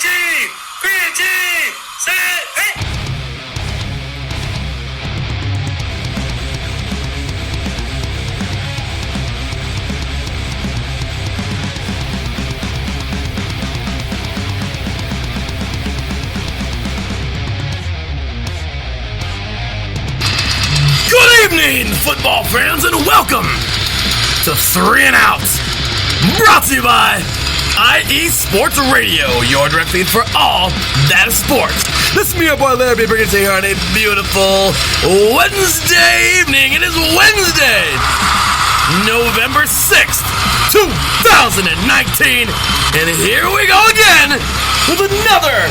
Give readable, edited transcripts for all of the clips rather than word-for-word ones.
Good evening, football fans, and welcome to 3 and Out, brought to you by IE Sports Radio, your direct feed for all that is sports. This is me, your boy Larry, bringing it to you on a beautiful Wednesday evening. It is Wednesday, November 6th, 2019, and here we go again with another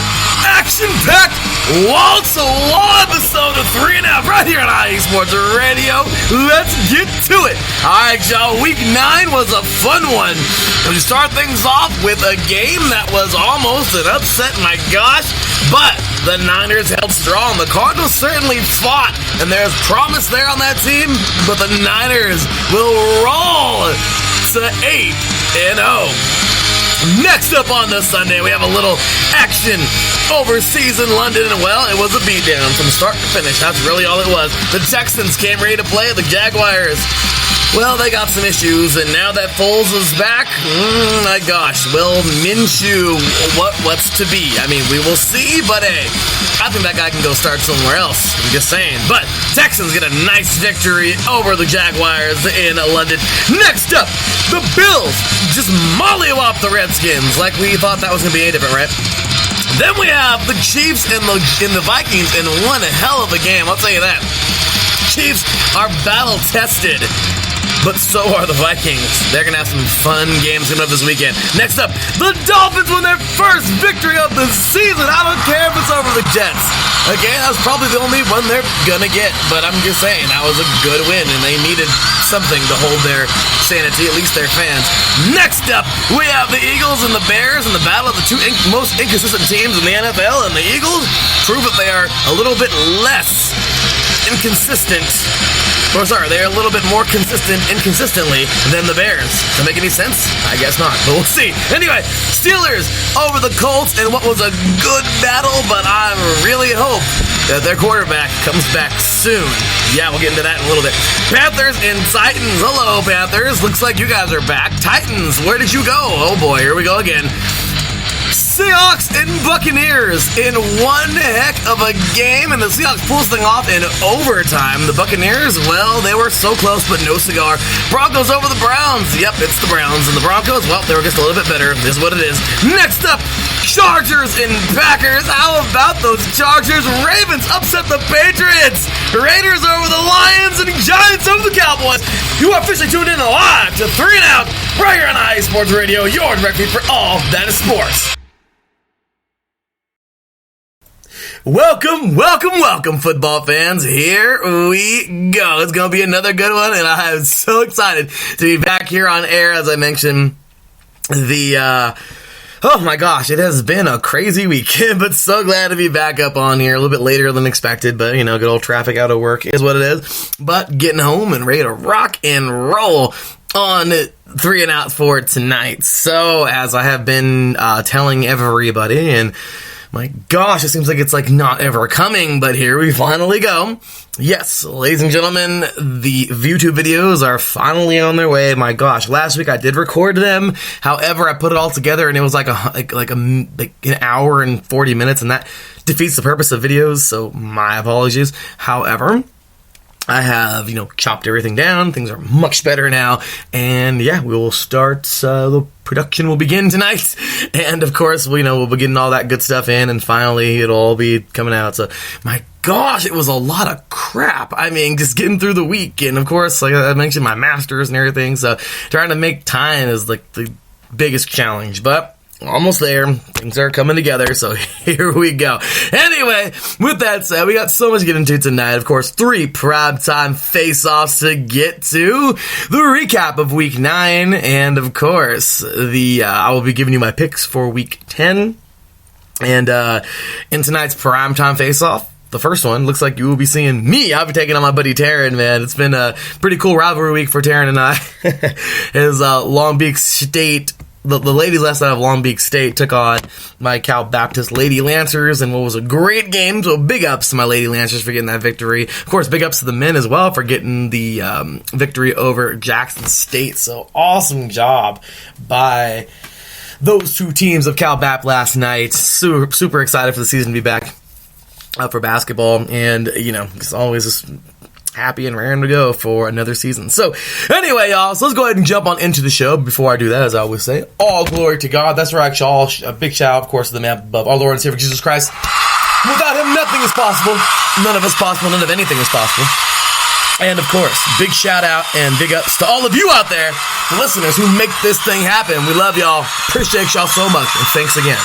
action-packed wall-to-wall episode of 3 and Out right here on IE Sports Radio. Let's get to it. Alright, y'all, week 9 was a fun one. We start things off with a game that was almost an upset, my gosh, but the Niners held strong. The Cardinals certainly fought, and there's promise there on that team, but the Niners will roll to 8-0. Next up on this Sunday, we have a little action overseas in London, and well, it was a beatdown from start to finish. That's really all it was. The Texans came ready to play the Jaguars. Well, they got some issues, and now that Foles is back, my gosh, will Minshew, what's to be? I mean, we will see, but hey, I think that guy can go start somewhere else. I'm just saying. But Texans get a nice victory over the Jaguars in London. Next up, the Bills just mollywop the Redskins like we thought that was going to be any different, right? Then we have the Chiefs and the Vikings in one hell of a game, I'll tell you that. Chiefs are battle-tested, but so are the Vikings. They're going to have some fun games coming up this weekend. Next up, the Dolphins win their first victory of the season. I don't care if it's over the Jets. Again, that was probably the only one they're going to get, but I'm just saying, that was a good win, and they needed something to hold their sanity, at least their fans. Next up, we have the Eagles and the Bears in the battle of the two most inconsistent teams in the NFL, and the Eagles prove that they are a little bit less inconsistent. Or sorry, they're a little bit more consistent inconsistently than the Bears. Does that make any sense? I guess not, but we'll see. Anyway, Steelers over the Colts in what was a good battle, but I really hope that their quarterback comes back soon. Yeah, we'll get into that in a little bit. Panthers and Titans. Hello, Panthers. Looks like you guys are back. Titans, where did you go? Oh boy, here we go again. Seahawks and Buccaneers in one heck of a game, and the Seahawks pull this thing off in overtime. The Buccaneers, well, they were so close, but no cigar. Broncos over the Browns. Yep, it's the Browns. And the Broncos, well, they were just a little bit better. This is what it is. Next up, Chargers and Packers. How about those Chargers? Ravens upset the Patriots. Raiders over the Lions, and Giants over the Cowboys. You are officially tuned in live to 3 and Out right here on IE Sports Radio, your direct feed for all that is sports. Welcome, football fans. Here we go. It's going to be another good one, and I am so excited to be back here on air. As I mentioned, oh my gosh, it has been a crazy week, but so glad to be back up on here a little bit later than expected, but you know, good old traffic out of work is what it is. But getting home and ready to rock and roll on 3 and Out for tonight. So, as I have been telling everybody, and my gosh, it seems like it's like not ever coming, but here we finally go. Yes, ladies and gentlemen, the YouTube videos are finally on their way. My gosh, last week I did record them. However, I put it all together and it was like an hour and 40 minutes, and that defeats the purpose of videos, so my apologies. However, I have, chopped everything down. Things are much better now. And yeah, we will start, the production will begin tonight. And of course, we'll be getting all that good stuff in, and finally it'll all be coming out. So, my gosh, it was a lot of crap. I mean, just getting through the week. And of course, like I mentioned, my masters and everything. So, trying to make time is like the biggest challenge. But almost there. Things are coming together, so here we go. Anyway, with that said, we got so much to get into tonight. Of course, 3 primetime face-offs to get to, the recap of Week 9, and of course, I will be giving you my picks for Week 10. And in tonight's primetime face-off, the first one, looks like you will be seeing me. I'll be taking on my buddy Taryn, man. It's been a pretty cool rivalry week for Taryn and I. His Long Beach State the ladies last night of Long Beach State took on my Cal Baptist Lady Lancers, and what was a great game. So big ups to my Lady Lancers for getting that victory. Of course, big ups to the men as well for getting the victory over Jackson State. So awesome job by those two teams of Cal Bap last night. Super excited for the season to be back for basketball, and it's always just happy and raring to go for another season. So anyway, y'all, so let's go ahead and jump on into the show. Before I do that, as I always say, all glory to God. That's right, y'all. A big shout out, of course, to the man above, our Lord and Savior Jesus Christ. Without him, nothing is possible. None of us possible. None of anything is possible. And of course, big shout out and big ups to all of you out there, the listeners who make this thing happen. We love y'all. Appreciate y'all so much, and thanks again.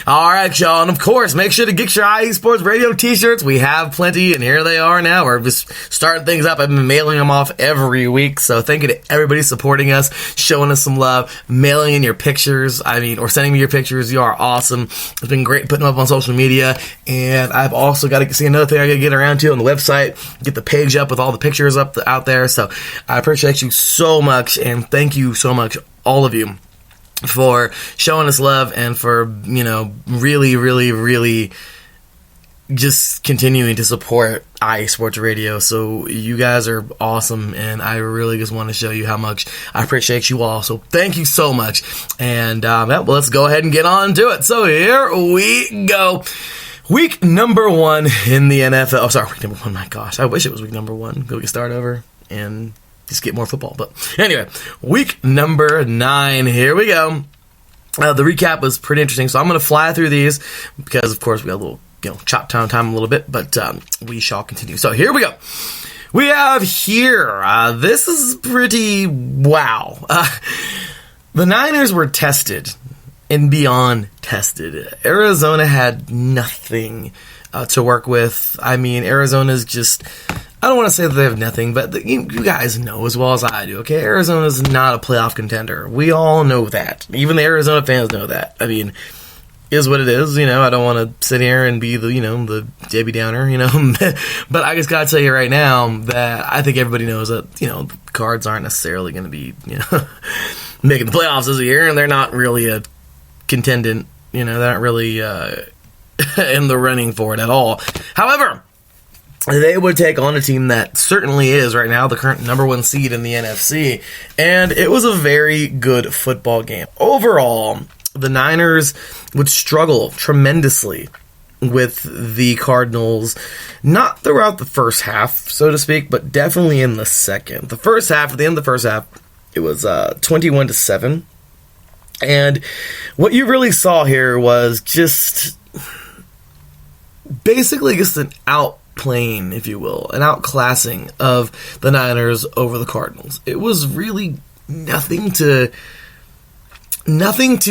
All right, y'all, and of course, make sure to get your IE Sports Radio t-shirts. We have plenty, and here they are now. We're just starting things up. I've been mailing them off every week, so thank you to everybody supporting us, showing us some love, mailing in your pictures, or sending me your pictures. You are awesome. It's been great putting them up on social media, and I've also got to see another thing I got to get around to on the website, get the page up with all the pictures out there, so I appreciate you so much, and thank you so much, all of you, for showing us love and for, really, really, really just continuing to support IE Sports Radio. So you guys are awesome, and I really just want to show you how much I appreciate you all. So thank you so much. And let's go ahead and get on to it. So here we go. Week number 1 in the NFL. Oh, sorry, week number 1. My gosh, I wish it was week number 1. Go get start over and just get more football. But anyway, week number 9. Here we go. The recap was pretty interesting, so I'm going to fly through these because, of course, we got a little, chop time a little bit, but we shall continue. So here we go. We have here, this is pretty wow. The Niners were tested and beyond tested. Arizona had nothing to work with. Arizona's just, I don't want to say that they have nothing, but you guys know as well as I do, okay? Arizona's not a playoff contender. We all know that. Even the Arizona fans know that. Is what it is, I don't want to sit here and be the Debbie Downer, but I just gotta tell you right now that I think everybody knows that, the Cards aren't necessarily going to be, making the playoffs this year, and they're not really a contendant, they're not really in the running for it at all. However, they would take on a team that certainly is right now the current number 1 seed in the NFC, and it was a very good football game. Overall, the Niners would struggle tremendously with the Cardinals, not throughout the first half, so to speak, but definitely in the second. The first half, at the end of the first half, it was 21-7, and what you really saw here was just basically just an outplaying, if you will, an outclassing of the Niners over the Cardinals. It was really nothing to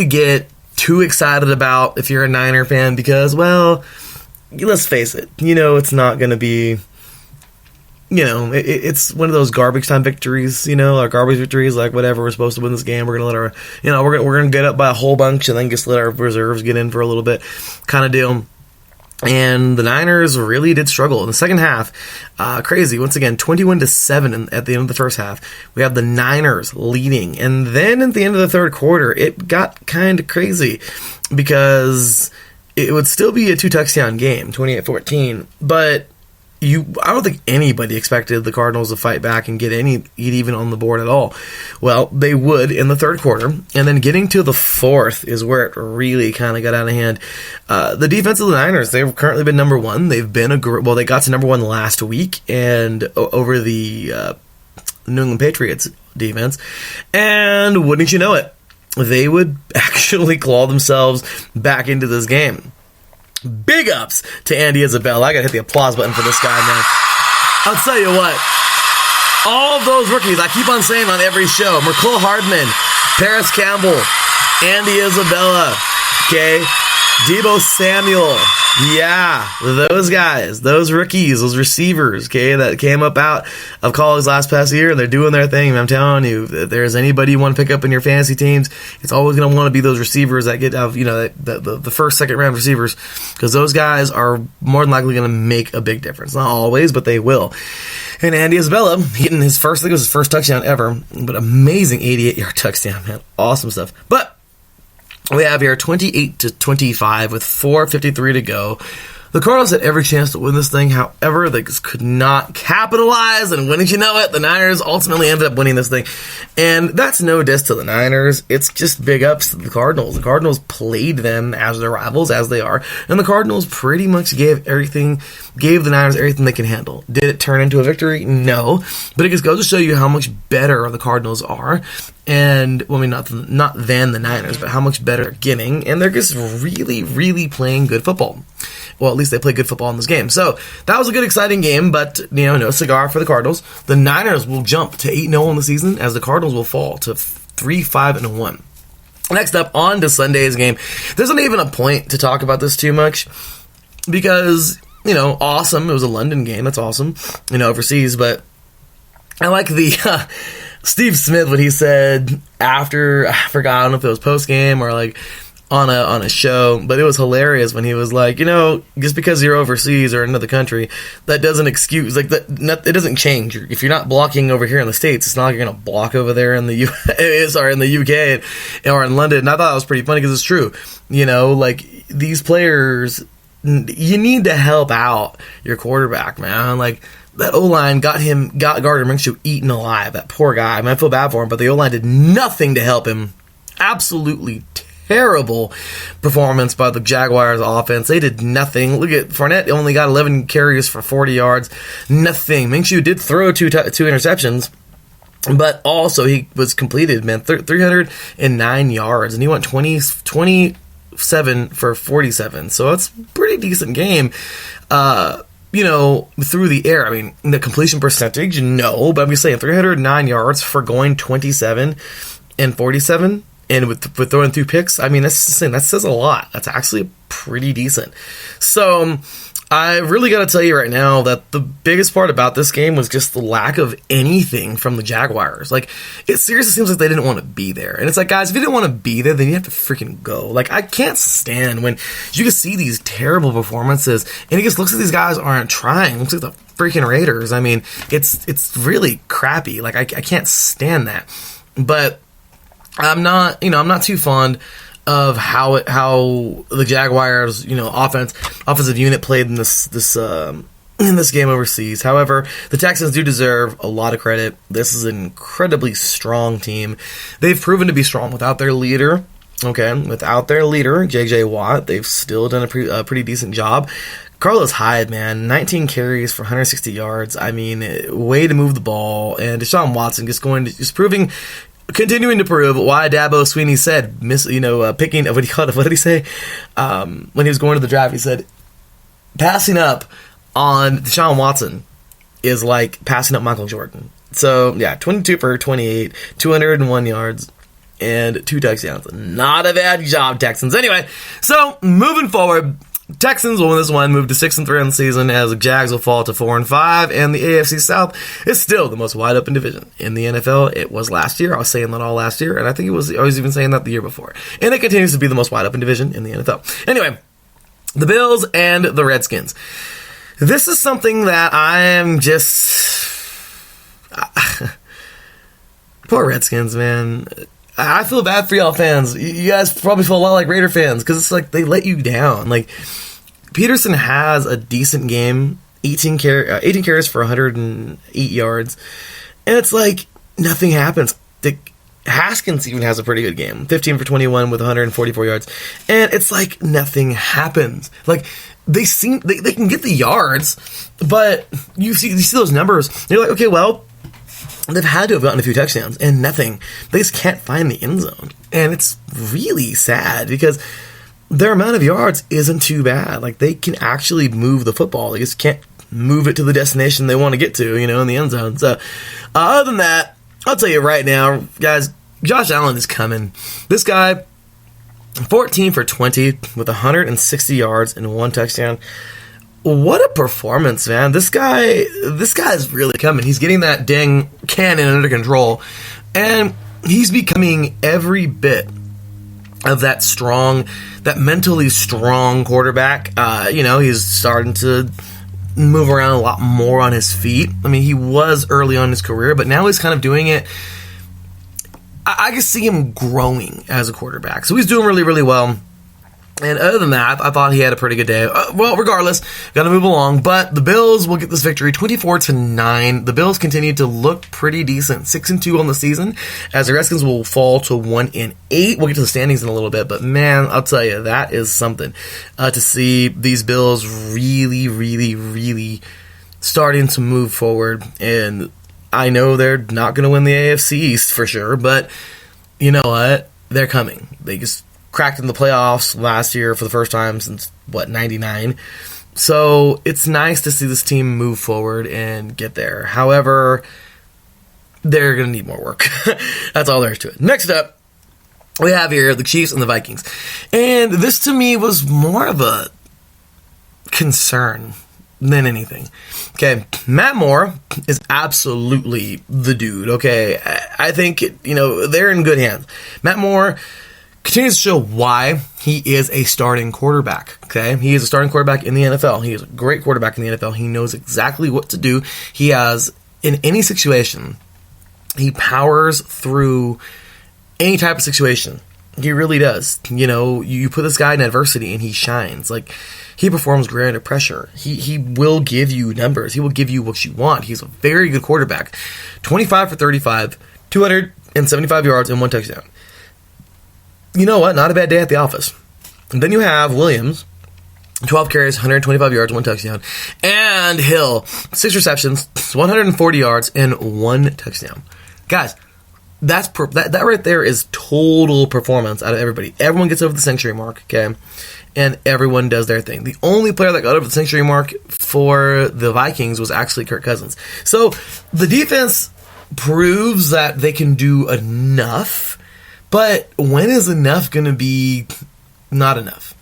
get too excited about if you're a Niner fan because, well, let's face it, it's not going to be, it's one of those garbage time victories, or garbage victories, like whatever, we're supposed to win this game, we're going to let our, we're going to get up by a whole bunch and then just let our reserves get in for a little bit kind of deal. And the Niners really did struggle in the second half. Crazy. Once again, 21-7 at the end of the first half. We have the Niners leading. And then at the end of the third quarter, it got kind of crazy because it would still be a 2-touchdown game, 28-14. But I don't think anybody expected the Cardinals to fight back and get even on the board at all. Well, they would in the third quarter, and then getting to the fourth is where it really kind of got out of hand. The defense of the Niners, they've currently been number 1. They've been they got to number 1 last week and over the New England Patriots defense, and wouldn't you know it, they would actually claw themselves back into this game. Big ups to Andy Isabella. I gotta hit the applause button for this guy, man. I'll tell you what, all of those rookies, I keep on saying on every show, Merkle Hardman, Paris Campbell, Andy Isabella, okay, Deebo Samuel, Yeah, those guys, those rookies, those receivers, okay, that came up out of college last past year, they're doing their thing. I'm telling you, if there's anybody you want to pick up in your fantasy teams, it's always going to want to be those receivers that get the first, second round receivers, because those guys are more than likely going to make a big difference. Not always, but they will. And Andy Isabella hitting his first, I think it was his first touchdown ever, but amazing 88-yard touchdown, man. Awesome stuff. But we have here 28-25 with 4:53 to go. The Cardinals had every chance to win this thing. However, they just could not capitalize, and wouldn't you know it, the Niners ultimately ended up winning this thing. And that's no diss to the Niners. It's just big ups to the Cardinals. The Cardinals played them as their rivals, as they are, and the Cardinals pretty much gave the Niners everything they can handle. Did it turn into a victory? No. But it just goes to show you how much better the Cardinals are. And, well, I mean, not than the Niners, but how much better they're getting. And they're just really, really playing good football. Well, at least they play good football in this game. So, that was a good, exciting game, but, no cigar for the Cardinals. The Niners will jump to 8-0 in the season, as the Cardinals will fall to 3-5-1. Next up, on to Sunday's game. There's not even a point to talk about this too much, because, awesome. It was a London game. That's awesome, overseas, but I like the... Steve Smith, what he said after, I forgot, I don't know if it was post-game or like on a show, but it was hilarious when he was like, just because you're overseas or in another country, that doesn't excuse, like, it doesn't change. If you're not blocking over here in the States, it's not like you're going to block over there in the in the UK or in London. And I thought that was pretty funny because it's true. Like, these players, you need to help out your quarterback, man. Like, that O-line got Gardner Minshew eaten alive. That poor guy. I mean, I feel bad for him, but the O-line did nothing to help him. Absolutely terrible performance by the Jaguars offense. They did nothing. Look at Fournette, only got 11 carries for 40 yards. Nothing. Minshew did throw two interceptions, but also he was completed, man. 309 yards, and he went 27 for 47. So that's a pretty decent game. Through the air. I mean, the completion percentage, no, but I'm just saying 309 yards for going 27 and 47 and with throwing 2 picks. I mean, that says a lot. That's actually pretty decent. So, I really got to tell you right now that the biggest part about this game was just the lack of anything from the Jaguars. Like, it seriously seems like they didn't want to be there. And it's like, guys, if you didn't want to be there, then you have to freaking go. Like, I can't stand when you can see these terrible performances, and it just looks like these guys aren't trying. It looks like the freaking Raiders. I mean, it's really crappy. Like, I can't stand that. But I'm not too fond of how the Jaguars, offensive unit played in this game overseas. However, the Texans do deserve a lot of credit. This is an incredibly strong team. They've proven to be strong without their leader. Okay, without their leader, J.J. Watt, they've still done a pretty decent job. Carlos Hyde, man, 19 carries for 160 yards. I mean, way to move the ball. And Deshaun Watson continuing to prove why Dabo Swinney said, picking, what did he say? When he was going to the draft, he said, passing up on Deshaun Watson is like passing up Michael Jordan. So, yeah, 22 for 28, 201 yards, and 2 touchdowns. Not a bad job, Texans. Anyway, so, moving forward, Texans will win this one, move to 6-3 on the season, as the Jags will fall to 4-5, and the AFC South is still the most wide open division in the NFL. It was last year. I was saying that all last year, and I think I was even saying that the year before. And it continues to be the most wide open division in the NFL. Anyway, the Bills and the Redskins. This is something that I am just... Poor Redskins, man. I feel bad for y'all fans. You guys probably feel a lot like Raider fans, because it's like they let you down. Like, Peterson has a decent game, 18 carries for 108 yards, and it's like nothing happens. Haskins even has a pretty good game, 15 for 21 with 144 yards, and it's like nothing happens. Like, they can get the yards, but you see those numbers, and you're like, okay, well, they've had to have gotten a few touchdowns, and nothing. They just can't find the end zone. And it's really sad, because their amount of yards isn't too bad. Like, they can actually move the football. They just can't move it to the destination they want to get to, in the end zone. So, other than that, I'll tell you right now, guys, Josh Allen is coming. This guy 14 for 20 with 160 yards and 1 touchdown. What a performance, man. This guy is really coming. He's getting that dang cannon under control, and he's becoming every bit of that mentally strong quarterback. He's starting to move around a lot more on his feet. I mean, he was early on in his career, but now he's kind of doing it. I can see him growing as a quarterback. So he's doing really, really well. And other than that, I thought he had a pretty good day. Regardless, got to move along. But the Bills will get this victory 24-9. The Bills continue to look pretty decent, 6-2 on the season, as the Redskins will fall to 1-8. We'll get to the standings in a little bit, but man, I'll tell you, that is something to see these Bills really, really, really starting to move forward. And I know they're not going to win the AFC East for sure, but you know what? They're coming. They just cracked in the playoffs last year for the first time since, 99? So it's nice to see this team move forward and get there. However, they're going to need more work. That's all there is to it. Next up, we have here the Chiefs and the Vikings. And this to me was more of a concern than anything. Okay, Matt Moore is absolutely the dude, okay? I think, they're in good hands. Matt Moore continues to show why he is a starting quarterback, okay? He is a starting quarterback in the NFL. He is a great quarterback in the NFL. He knows exactly what to do. He has, in any situation, he powers through any type of situation. He really does. You put this guy in adversity and he shines. Like, he performs great under pressure. He will give you numbers. He will give you what you want. He's a very good quarterback. 25 for 35, 275 yards, and 1 touchdown. You know what? Not a bad day at the office. And then you have Williams, 12 carries, 125 yards, 1 touchdown. And Hill, 6 receptions, 140 yards, and 1 touchdown. Guys, that right there is total performance out of everybody. Everyone gets over the century mark, okay? And everyone does their thing. The only player that got over the century mark for the Vikings was actually Kirk Cousins. So the defense proves that they can do enough, but when is enough going to be not enough?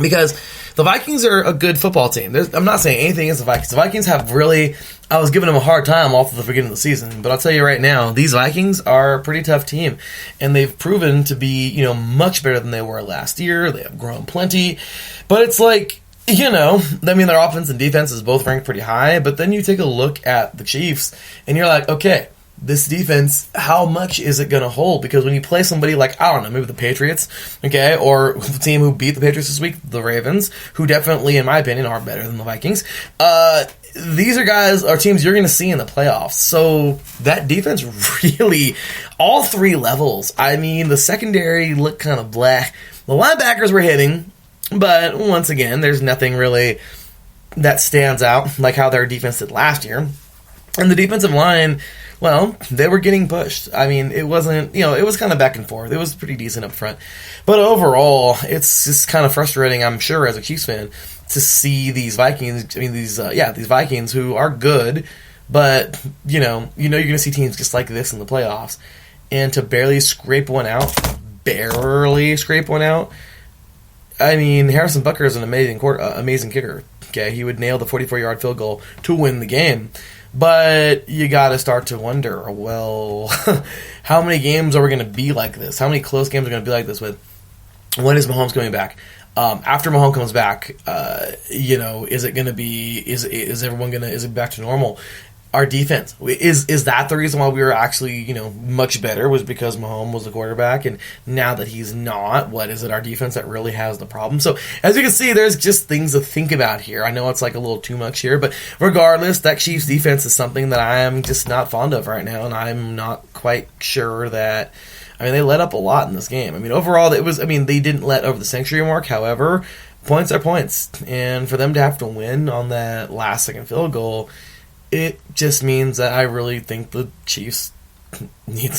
Because the Vikings are a good football team. I'm not saying anything against the Vikings. The Vikings have really, I was giving them a hard time all through the beginning of the season, but I'll tell you right now, these Vikings are a pretty tough team, and they've proven to be, much better than they were last year. They have grown plenty, but it's like, their offense and defense is both ranked pretty high, but then you take a look at the Chiefs, and you're like, okay, this defense, how much is it going to hold? Because when you play somebody like, I don't know, maybe the Patriots, okay, or the team who beat the Patriots this week, the Ravens, who definitely, in my opinion, are better than the Vikings, these are teams you're going to see in the playoffs. So that defense really, all 3 levels, I mean, the secondary looked kind of black. The linebackers were hitting, but once again, there's nothing really that stands out like how their defense did last year. And the defensive line, well, they were getting pushed. I mean, it wasn't, it was kind of back and forth. It was pretty decent up front. But overall, it's just kind of frustrating, I'm sure, as a Chiefs fan, to see these Vikings, these Vikings who are good, but, you're going to see teams just like this in the playoffs. And to barely scrape one out, I mean, Harrison Butker is an amazing kicker. Okay, he would nail the 44-yard field goal to win the game. But you got to start to wonder, well, how many games are we going to be like this? How many close games are going to be like this with? When is Mahomes coming back? After Mahomes comes back, is it going to be, is it back to normal? Our defense, is that the reason why we were actually, much better, was because Mahomes was the quarterback, and now that he's not, what is it, our defense that really has the problem? So, as you can see, there's just things to think about here. I know it's like a little too much here, but regardless, that Chiefs defense is something that I am just not fond of right now, and I'm not quite sure that, they let up a lot in this game. Overall, they didn't let over the century mark, however, points are points, and for them to have to win on that last second field goal, it just means that I really think the Chiefs need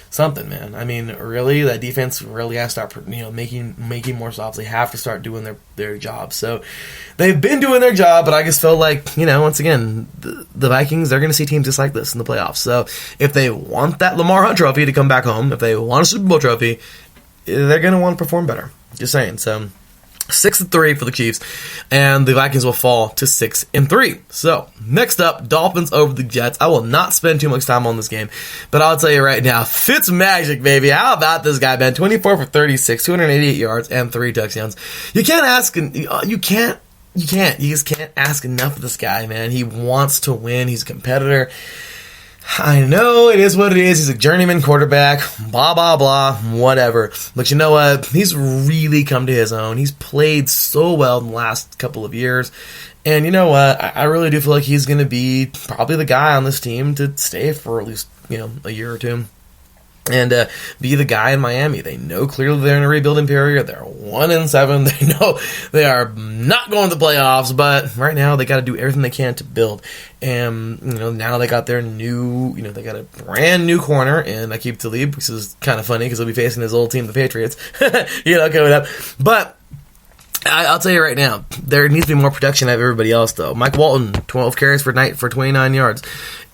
something, man. Really, that defense really has to start, making more stops. They have to start doing their job. So they've been doing their job, but I just feel like, once again, the Vikings, they're going to see teams just like this in the playoffs. So if they want that Lamar Hunt trophy to come back home, if they want a Super Bowl trophy, they're going to want to perform better. Just saying. So 6-3 for the Chiefs, and the Vikings will fall to 6-3. So, next up, Dolphins over the Jets. I will not spend too much time on this game, but I'll tell you right now, Fitz magic, baby. How about this guy, man? 24 for 36, 288 yards, and 3 touchdowns. You just can't ask enough of this guy, man. He wants to win. He's a competitor. I know it is what it is. He's a journeyman quarterback, blah, blah, blah, whatever. But you know what? He's really come to his own. He's played so well in the last couple of years. And you know what? I really do feel like he's going to be probably the guy on this team to stay for at least, a year or two. And be the guy in Miami. They know clearly they're in a rebuilding period. They're 1-7. They know they are not going to the playoffs, but right now they got to do everything they can to build. And now they got their new, they got a brand new corner in Aqib Talib, which is kind of funny because he'll be facing his old team, the Patriots. Coming up. But I'll tell you right now, there needs to be more production out of everybody else, though. Mike Walton, 12 carries for 29 yards.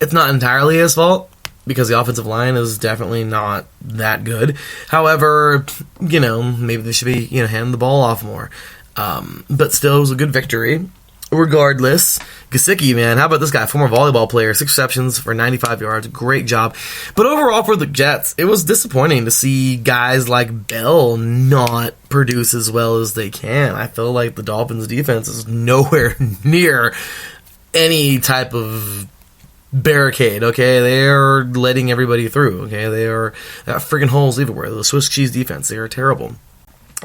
It's not entirely his fault, because the offensive line is definitely not that good. However, maybe they should be, handing the ball off more. But still, it was a good victory. Regardless, Gesicki, man, how about this guy? Former volleyball player, 6 receptions for 95 yards. Great job. But overall for the Jets, it was disappointing to see guys like Bell not produce as well as they can. I feel like the Dolphins' defense is nowhere near any type of barricade, okay? They are letting everybody through, okay? They are friggin' holes everywhere. The Swiss cheese defense, they are terrible.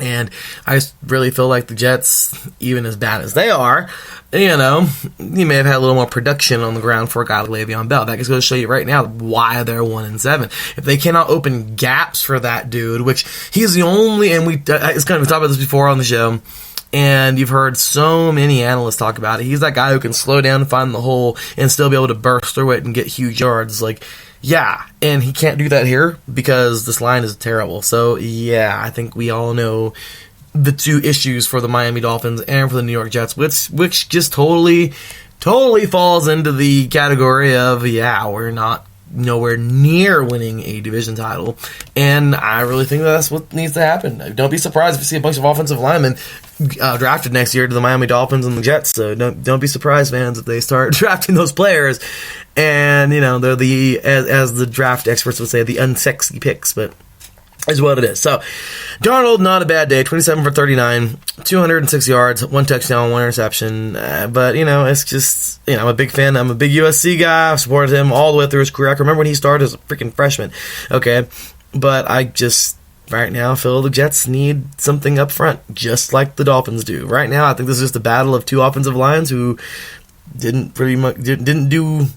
And I just really feel like the Jets, even as bad as they are, he may have had a little more production on the ground for a guy like Le'Veon Bell. That is going to show you right now why they're 1-7. If they cannot open gaps for that dude, which he's the only, and we talked about this before on the show, and you've heard so many analysts talk about it. He's that guy who can slow down and find the hole and still be able to burst through it and get huge yards. Yeah, and he can't do that here because this line is terrible. So, yeah, I think we all know the two issues for the Miami Dolphins and for the New York Jets, which just totally falls into the category of, we're not nowhere near winning a division title, and I really think that's what needs to happen. Don't be surprised if you see a bunch of offensive linemen drafted next year to the Miami Dolphins and the Jets. So don't be surprised, fans, if they start drafting those players, and they're the, as the draft experts would say, the unsexy picks, but is what it is. So, Darnold, not a bad day. 27 for 39, 206 yards, 1 touchdown, 1 interception. But, it's just, I'm a big fan. I'm a big USC guy. I've supported him all the way through his career. I can remember when he started as a freaking freshman. Okay? But I just, right now, feel the Jets need something up front, just like the Dolphins do. Right now, I think this is just a battle of two offensive lines who didn't do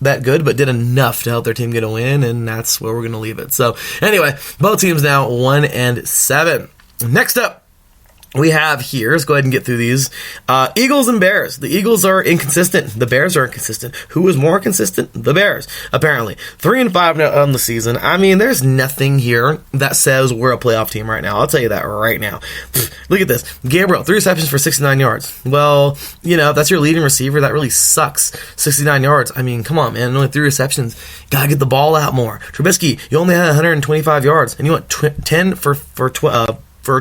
that good, but did enough to help their team get a win, and that's where we're going to leave it. So, anyway, both teams now 1-7. Next up, we have here, let's go ahead and get through these, Eagles and Bears. The Eagles are inconsistent. The Bears are inconsistent. Who is more consistent? The Bears, apparently. 3-5 now on the season. I mean, there's nothing here that says we're a playoff team right now. I'll tell you that right now. Look at this. Gabriel, 3 receptions for 69 yards. Well, if that's your leading receiver, that really sucks. 69 yards. I mean, come on, man. Only 3 receptions. Gotta get the ball out more. Trubisky, you only had 125 yards, and you went 10 for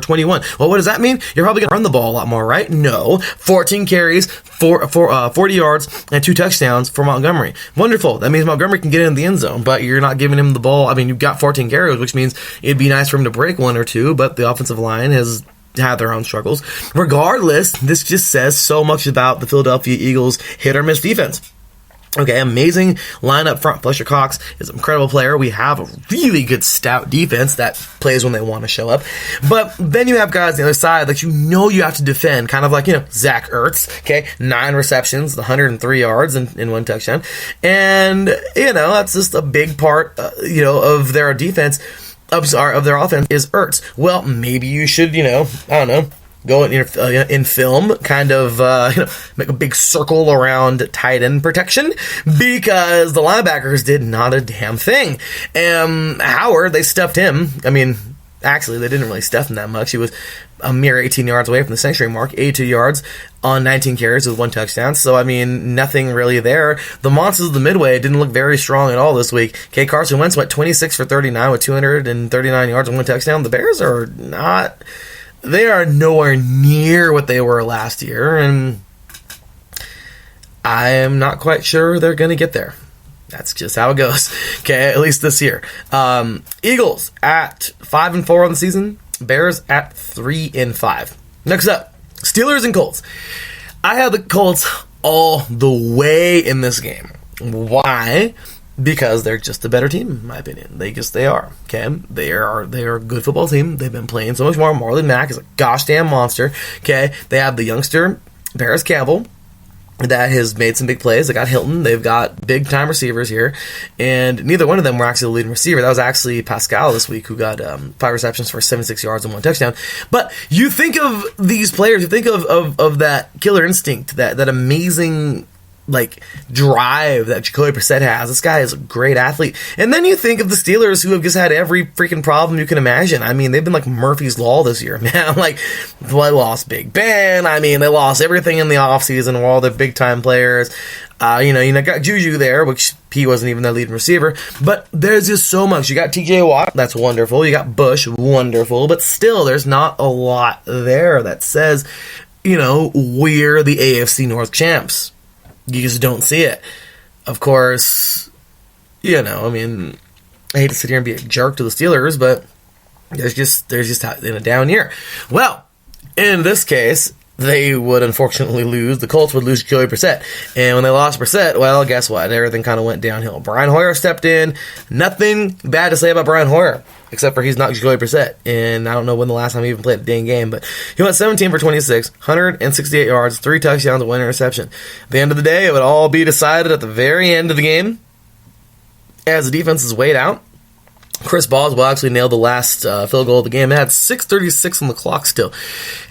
21. Well, what does that mean? You're probably going to run the ball a lot more, right? No. 14 carries, 40 yards, and 2 touchdowns for Montgomery. Wonderful. That means Montgomery can get in the end zone, but you're not giving him the ball. I mean, you've got 14 carries, which means it'd be nice for him to break 1 or 2, but the offensive line has had their own struggles. Regardless, this just says so much about the Philadelphia Eagles hit-or-miss defense. Okay, amazing line up front. Fletcher Cox is an incredible player. We have a really good stout defense that plays when they want to show up. But then you have guys on the other side that you have to defend, kind of like, Zach Ertz, okay, 9 receptions, 103 yards and 1 touchdown. And, that's just a big part, of their defense, of their offense is Ertz. Well, maybe you should, go in film, kind of, make a big circle around tight end protection, because the linebackers did not a damn thing. Howard, they stuffed him. I mean, Actually, they didn't really stuff him that much. He was a mere 18 yards away from the century mark, 82 yards on 19 carries with 1 touchdown. So, I mean, nothing really there. The monsters of the Midway didn't look very strong at all this week. Carson Wentz went 26 for 39 with 239 yards and 1 touchdown. The Bears are not... They are nowhere near what they were last year, and I am not quite sure they're going to get there. That's just how it goes. Okay, at least this year. Eagles at 5-4 on the season. Bears at 3-5. Next up, Steelers and Colts. I have the Colts all the way in this game. Why? Because they're just a better team, in my opinion. They are. Okay, they are a good football team. They've been playing so much more. Marlon Mack is a gosh damn monster. Okay, they have the youngster Paris Campbell that has made some big plays. They got Hilton. They've got big-time receivers here. And neither one of them were actually the leading receiver. That was actually Pascal this week, who got 5 receptions for 76 yards and 1 touchdown. But you think of these players, you think of that killer instinct, that amazing drive that Jacoby Brissett has. This guy is a great athlete. And then you think of the Steelers, who have just had every freaking problem you can imagine. I mean, they've been like Murphy's Law this year, man. They lost Big Ben. I mean, they lost everything in the offseason, all their big-time players. You got Juju there, which he wasn't even their leading receiver. But there's just so much. You got TJ Watt, that's wonderful. You got Bush, wonderful. But still, there's not a lot there that says, we're the AFC North champs. You just don't see it. Of course, I hate to sit here and be a jerk to the Steelers, but they're just in a down year. Well, in this case, they would unfortunately lose. The Colts would lose Jacoby Brissett. And when they lost Brissett, well, guess what? Everything kind of went downhill. Brian Hoyer stepped in. Nothing bad to say about Brian Hoyer, except for he's not Jacoby Brissett. And I don't know when the last time he even played a dang game, but he went 17 for 26, 168 yards, 3 touchdowns, and 1 interception. At the end of the day, it would all be decided at the very end of the game as the defense is weighed out. Chris Boswell actually nailed the last field goal of the game. It had 6:36 on the clock still.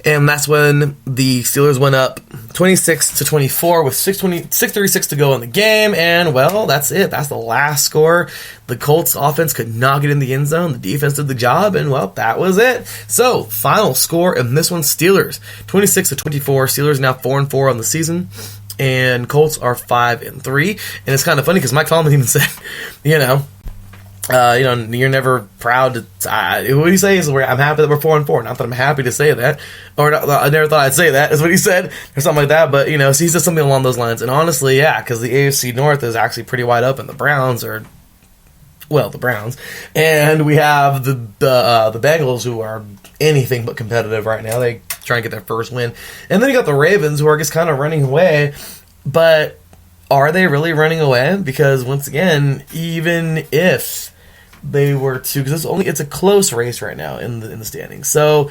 And that's when the Steelers went up 26-24 with 6:36 to go in the game. And, well, that's it. That's the last score. The Colts offense could not get in the end zone. The defense did the job. And, well, that was it. So, final score in this one, Steelers 26-24. Steelers now 4-4 on the season. And Colts are 5-3. And it's kind of funny because Mike Tomlin even said, you're never proud to... what he says is, I'm happy that we're 4-4. Not that I'm happy to say that. Or not, I never thought I'd say that, is what he said. Or something like that. But, so he said something along those lines. And honestly, yeah, because the AFC North is actually pretty wide open. The Browns are... Well, the Browns. And we have the Bengals, who are anything but competitive right now. They try and get their first win. And then you got the Ravens, who are just kind of running away. But are they really running away? Because, once again, even if they were to, because it's a close race right now in the standings. So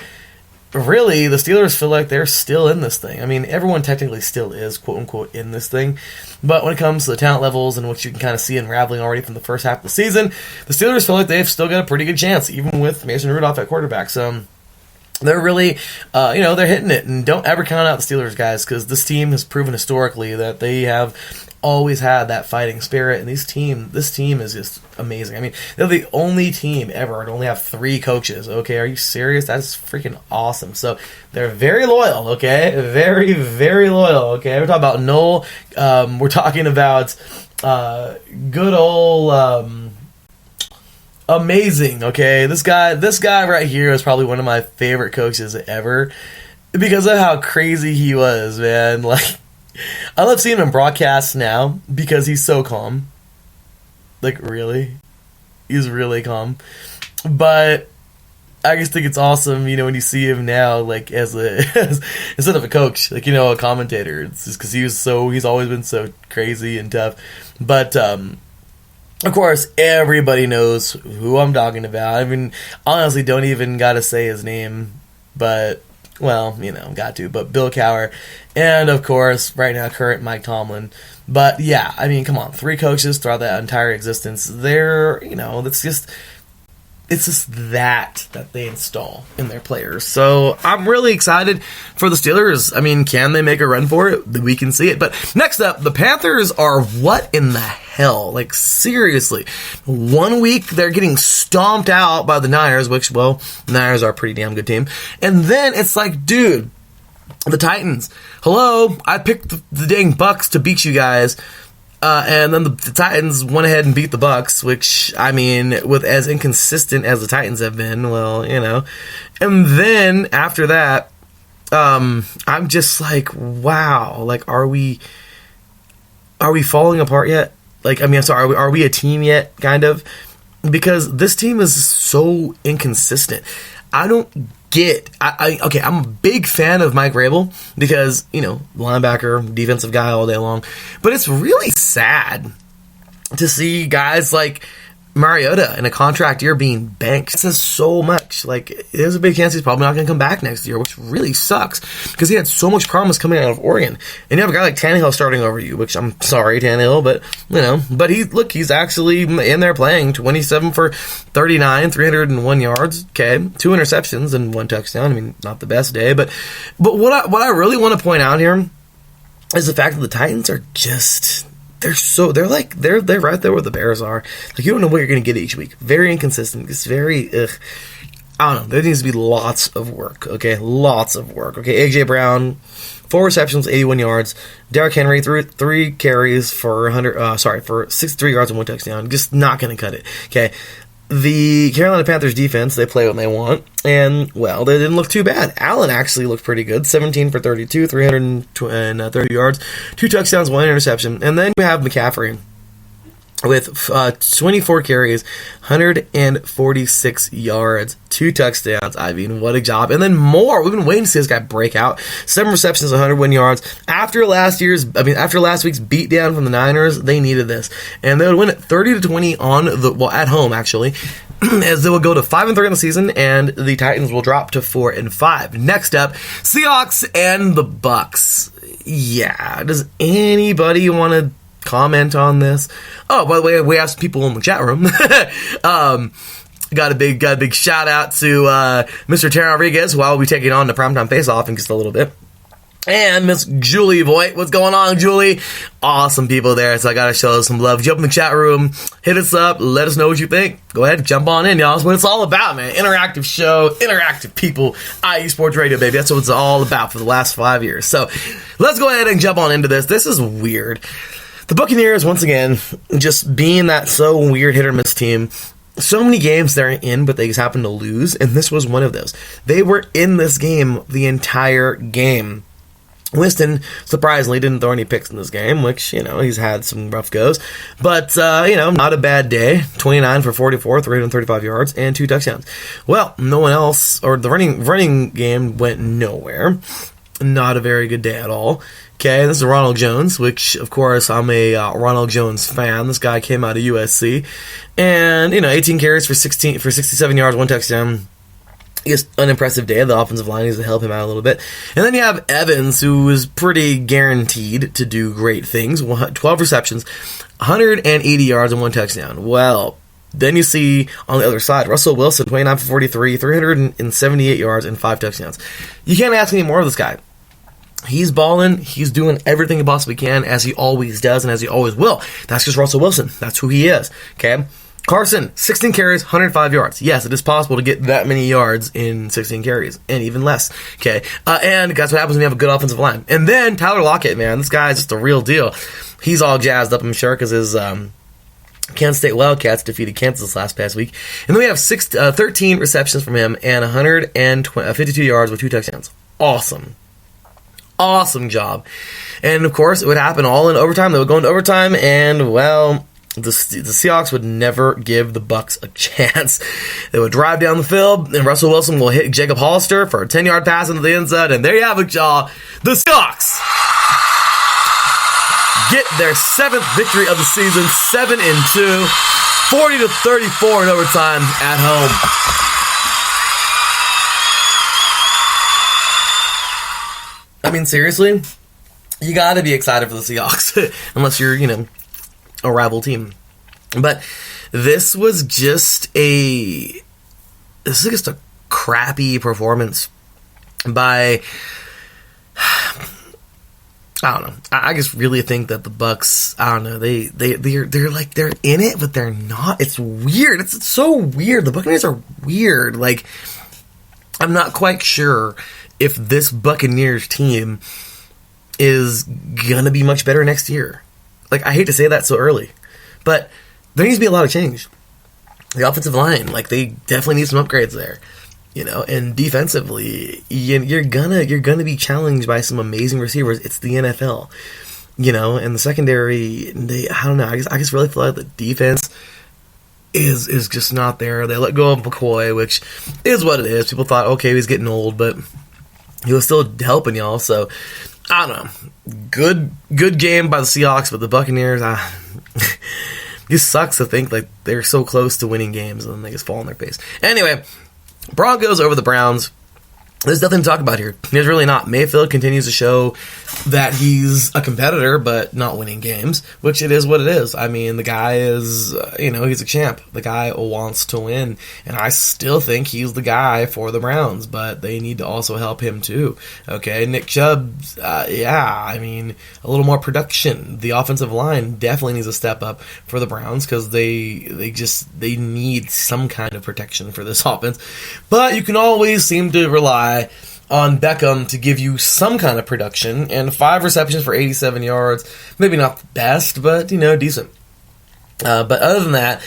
really, the Steelers feel like they're still in this thing. I mean, everyone technically still is, quote unquote, in this thing. But when it comes to the talent levels and what you can kind of see unraveling already from the first half of the season, the Steelers feel like they've still got a pretty good chance, even with Mason Rudolph at quarterback. So they're really, they're hitting it. And don't ever count out the Steelers, guys, because this team has proven historically that they have always had that fighting spirit, and this team is just amazing. I mean, they're the only team ever to only have 3 coaches. Okay, are you serious? That's freaking awesome. So they're very loyal. Okay, very, very loyal. Okay, we're talking about Noel. We're talking about good old amazing. Okay, this guy right here is probably one of my favorite coaches ever because of how crazy he was, man. I love seeing him broadcast now because he's so calm. Really. He's really calm. But I just think it's awesome, when you see him now, as instead of a coach, a commentator. It's just because he's always been so crazy and tough. But, of course, everybody knows who I'm talking about. I mean, honestly, don't even gotta say his name, but... Well, got to. But Bill Cowher. And, of course, right now, current Mike Tomlin. But, yeah, I mean, come on. 3 coaches throughout that entire existence. They're, it's just... it's just that they install in their players. So I'm really excited for the Steelers. I mean, can they make a run for it? We can see it. But next up, the Panthers are what in the hell? Like, seriously. 1 week, they're getting stomped out by the Niners, which, well, the Niners are a pretty damn good team. And then it's like, dude, the Titans. Hello, I picked the dang Bucks to beat you guys. And then the Titans went ahead and beat the Bucks, which, I mean, with as inconsistent as the Titans have been, well, you know. And then after that, I'm just like, wow, like, are we falling apart yet? Like, I mean, I'm sorry, are we a team yet, kind of? Because this team is so inconsistent. I don't get, okay, I'm a big fan of Mike Vrabel because, you know, linebacker, defensive guy all day long. But it's really sad to see guys like Mariota in a contract year being banked. It says so much. Like, there's a big chance he's probably not going to come back next year, which really sucks because he had so much promise coming out of Oregon. And you have a guy like Tannehill starting over you, which I'm sorry, Tannehill, but, you know, but he's actually in there playing 27 for 39, 301 yards, okay, 2 interceptions and 1 touchdown. I mean, not the best day, but what I really want to point out here is the fact that the Titans are just, they're right there where the Bears are. Like, you don't know what you're going to get each week. Very inconsistent. It's very, I don't know. There needs to be lots of work, okay? Lots of work, okay? A.J. Brown, 4 receptions, 81 yards. Derrick Henry, 3 carries for 63 yards and 1 touchdown. Just not going to cut it, okay? The Carolina Panthers defense, they play when they want, and, well, they didn't look too bad. Allen actually looked pretty good, 17 for 32, 330 yards, 2 touchdowns, 1 interception. And then you have McCaffrey with 24 carries, 146 yards, 2 touchdowns. I mean, what a job. And then more. We've been waiting to see this guy break out. 7 receptions, 101 yards. After last week's beatdown from the Niners, they needed this. And they would win it 30-20 at home, actually, as they will go to 5-3 in the season, and the Titans will drop to 4-5. Next up, Seahawks and the Bucks. Yeah, does anybody want to comment on this? Oh, by the way, we have some people in the chat room. Got a big shout out to Mr. Terry Rodriguez, who I will be taking on the Primetime Face-Off in just a little bit. And Miss Julie Voigt. What's going on, Julie? Awesome people there, so I gotta show some love. Jump in the chat room, hit us up, let us know what you think. Go ahead, jump on in, y'all. That's what it's all about, man. Interactive show, interactive people, IE Sports Radio, baby. That's what it's all about for the last 5 years. So let's go ahead and jump on into this. This is weird. The Buccaneers, once again, just being that so weird hit-or-miss team. So many games they're in, but they just happen to lose, and this was one of those. They were in this game the entire game. Winston, surprisingly, didn't throw any picks in this game, which, you know, he's had some rough goes. But, you know, not a bad day. 29 for 44, 335 yards, and 2 touchdowns. Well, no one else, or the running game went nowhere. Not a very good day at all. Okay, this is Ronald Jones, which, of course, I'm a Ronald Jones fan. This guy came out of USC. And, you know, 18 carries for 67 yards, 1 touchdown. Just an impressive day. The offensive line needs to help him out a little bit. And then you have Evans, who is pretty guaranteed to do great things. 12 receptions, 180 yards, and 1 touchdown. Well, then you see on the other side, Russell Wilson, 29 for 43, 378 yards, and 5 touchdowns. You can't ask any more of this guy. He's balling. He's doing everything he possibly can, as he always does and as he always will. That's just Russell Wilson. That's who he is. Okay? Carson, 16 carries, 105 yards. Yes, it is possible to get that many yards in 16 carries, and even less. Okay, and that's what happens when you have a good offensive line. And then Tyler Lockett, man, this guy is just a real deal. He's all jazzed up, I'm sure, because his Kansas State Wildcats defeated Kansas last past week. And then we have 13 receptions from him and 152 yards with 2 touchdowns. Awesome job. And, of course, it would happen all in overtime. They would go into overtime, and, well, the Seahawks would never give the Bucks a chance. They would drive down the field, and Russell Wilson will hit Jacob Hollister for a 10-yard pass into the end zone, and there you have it, y'all. The Seahawks get their 7th victory of the season, 7-2, 40-34 in overtime at home. I mean, seriously, you got to be excited for the Seahawks, unless you're, you know, a rival team. But this was just a this is just a crappy performance by, I don't know. I just really think that the Bucks, I don't know, they're like, they're in it, but they're not. It's weird. It's so weird. The Buccaneers are weird. Like, I'm not quite sure if this Buccaneers team is gonna be much better next year. Like, I hate to say that so early, but there needs to be a lot of change. The offensive line, like, they definitely need some upgrades there. And defensively, you're gonna be challenged by some amazing receivers. It's the NFL, and the secondary. I don't know. I just really feel like the defense is just not there. They let go of McCoy, which is what it is. People thought, okay, he's getting old, but he was still helping y'all. So I don't know. Good game by the Seahawks, but the Buccaneers, it sucks to think like they're so close to winning games and then they just fall on their face. Anyway. Broncos over the Browns. There's nothing to talk about here. There's really not. Mayfield continues to show that he's a competitor, but not winning games, which it is what it is. I mean, the guy is, he's a champ. The guy wants to win, and I still think he's the guy for the Browns, but they need to also help him too. Okay, Nick Chubb, a little more production. The offensive line definitely needs to step up for the Browns because they need some kind of protection for this offense. But you can always seem to rely on Beckham to give you some kind of production, and 5 receptions for 87 yards. Maybe not the best, but, decent. But other than that,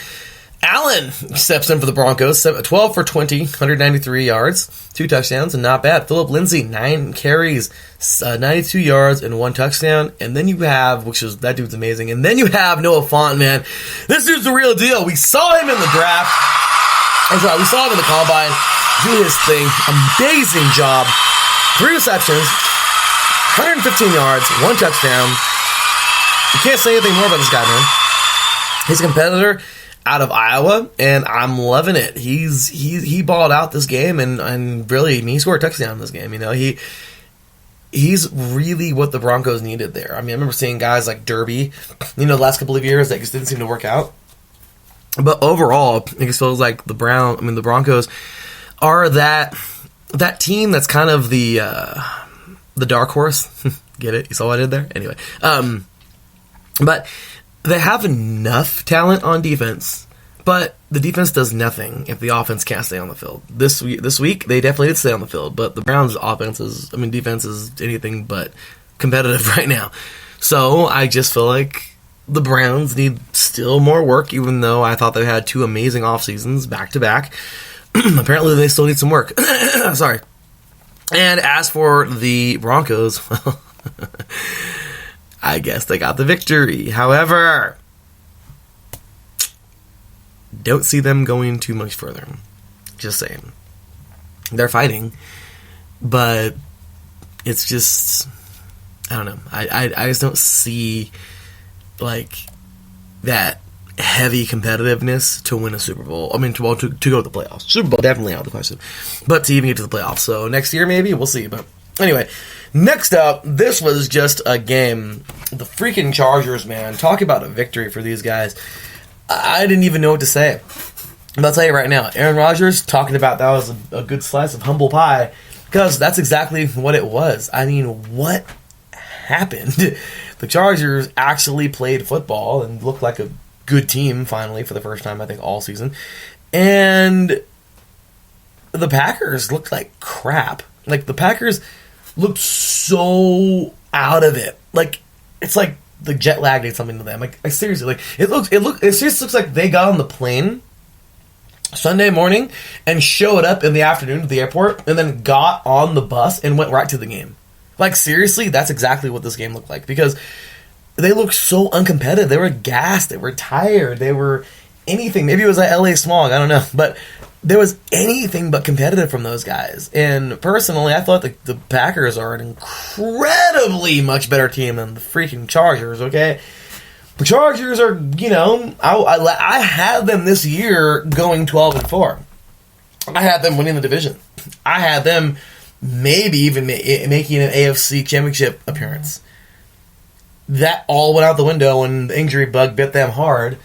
Allen steps in for the Broncos, 12 for 20, 193 yards, 2 touchdowns, and not bad. Phillip Lindsay, 9 carries, 92 yards, and 1 touchdown. And then you have, that dude's amazing, and then you have Noah Fant, man. This dude's the real deal. We saw him in the draft. We saw him in the combine. Do his thing. Amazing job. 3 receptions, 115 yards, 1 touchdown. You can't say anything more about this guy, man. He's a competitor out of Iowa, and I'm loving it. He balled out this game, and really, he scored a touchdown in this game. He's really what the Broncos needed there. I remember seeing guys like Derby, the last couple of years that just didn't seem to work out. But overall, it just feels like the Broncos are that team that's kind of the dark horse. Get it? You saw what I did there? Anyway. But they have enough talent on defense, but the defense does nothing if the offense can't stay on the field. This week, they definitely did stay on the field, but the Browns' defense is anything but competitive right now. So I just feel like the Browns need still more work, even though I thought they had 2 amazing off seasons back-to-back. Apparently, they still need some work. Sorry. And as for the Broncos, I guess they got the victory. However, don't see them going too much further. Just saying. They're fighting, but it's just, I don't know. I just don't see like that heavy competitiveness to win a Super Bowl. To go to the playoffs. Super Bowl definitely out of the question, but to even get to the playoffs. So next year maybe, we'll see. But anyway, next up, this was just a game. The freaking Chargers, man. Talk about a victory for these guys. I didn't even know what to say. But I'll tell you right now, Aaron Rodgers talking about that was a good slice of humble pie, because that's exactly what it was. What happened? The Chargers actually played football and looked like a good team finally for the first time, I think, all season. And the Packers looked like crap. Like, the Packers looked so out of it. Like, it's like the jet lag did something to them. Like seriously, like it just looks like they got on the plane Sunday morning and showed up in the afternoon to the airport and then got on the bus and went right to the game. Like, seriously, that's exactly what this game looked like, because they looked so uncompetitive. They were gassed. They were tired. They were anything. Maybe it was like LA smog. I don't know. But there was anything but competitive from those guys. And personally, I thought the Packers are an incredibly much better team than the freaking Chargers, okay? The Chargers are, I had them this year going 12-4. I had them winning the division. I had them maybe even making an AFC championship appearance. That all went out the window when the injury bug bit them hard.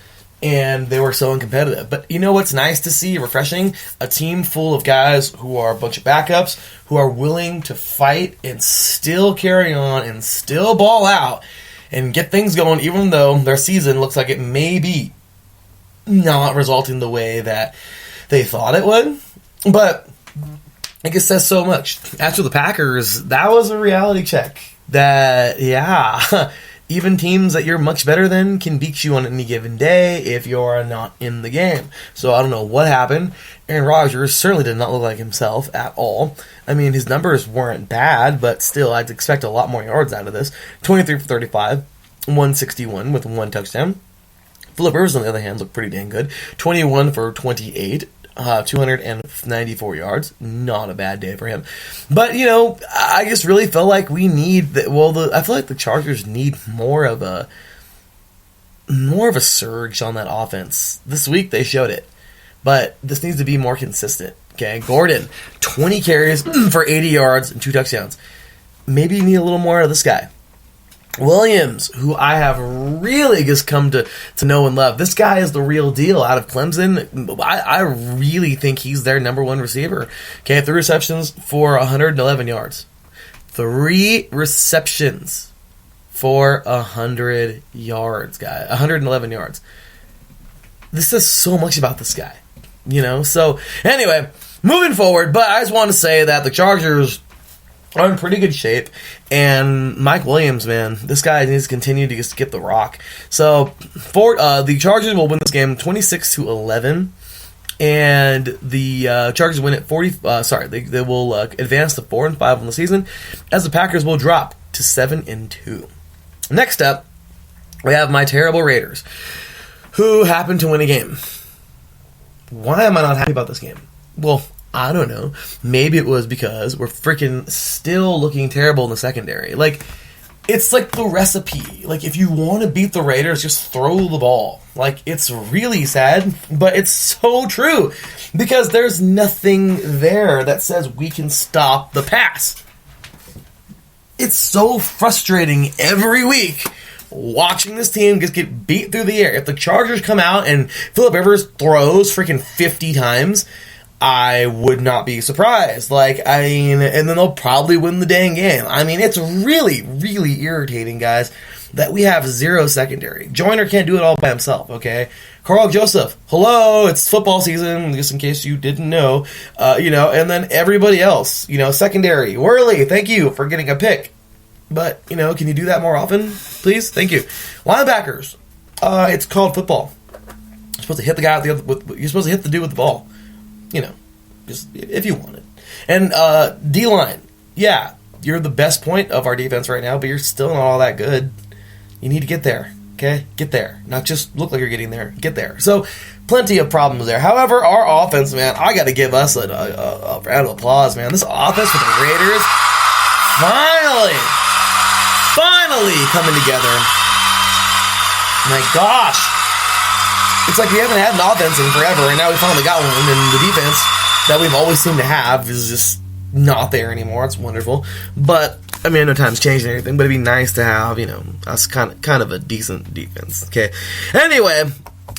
and they were so uncompetitive. But you know what's nice to see, refreshing? A team full of guys who are a bunch of backups, who are willing to fight and still carry on and still ball out and get things going, even though their season looks like it may be not resulting the way that they thought it would. But I guess says so much. As for the Packers, that was a reality check. That, yeah, even teams that you're much better than can beat you on any given day if you're not in the game. So I don't know what happened. Aaron Rodgers certainly did not look like himself at all. I mean, his numbers weren't bad, but still, I'd expect a lot more yards out of this. 23 for 35, 161 with 1 touchdown. Phillip Rivers, on the other hand, looked pretty dang good. 21 for 28, 294 yards. Not a bad day for him. But, you know, I just really felt like we need... I feel like the Chargers need more of a surge on that offense. This week, they showed it. But this needs to be more consistent. Okay, Gordon, 20 carries for 80 yards and 2 touchdowns. Maybe you need a little more of this guy. Williams, who I have really just come to know and love. This guy is the real deal out of Clemson. I really think he's their number one receiver. Okay, 3 receptions for 111 yards. 3 receptions for 100 yards, guy. 111 yards. This says so much about this guy. You know? So, anyway, moving forward, but I just want to say that the Chargers are in pretty good shape, and Mike Williams, man, this guy needs to continue to just get the rock. So, the Chargers will win this game 26-11, and the Chargers win at 40. They will advance to 4-5 on the season, as the Packers will drop to 7-2. Next up, we have my terrible Raiders, who happen to win a game. Why am I not happy about this game? Well, I don't know. Maybe it was because we're freaking still looking terrible in the secondary. Like, it's like the recipe. Like, if you want to beat the Raiders, just throw the ball. Like, it's really sad, but it's so true. Because there's nothing there that says we can stop the pass. It's so frustrating every week watching this team just get beat through the air. If the Chargers come out and Phillip Rivers throws freaking 50 times... I would not be surprised. And then they'll probably win the dang game. I mean, it's really, really irritating, guys, that we have 0 secondary. Joyner can't do it all by himself, okay? Carl Joseph, hello, it's football season, just in case you didn't know. And then everybody else, secondary. Worley, thank you for getting a pick. But, can you do that more often, please? Thank you. Linebackers, it's called football. You're supposed to hit the guy you're supposed to hit the dude with the ball. Just if you want it. And D-line, yeah, you're the best point of our defense right now, but you're still not all that good. You need to get there, okay? Get there. Not just look like you're getting there. Get there. So, plenty of problems there. However, our offense, man, I got to give us a round of applause, man. This offense with the Raiders, finally coming together. My gosh. It's like we haven't had an offense in forever, and now we finally got one, and the defense that we've always seemed to have is just not there anymore. It's wonderful. But, I mean, no time's changed or anything, but it'd be nice to have, us kind of a decent defense. Okay. Anyway,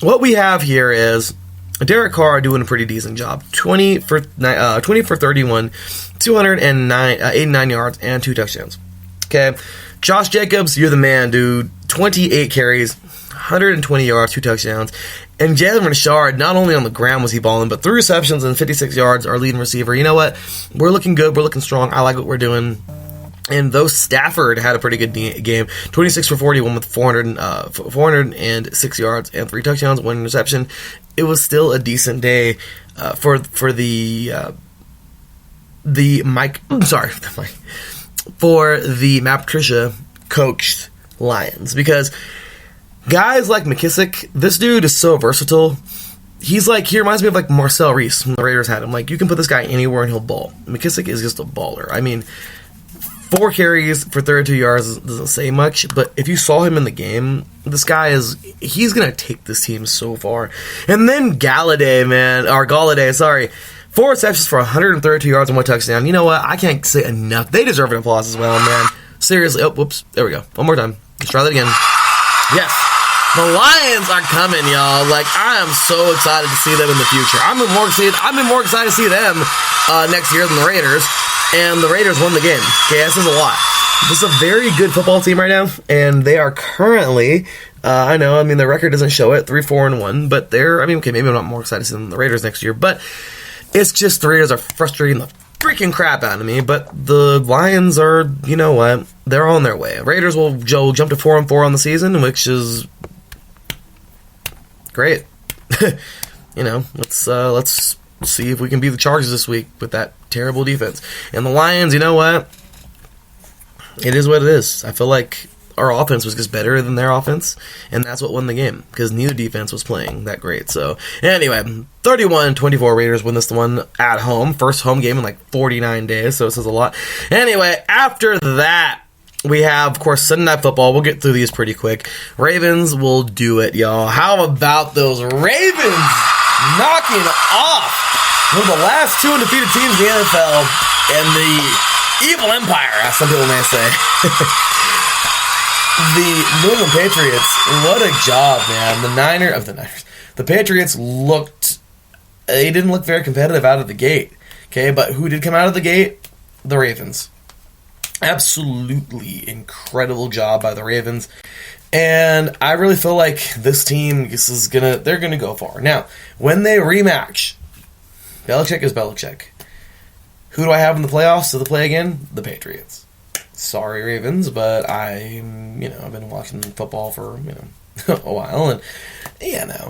what we have here is Derek Carr doing a pretty decent job. 20 for 31, 289 yards, and 2 touchdowns. Okay. Josh Jacobs, you're the man, dude. 28 carries, 120 yards, 2 touchdowns. And Jalen Richard, not only on the ground was he balling, but 3 receptions and 56 yards, our leading receiver. You know what? We're looking good. We're looking strong. I like what we're doing. And though Stafford had a pretty good game, 26 for 41 with 406 yards and 3 touchdowns, 1 interception, it was still a decent day for the Matt Patricia coached Lions, because guys like McKissick, this dude is so versatile. He reminds me of like Marcel Reese when the Raiders had him. Like, you can put this guy anywhere and he'll ball. McKissick is just a baller. I mean, 4 carries for 32 yards doesn't say much, but if you saw him in the game, this guy he's going to take this team so far. And then Galladay, 4 receptions for 132 yards and 1 touchdown. You know what? I can't say enough. They deserve an applause as well, man. Seriously. Oh, whoops. There we go. One more time. Let's try that again. Yes. The Lions are coming, y'all. Like, I am so excited to see them in the future. I've been more excited to see them next year than the Raiders. And the Raiders won the game. Okay, this is a lot. This is a very good football team right now, and they are currently, their record doesn't show it, 3-4-1, but maybe I'm not more excited to see them than the Raiders next year, but it's just the Raiders are frustrating the freaking crap out of me, but the Lions are, you know what, they're on their way. Raiders will jump to 4-4 on the season, which is great. Let's see if we can beat the Chargers this week with that terrible defense. And the Lions, you know what? It is what it is. I feel like our offense was just better than their offense, and that's what won the game, because neither defense was playing that great. So, anyway, 31-24 Raiders win this one at home. First home game in like 49 days, so it says a lot. Anyway, after that, we have, of course, Sunday Night Football. We'll get through these pretty quick. Ravens will do it, y'all. How about those Ravens knocking off one of the last two undefeated teams in the NFL and the Evil Empire, as some people may say. The New England Patriots, what a job, man. The Patriots didn't look very competitive out of the gate. Okay, but who did come out of the gate? The Ravens. Absolutely incredible job by the Ravens. And I really feel like this team they're gonna go far. Now, when they rematch, Belichick is Belichick. Who do I have in the playoffs to play again? The Patriots. Sorry, Ravens, but I've been watching football for, a while, and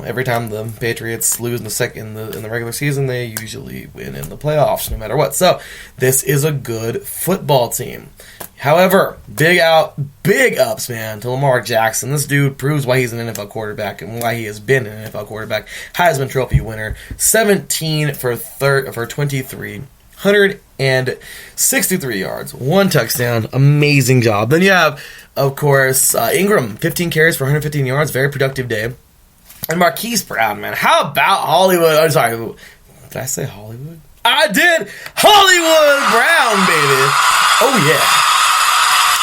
every time the Patriots lose in the regular season, they usually win in the playoffs, no matter what. So, this is a good football team. However, big ups, man, to Lamar Jackson. This dude proves why he's an NFL quarterback and why he has been an NFL quarterback. Heisman Trophy winner, 17 for 23. 163 yards, 1 touchdown, amazing job. Then you have, of course, Ingram, 15 carries for 115 yards, very productive day. And Marquise Brown, man, how about Hollywood? I'm sorry, did I say Hollywood? I did! Hollywood Brown, baby! Oh, yeah.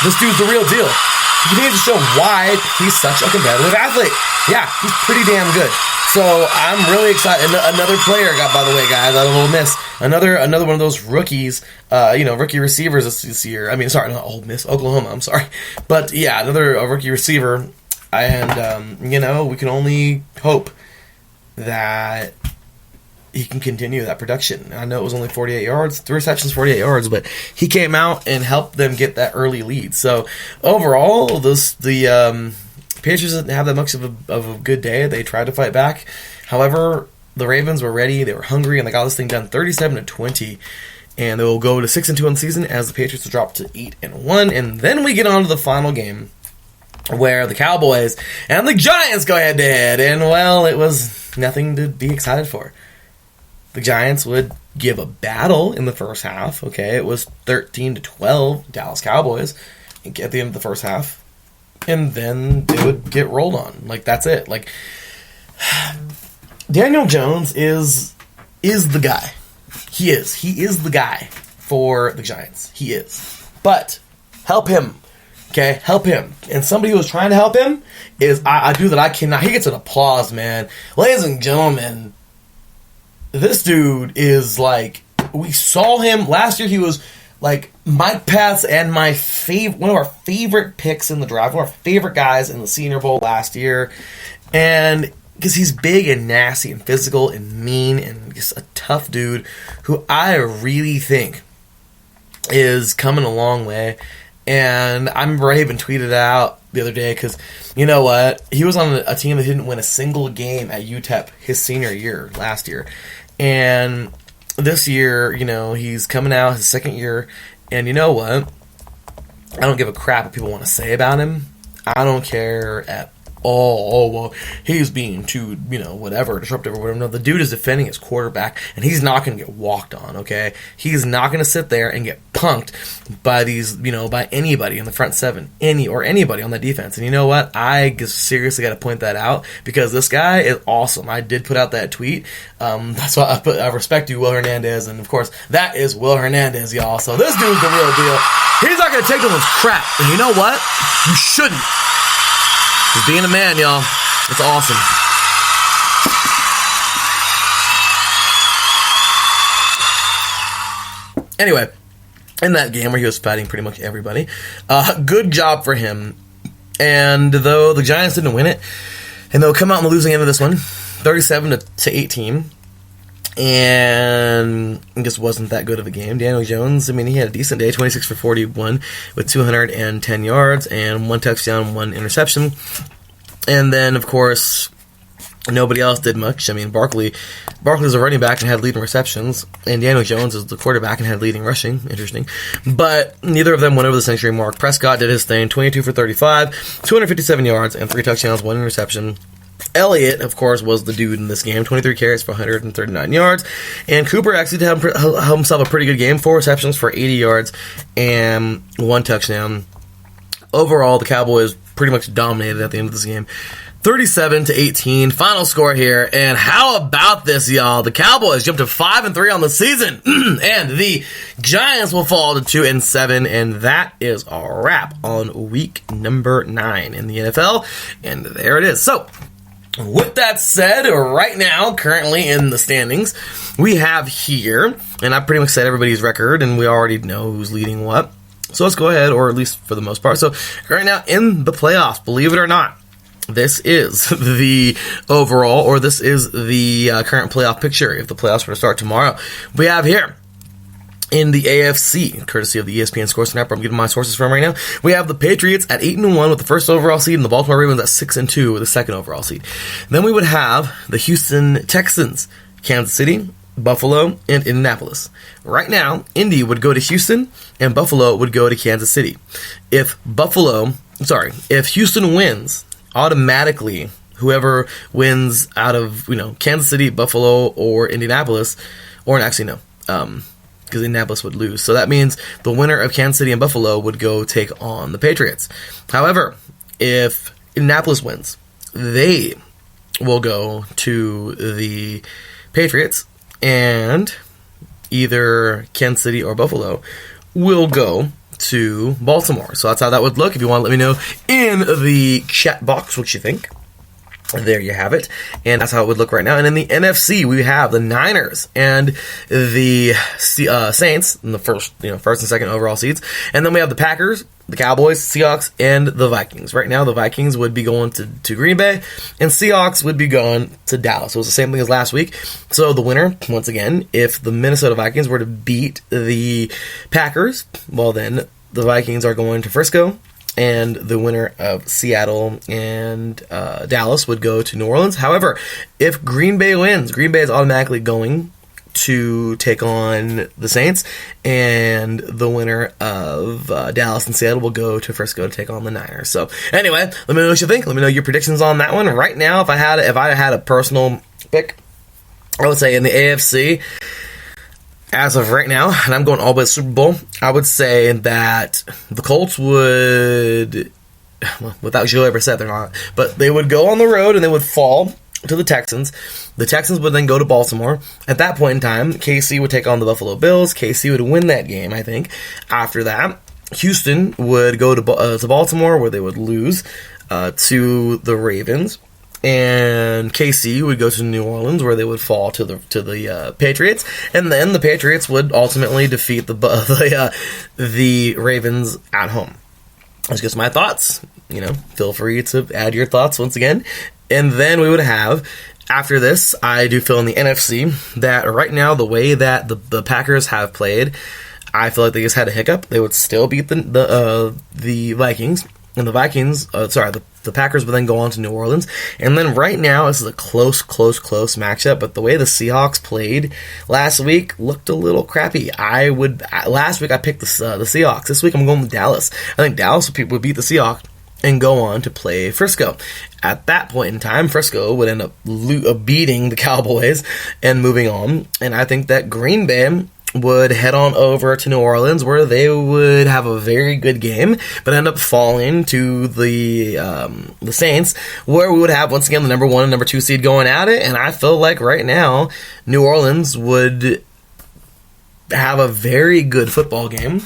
This dude's the real deal. He continues to show why he's such a competitive athlete. Yeah, he's pretty damn good. So I'm really excited. And another player got, by the way, guys, out of Ole Miss. Another one of those rookies, rookie receivers this year. Not Ole Miss, Oklahoma. I'm sorry, but yeah, another rookie receiver. And we can only hope that he can continue that production. I know it was only 48 yards, 3 receptions, 48 yards, but he came out and helped them get that early lead. So overall, the Patriots didn't have that much of a good day. They tried to fight back. However, the Ravens were ready. They were hungry, and they got this thing done 37-20. And they will go to 6-2 on the season as the Patriots will drop to 8-1. And then we get on to the final game, where the Cowboys and the Giants go head-to-head. And, well, it was nothing to be excited for. The Giants would give a battle in the first half. Okay, it was 13-12, Dallas Cowboys, at the end of the first half. And then they would get rolled on. Like, that's it. Like, Daniel Jones is the guy. He is. He is the guy for the Giants. He is. But help him. Okay? Help him. And somebody who was trying to help him is I do that I cannot. He gets an applause, man. Ladies and gentlemen, this dude is like, we saw him last year. He was like Mike Pats and one of our favorite picks in the draft, one of our favorite guys in the Senior Bowl last year. And because he's big and nasty and physical and mean and just a tough dude who I really think is coming a long way. And I remember I even tweeted out the other day because, you know what, he was on a team that didn't win a single game at UTEP his senior year last year. And this year, he's coming out his second year, and you know what? I don't give a crap what people want to say about him. I don't care at all. Oh, well, he's being too, whatever, disruptive or whatever. No, the dude is defending his quarterback, and he's not going to get walked on, okay? He's not going to sit there and get punked by by anybody in the front seven, anybody on that defense. And you know what? I just seriously got to point that out because this guy is awesome. I did put out that tweet. That's why I respect you, Will Hernandez, and of course, that is Will Hernandez, y'all. So this dude's the real deal. He's not going to take no one's crap. And you know what? You shouldn't. He's being a man, y'all. It's awesome. Anyway, in that game where he was fighting pretty much everybody, good job for him. And though the Giants didn't win it, and they'll come out on the losing end of this one, 37-18, and it just wasn't that good of a game. Daniel Jones, I mean, he had a decent day, 26 for 41 with 210 yards and 1 touchdown, 1 interception. And then, of course, nobody else did much. I mean, Barkley's a running back and had leading receptions, and Daniel Jones is the quarterback and had leading rushing. Interesting. But neither of them went over the century mark. Prescott did his thing, 22 for 35, 257 yards, and 3 touchdowns, 1 interception. Elliott, of course, was the dude in this game, 23 carries for 139 yards. And Cooper actually did have himself a pretty good game, 4 receptions for 80 yards and 1 touchdown. Overall, the Cowboys pretty much dominated at the end of this game. 37-18, final score here. And how about this, y'all? The Cowboys jumped to 5-3 on the season, and the Giants will fall to 2-7, and that is a wrap on week number 9 in the NFL. And there it is. So, with that said, right now, currently in the standings, we have here, and I pretty much said everybody's record, and we already know who's leading what. So let's go ahead, or at least for the most part. So right now in the playoffs, believe it or not, this is the overall, or this is the current playoff picture. If the playoffs were to start tomorrow, we have here in the AFC, courtesy of the ESPN Score Snapper, I'm getting my sources from right now. We have the Patriots at 8-1 with the first overall seed, and the Baltimore Ravens at 6-2 with the second overall seed. Then we would have the Houston Texans, Kansas City, Buffalo, and Indianapolis. Right now, Indy would go to Houston, and Buffalo would go to Kansas City. If Houston wins, automatically, whoever wins out of, Kansas City, Buffalo, or Indianapolis, or actually no, because Indianapolis would lose. So that means the winner of Kansas City and Buffalo would go take on the Patriots. However, if Indianapolis wins, they will go to the Patriots, and either Kansas City or Buffalo will go to Baltimore. So that's how that would look. If you want to let me know in the chat box what you think. There you have it. And that's how it would look right now. And in the NFC, we have the Niners and the Saints in the first and second overall seeds. And then we have the Packers, the Cowboys, Seahawks, and the Vikings. Right now, the Vikings would be going to Green Bay, and Seahawks would be going to Dallas. So it's the same thing as last week. So the winner, once again, if the Minnesota Vikings were to beat the Packers, well then, the Vikings are going to Frisco, and the winner of Seattle and Dallas would go to New Orleans. However, if Green Bay wins, Green Bay is automatically going to take on the Saints, and the winner of Dallas and Seattle will go to Frisco to take on the Niners. So anyway, let me know what you think. Let me know your predictions on that one. Right now, if I had a personal pick, I would say in the AFC, as of right now, and I'm going all the way to Super Bowl, I would say that the Colts would, well, without Gio Brissett, they're not, but they would go on the road and they would fall to the Texans. The Texans would then go to Baltimore. At that point in time, KC would take on the Buffalo Bills. KC would win that game, I think. After that, Houston would go to Baltimore, where they would lose to the Ravens. And KC would go to New Orleans, where they would fall to the Patriots, and then the Patriots would ultimately defeat the Ravens at home. That's just my thoughts. Feel free to add your thoughts once again. And then we would have, after this, I do feel in the NFC that right now the way that the Packers have played, I feel like they just had a hiccup. They would still beat the Vikings. And the Packers would then go on to New Orleans. And then right now, this is a close matchup. But the way the Seahawks played last week looked a little crappy. Last week I picked the Seahawks. This week I'm going with Dallas. I think Dallas would beat the Seahawks and go on to play Frisco. At that point in time, Frisco would end up beating the Cowboys and moving on. And I think that Green Bay would head on over to New Orleans, where they would have a very good game, but end up falling to the Saints, where we would have, once again, the number 1 and number 2 seed going at it. And I feel like right now, New Orleans would have a very good football game.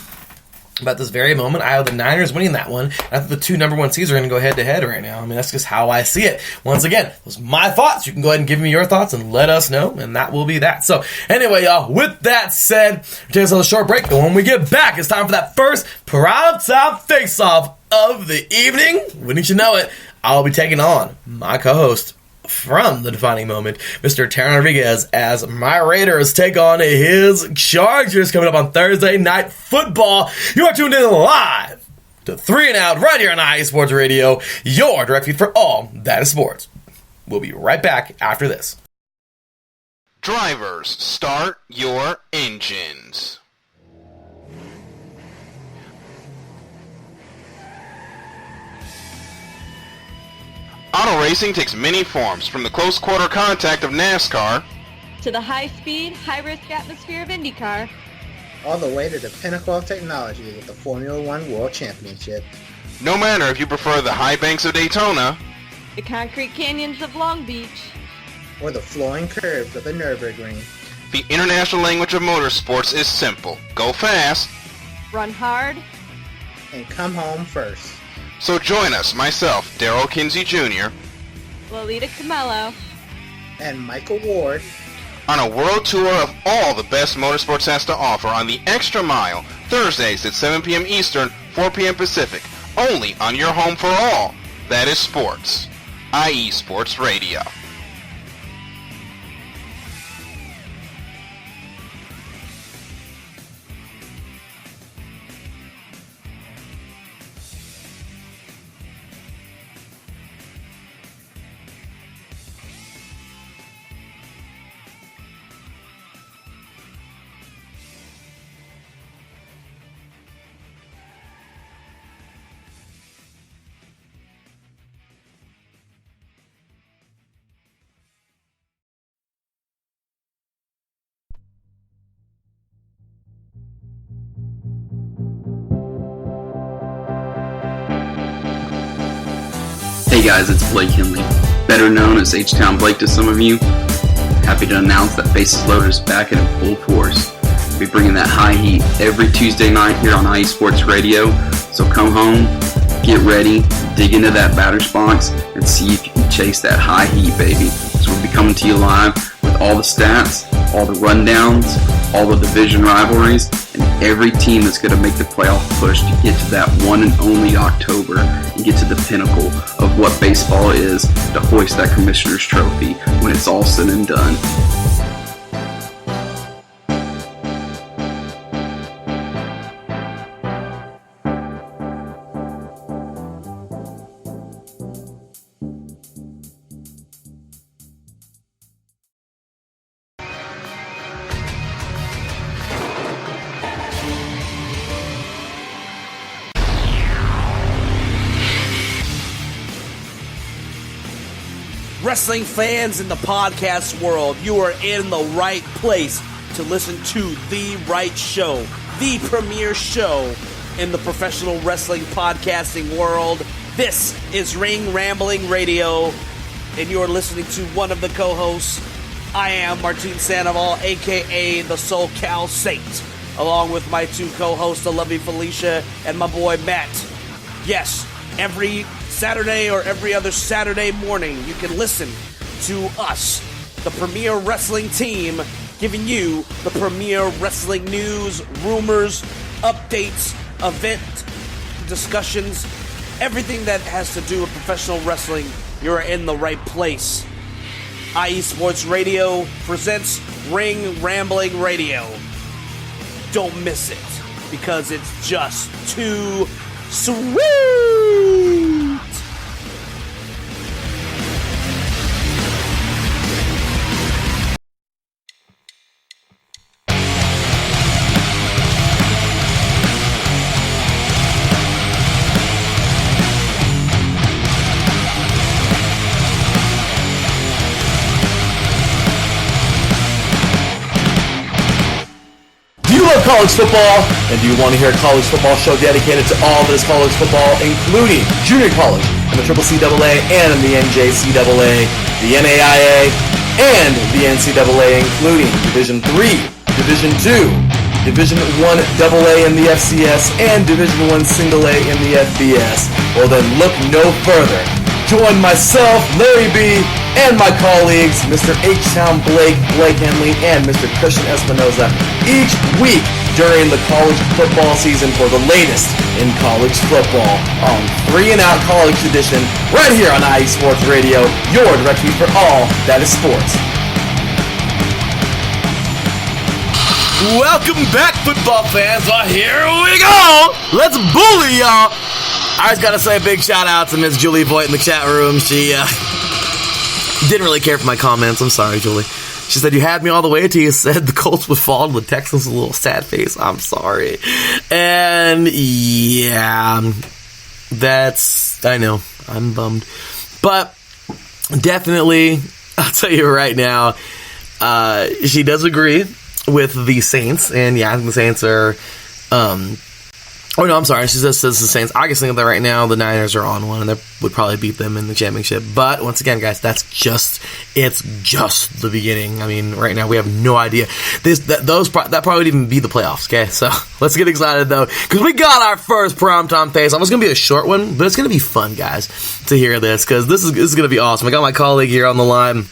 about this very moment, I have the Niners winning that one. I think the two number one seeds are going to go head-to-head right now. I mean, that's just how I see it. Once again, those are my thoughts. You can go ahead and give me your thoughts and let us know, and that will be that. So, anyway, y'all, with that said, take us a short break, and when we get back, it's time for that first primetime face-off of the evening. Wouldn't you know it, I'll be taking on my co-host from the defining moment, Mr. Terran Rodriguez, as my Raiders take on his Chargers coming up on Thursday Night Football. You are tuned in live to 3 and Out right here on IE Sports Radio, your direct feed for all that is sports. We'll be right back after this. Drivers, start your engines. Auto racing takes many forms, from the close quarter contact of NASCAR to the high-speed, high-risk atmosphere of IndyCar, all the way to the pinnacle of technology with the Formula One World Championship. No matter if you prefer the high banks of Daytona, the concrete canyons of Long Beach, or the flowing curves of the Nürburgring, the international language of motorsports is simple. Go fast, run hard, and come home first. So join us, myself, Darrell Kinsey Jr., Lolita Camello, and Michael Ward, on a world tour of all the best motorsports has to offer on the Extra Mile, Thursdays at 7 p.m. Eastern, 4 p.m. Pacific, only on your home for all. That is sports. IE Sports Radio. Hey guys, it's Blake Henley, better known as H-Town Blake to some of you. Happy to announce that Bases Loaded is back and in full force. We'll be bringing that high heat every Tuesday night here on IE Sports Radio. So come home, get ready, dig into that batter's box, and see if you can chase that high heat, baby. So we'll be coming to you live with all the stats, all the rundowns, all the division rivalries, and every team that's going to make the playoff push to get to that one and only October and get to the pinnacle of what baseball is, to hoist that Commissioner's Trophy when it's all said and done. Wrestling fans in the podcast world, you are in the right place to listen to the right show, the premier show in the professional wrestling podcasting world. This is Ring Rambling Radio, and you're listening to one of the co-hosts. I am Martin Sandoval, a.k.a. the SoCal Saint, along with my two co-hosts, the lovely Felicia and my boy Matt. Yes, every Saturday or every other Saturday morning, you can listen to us, the premier wrestling team, giving you the premier wrestling news, rumors, updates, event discussions, everything that has to do with professional wrestling. You're in the right place. IE Sports Radio presents Ring Rambling Radio. Don't miss it, because it's just too sweet. College football, and do you want to hear a college football show dedicated to all that is college football, including junior college and the CCCAA and the NJCAA, the NAIA, and the NCAA, including Division III, Division II, Division I AA in the FCS, and Division I Single A in the FBS. Well then, look no further. Join myself, Larry B., and my colleagues, Mr. H-Town Blake Henley, and Mr. Christian Espinoza, each week during the college football season for the latest in college football on 3 and Out College Edition, right here on IE Sports Radio, your direct feed for all that is sports. Welcome back, football fans. Well, here we go. Let's bully y'all. I just gotta say a big shout out to Miss Julie Voigt in the chat room. She didn't really care for my comments. I'm sorry, Julie. She said, you had me all the way till you said the Colts would fall to the Texans with a little sad face. I'm sorry. And yeah, I know, I'm bummed. But definitely, I'll tell you right now, she does agree with the Saints. And yeah, I think the Saints are, oh, no, I'm sorry. She says the Saints. I can think that right now the Niners are on one, and they would probably beat them in the championship. But once again, guys, it's just the beginning. I mean, right now we have no idea. That probably would even be the playoffs, okay? So let's get excited, though, because we got our first primetime face-off. It's going to be a short one, but it's going to be fun, guys, to hear this, because this is going to be awesome. I got my colleague here on the line.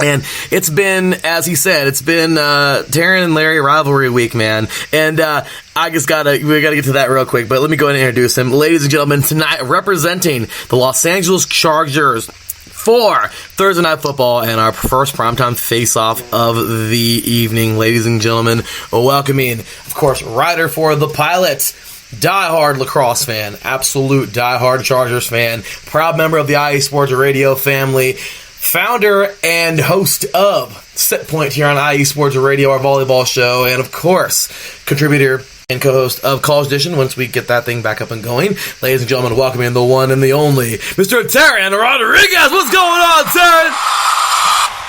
And it's been, as he said, Taryn and Larry rivalry week, man. And we gotta get to that real quick, but let me go ahead and introduce him. Ladies and gentlemen, tonight representing the Los Angeles Chargers for Thursday Night Football and our first primetime face-off of the evening. Ladies and gentlemen, welcoming, of course, writer for The Pilots, diehard lacrosse fan, absolute diehard Chargers fan, proud member of the IE Sports Radio family, founder and host of Set Point here on IE Sports Radio, our volleyball show, and of course, contributor and co-host of College Edition once we get that thing back up and going. Ladies and gentlemen, welcoming the one and the only, Mr. Taryn Rodriguez. What's going on, Taryn?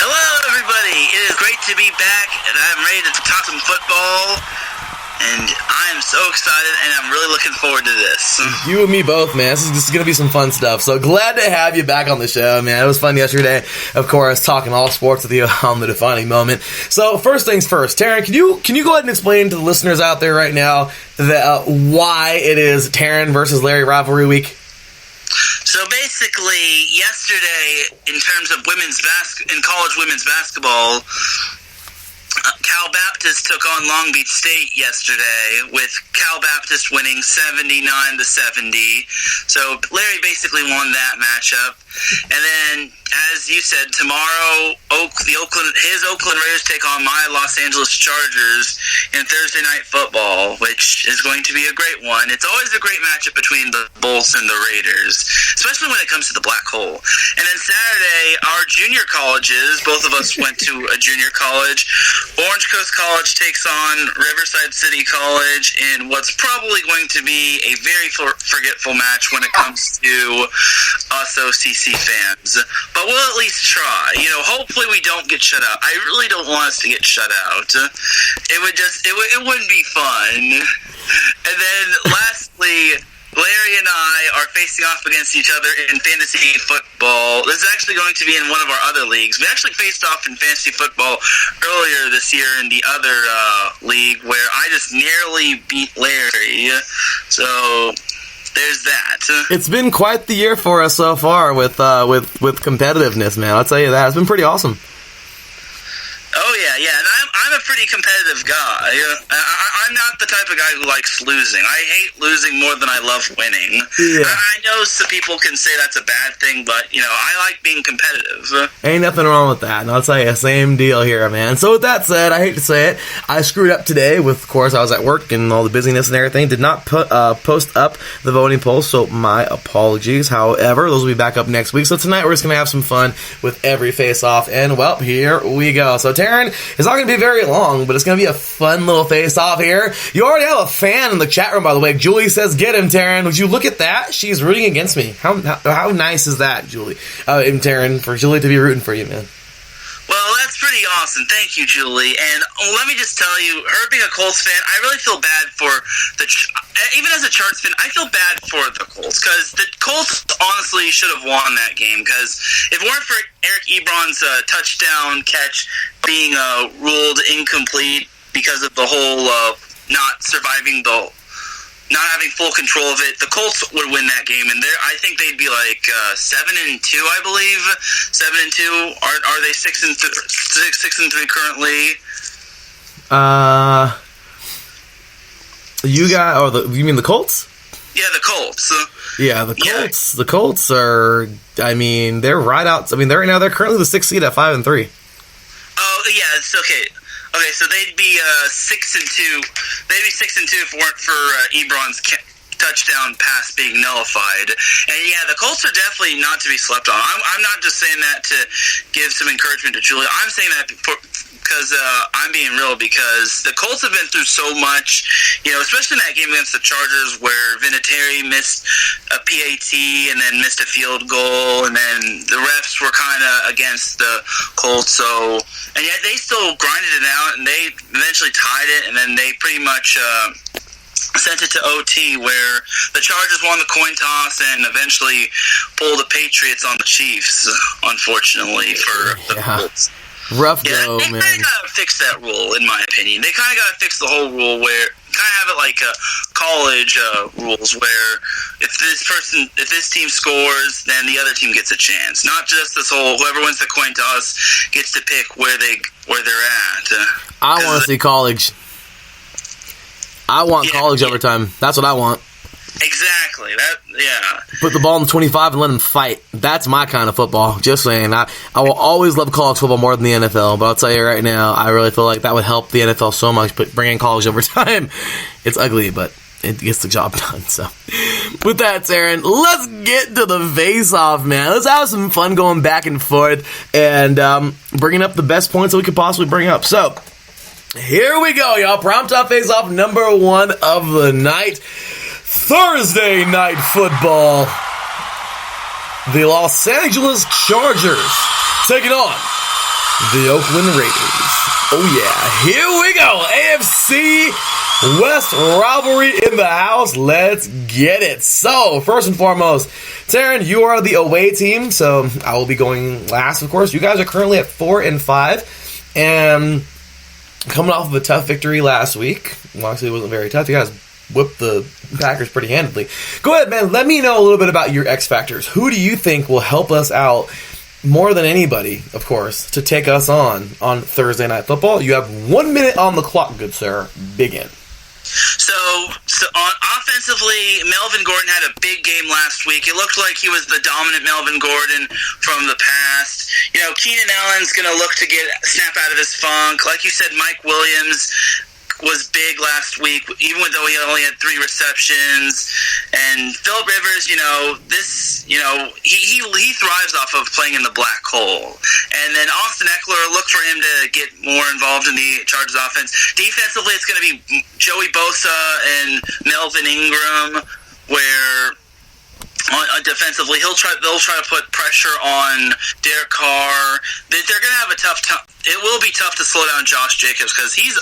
Hello, everybody. It is great to be back, and I'm ready to talk some football. And I am so excited, and I'm really looking forward to this. You and me both, man. This is going to be some fun stuff. So glad to have you back on the show, man. It was fun yesterday, of course, talking all sports with you on the defining moment. So first things first, Taryn, can you go ahead and explain to the listeners out there right now that why it is Taryn versus Larry rivalry week? So basically, yesterday, in terms of in college women's basketball, Cal Baptist took on Long Beach State yesterday, with Cal Baptist winning 79-70. So Larry basically won that matchup. And then, as you said, tomorrow his Oakland Raiders take on my Los Angeles Chargers in Thursday Night Football, which is going to be a great one. It's always a great matchup between the Bulls and the Raiders, especially when it comes to the black hole. And then Saturday, our junior colleges, both of us went to a junior college. Orange Coast College takes on Riverside City College in what's probably going to be a very forgetful match when it comes to us OCC fans. But we'll at least try. Hopefully we don't get shut out. I really don't want us to get shut out. It wouldn't be fun. And then lastly, Larry and I are facing off against each other in fantasy football. This is actually going to be in one of our other leagues. We actually faced off in fantasy football earlier this year in the other league where I just nearly beat Larry. So there's that. It's been quite the year for us so far with competitiveness, man. I'll tell you that. It's been pretty awesome. Oh, yeah, and I'm a pretty competitive guy. I'm not the type of guy who likes losing. I hate losing more than I love winning. Yeah. I know some people can say that's a bad thing, but, I like being competitive. Ain't nothing wrong with that, and I'll tell you, same deal here, man. So with that said, I hate to say it, I screwed up today with, of course, I was at work and all the busyness and everything. Did not post up the voting polls, so my apologies. However, those will be back up next week. So tonight we're just going to have some fun with every face-off, and, well, here we go. So Taryn, it's not going to be very long, but it's going to be a fun little face-off here. You already have a fan in the chat room, by the way. Julie says, get him, Taryn. Would you look at that? She's rooting against me. How nice is that, Julie? And Taryn, for Julie to be rooting for you, man. Well, that's pretty awesome. Thank you, Julie. And let me just tell you, her being a Colts fan, I really feel bad for even as a Charts fan, I feel bad for the Colts, because the Colts honestly should have won that game, because if it weren't for Eric Ebron's touchdown catch being ruled incomplete because of the whole not surviving not having full control of it. The Colts would win that game, and I think they'd be like 7-2, I believe. 7-2. Are they 6-3 currently? You mean the Colts? Yeah, the Colts. Yeah, the Colts. Yeah. The Colts are. I mean, they're right out. I mean, right now they're currently the 6th seed at 5-3. Oh yeah, it's okay. Okay, so they'd be 6-2. They'd be 6-2 if it weren't for Ebron's touchdown pass being nullified. And yeah, the Colts are definitely not to be slept on. I'm not just saying that to give some encouragement to Julia. I'm saying that because I'm being real, because the Colts have been through so much, especially in that game against the Chargers where Vinatieri missed a PAT and then missed a field goal, and then the refs were kind of against the Colts, and yet they still grinded it out, and they eventually tied it, and then they pretty much sent it to OT, where the Chargers won the coin toss and eventually pulled the Patriots on the Chiefs, unfortunately, for the Colts. Rough go, man. They kind of got to fix that rule, in my opinion. They kind of got to fix the whole rule where kind of have it like college rules, where if this team scores, then the other team gets a chance. Not just this whole whoever wins the coin toss gets to pick where they're at. I want to see college. I want college overtime. That's what I want. Exactly. Put the ball in the 25 and let them fight. That's my kind of football. Just saying. I will always love college football more than the NFL, but I'll tell you right now, I really feel like that would help the NFL so much, but bringing college overtime, it's ugly, but it gets the job done. So, with that, Taryn, let's get to the face-off, man. Let's have some fun going back and forth and bringing up the best points that we could possibly bring up. So, here we go, y'all. Primetime face-off number 1 of the night. Thursday night football. The Los Angeles Chargers taking on the Oakland Raiders. Oh yeah, here we go. AFC West rivalry in the house. Let's get it. So, first and foremost, Taryn, you are the away team, so I will be going last, of course. You guys are currently at 4-5, and coming off of a tough victory last week. Well, actually, it wasn't very tough. You guys whipped the Packers pretty handedly. Go ahead, man. Let me know a little bit about your X Factors. Who do you think will help us out more than anybody, of course, to take us on Thursday Night Football? You have 1 minute on the clock, good sir. Begin. So on offensively, Melvin Gordon had a big game last week. It looked like he was the dominant Melvin Gordon from the past. Keenan Allen's going to look to snap out of his funk. Like you said, Mike Williams was big last week, even though he only had 3 receptions. And Phillip Rivers, he thrives off of playing in the black hole. And then Austin Eckler, look for him to get more involved in the Chargers offense. Defensively, it's going to be Joey Bosa and Melvin Ingram, where defensively, they'll try to put pressure on Derek Carr. They're going to have a tough time. It will be tough to slow down Josh Jacobs because he's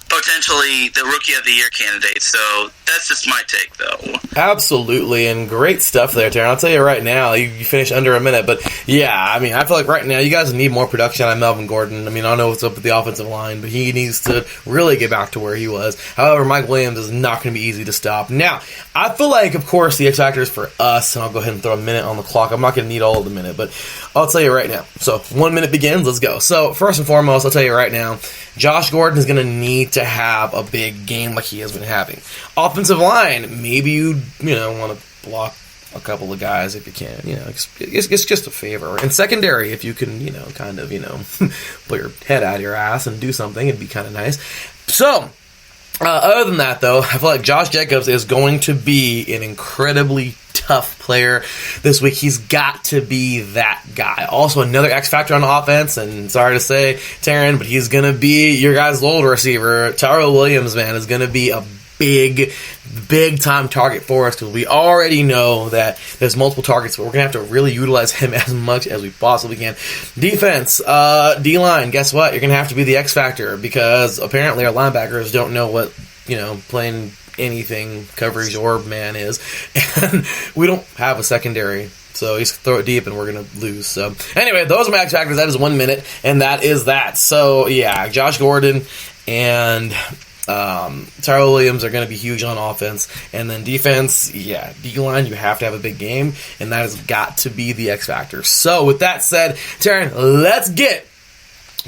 potentially the Rookie of the Year candidate. So that's just my take, though. Absolutely, and great stuff there, Taryn. I'll tell you right now, you finished under a minute, but yeah, I mean, I feel like right now you guys need more production out of Melvin Gordon. I mean, I don't know what's up with the offensive line, but he needs to really get back to where he was. However, Mike Williams is not going to be easy to stop. Now, I feel like, of course, the X Factors for us, and I'll go ahead and throw a minute on the clock. I'm not going to need all of the minute, but I'll tell you right now. So, 1 minute begins. Let's go. So, first and foremost, I'll tell you right now, Josh Gordon is going to need to have a big game like he has been having. Offensive line, maybe you want to block a couple of guys if you can. It's just a favor. And secondary, if you can, put your head out of your ass and do something, it'd be kind of nice. So, other than that, though, I feel like Josh Jacobs is going to be an incredibly tough player this week. He's got to be that guy. Also, another X factor on offense, and sorry to say, Taryn, but he's going to be your guys' old receiver. Tyrell Williams, man, is going to be a big time target for us because we already know that there's multiple targets, but we're going to have to really utilize him as much as we possibly can. Defense, D-line, guess what? You're going to have to be the X factor because apparently our linebackers don't know what, playing anything coverage or man is, and we don't have a secondary, so he's throw it deep and we're gonna lose. So anyway, those are my X factors. That is 1 minute, and that is that. So yeah, Josh Gordon and Tyrell Williams are going to be huge on offense. And then defense, D-line, you have to have a big game, and that has got to be the X factor. So with that said, Taryn, let's get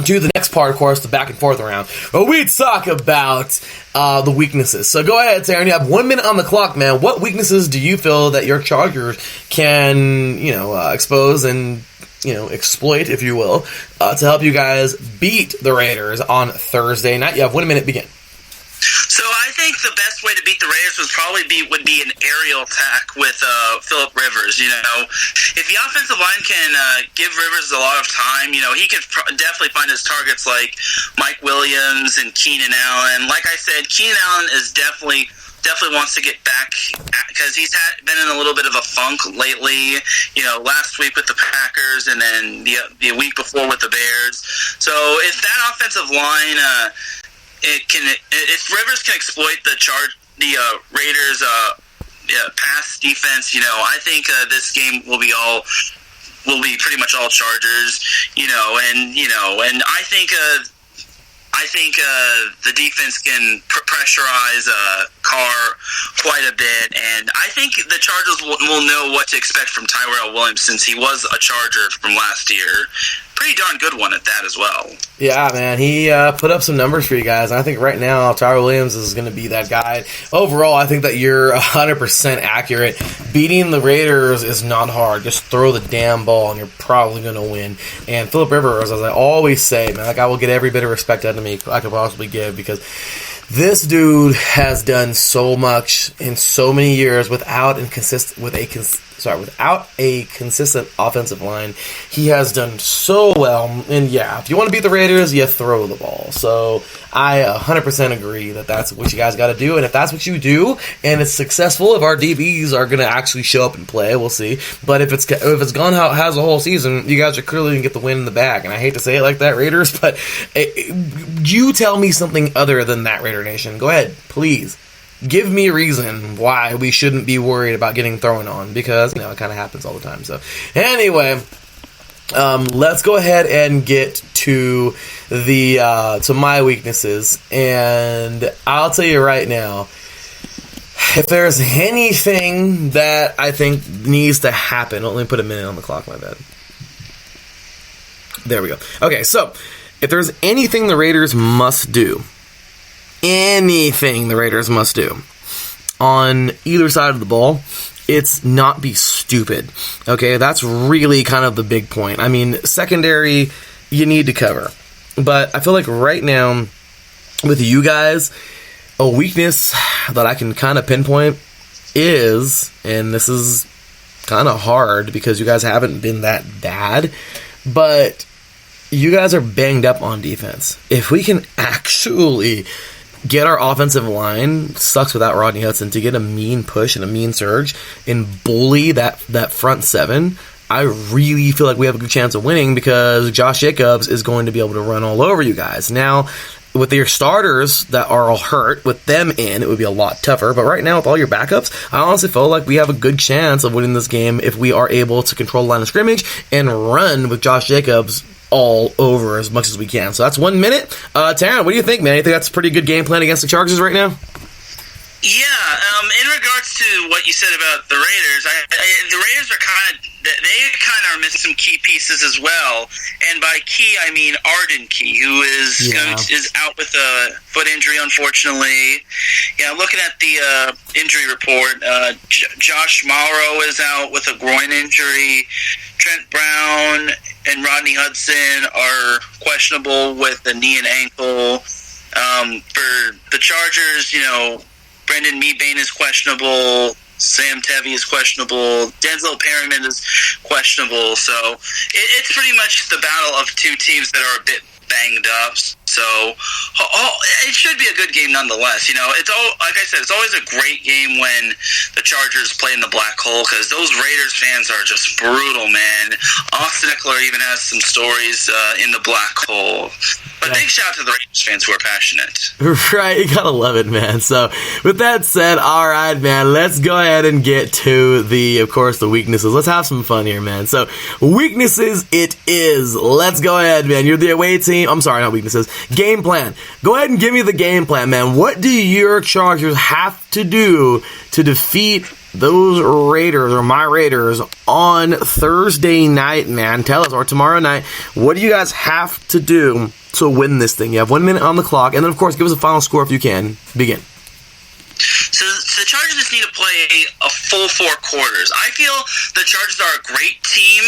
to the next part, of course, the back and forth round, where we talk about the weaknesses. So go ahead, Taryn. You have 1 minute on the clock, man. What weaknesses do you feel that your Chargers can, expose and, exploit, if you will, to help you guys beat the Raiders on Thursday night? You have 1 minute, begin. So I think the best way to beat the Raiders would be an aerial attack with Phillip Rivers. If the offensive line can give Rivers a lot of time, he could definitely find his targets like Mike Williams and Keenan Allen. Like I said, Keenan Allen is definitely wants to get back because he's been in a little bit of a funk lately. Last week with the Packers and then the week before with the Bears. So if that offensive line if Rivers can exploit the Raiders pass defense, I think this game will be pretty much all Chargers, and I think the defense can pressurize Carr quite a bit, and I think the Chargers will know what to expect from Tyrell Williams since he was a Charger from last year. Pretty darn good one at that as well. Yeah, man, he put up some numbers for you guys. I think right now Tyrell Williams is going to be that guy. Overall, I think that you're 100% accurate. Beating the Raiders is not hard. Just throw the damn ball and you're probably going to win. And Phillip Rivers, as I always say, man, that guy will get every bit of respect out of me I could possibly give because this dude has done so much in so many years without a consistent offensive line. He has done so well. And if you want to beat the Raiders, you throw the ball. So I 100% agree that that's what you guys got to do. And if that's what you do, and it's successful, if our DBs are going to actually show up and play, we'll see. But if it's gone how it has the whole season, you guys are clearly going to get the win in the bag. And I hate to say it like that, Raiders, but you tell me something other than that, Raider Nation. Go ahead, please. Give me a reason why we shouldn't be worried about getting thrown on, because it kind of happens all the time. So anyway, let's go ahead and get to to my weaknesses, and I'll tell you right now, if there's anything that I think needs to happen, let me put a minute on the clock, my bad. There we go. Okay, so if there's anything the Raiders must do on either side of the ball, it's not be stupid. Okay, that's really kind of the big point. I mean, secondary, you need to cover. But I feel like right now, with you guys, a weakness that I can kind of pinpoint is, and this is kind of hard because you guys haven't been that bad, but you guys are banged up on defense. If we can actually get our offensive line, sucks without Rodney Hudson, to get a mean push and a mean surge and bully that front seven, I really feel like we have a good chance of winning because Josh Jacobs is going to be able to run all over you guys. Now, with your starters that are all hurt, with them in, it would be a lot tougher. But right now, with all your backups, I honestly feel like we have a good chance of winning this game if we are able to control the line of scrimmage and run with Josh Jacobs all over as much as we can. So that's 1 minute. Taryn, what do you think, man? You think that's a pretty good game plan against the Chargers right now? Yeah, in regards to what you said about the Raiders, the Raiders are kind of missing some key pieces as well. And by key, I mean Arden Key, who is out with a foot injury, unfortunately. Yeah, looking at the injury report, Josh Mauro is out with a groin injury. Trent Brown and Rodney Hudson are questionable with the knee and ankle. For the Chargers, Brendan Meebane is questionable. Sam Tevy is questionable. Denzel Perryman is questionable. So it's pretty much the battle of two teams that are a bit banged up. So it should be a good game nonetheless. It's all, like I said, it's always a great game when the Chargers play in the black hole because those Raiders fans are just brutal, man. Austin Eckler even has some stories in the black hole. But big shout out to the Raiders fans who are passionate. Right, you gotta love it, man. So with that said, all right, man, let's go ahead and get to of course, the weaknesses. Let's have some fun here, man. So weaknesses it is. Let's go ahead, man. You're the away team. I'm sorry, not weaknesses. game plan. Go ahead and give me the game plan, man. What do your Chargers have to do to defeat those Raiders, or my Raiders, on Thursday night, man? Tell us, or tomorrow night. What do you guys have to do to win this thing? You have 1 minute on the clock, and then, of course, give us a final score if you can. Begin. So the Chargers just need to play a full 4 quarters. I feel the Chargers are a great team,